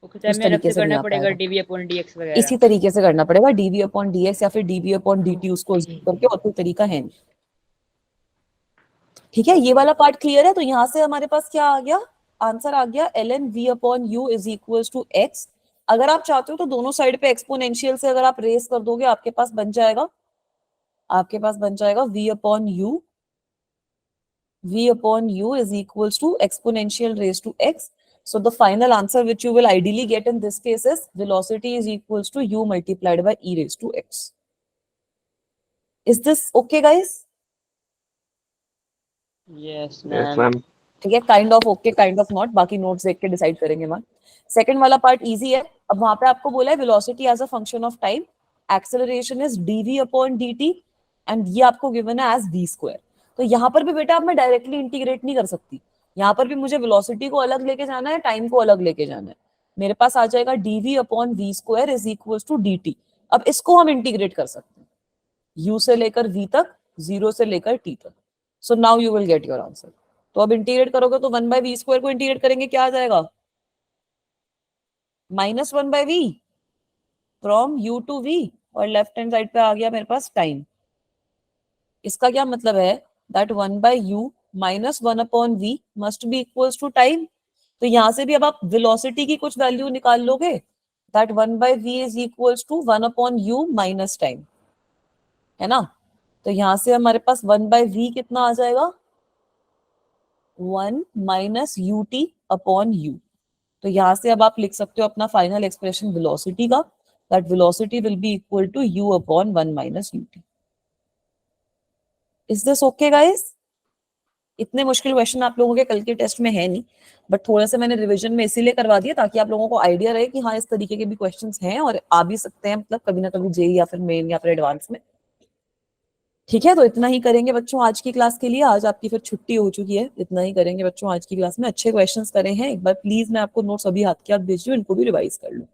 उस
उस
हमें अलग
तरीके
से
से नहीं
करना
आ
पड़ेगा
पाएगा।
dv अपॉन dx वगैरह।
इसी तरीके से करना पड़ेगा, dv अपॉन dx या फिर dv अपॉन dt, उसको करके, और कोई तरीका है नहीं। ठीक है, ये वाला पार्ट क्लियर है। तो यहाँ से हमारे पास क्या आ गया, आंसर आ गया ln v upon u is equals to x। अगर आप चाहते हो तो दोनों साइड पे एक्सपोनेंशियल से अगर आप रेस कर दोगे आपके पास बन जाएगा, v upon u is equals to exponential raised to x. So the final answer which you will ideally get in this case is velocity is equals to u multiplied by e raised to x. Is this okay guys?
Yes
Yes,
ma'am.
ma'am.
ठीक है, kind of okay kind of not, बाकी नोट्स देख के डिसाइड करेंगे मैम। सेकंड वाला पार्ट इजी है। अब वहां पे आपको बोला है velocity as a function of time, acceleration is dv upon dt and ये आपको गिवन है एज v स्क्वायर। तो यहाँ पर भी बेटा अब मैं डायरेक्टली इंटीग्रेट नहीं कर सकती, यहाँ पर भी मुझे वेलोसिटी को अलग लेके जाना है, टाइम को अलग लेके जाना है। मेरे पास आ जाएगा dv upon v square is equal to dt। अब इसको हम इंटीग्रेट कर सकते हैं u से लेकर v तक, 0 से लेकर t तक। So now you will get your answer. तो अब इंटीग्रेट करोगे तो 1/v स्क्वायर को इंटीग्रेट करेंगे क्या आ जाएगा, minus 1/v from u to v, और लेफ्ट हैंड साइड पे आ गया मेरे पास टाइम। इसका क्या मतलब है, that 1/u minus 1 upon v must be equals to time. तो यहां से भी अब आप वेलोसिटी की कुछ वैल्यू निकाल लोगे, that 1/v is equals to 1 upon u minus time, है ना। तो यहां से हमारे पास 1/v कितना आ जाएगा, 1 माइनस ut अपॉन u। तो यहां से अब आप लिख सकते हो अपना फाइनल एक्सप्रेशन वेलोसिटी का, that velocity will be equal to u upon 1 minus ut। Is this okay guys? इतने मुश्किल क्वेश्चन आप लोगों के कल के टेस्ट में है नहीं, बट थोड़ा सा मैंने रिवीजन में इसीलिए करवा दिया ताकि आप लोगों को आइडिया रहे कि हाँ इस तरीके के भी क्वेश्चंस हैं और आ भी सकते हैं, मतलब कभी ना कभी जेई या फिर मेन या फिर एडवांस में। ठीक है, तो इतना ही करेंगे बच्चों आज की क्लास के लिए। आज आपकी फिर छुट्टी हो चुकी है, इतना ही करेंगे बच्चों आज की क्लास में। अच्छे क्वेश्चंस करे हैं, एक बार प्लीज मैं आपको नोट्स अभी हाथ के हाथ भेज रही हूँ, इनको भी रिवाइज कर लो।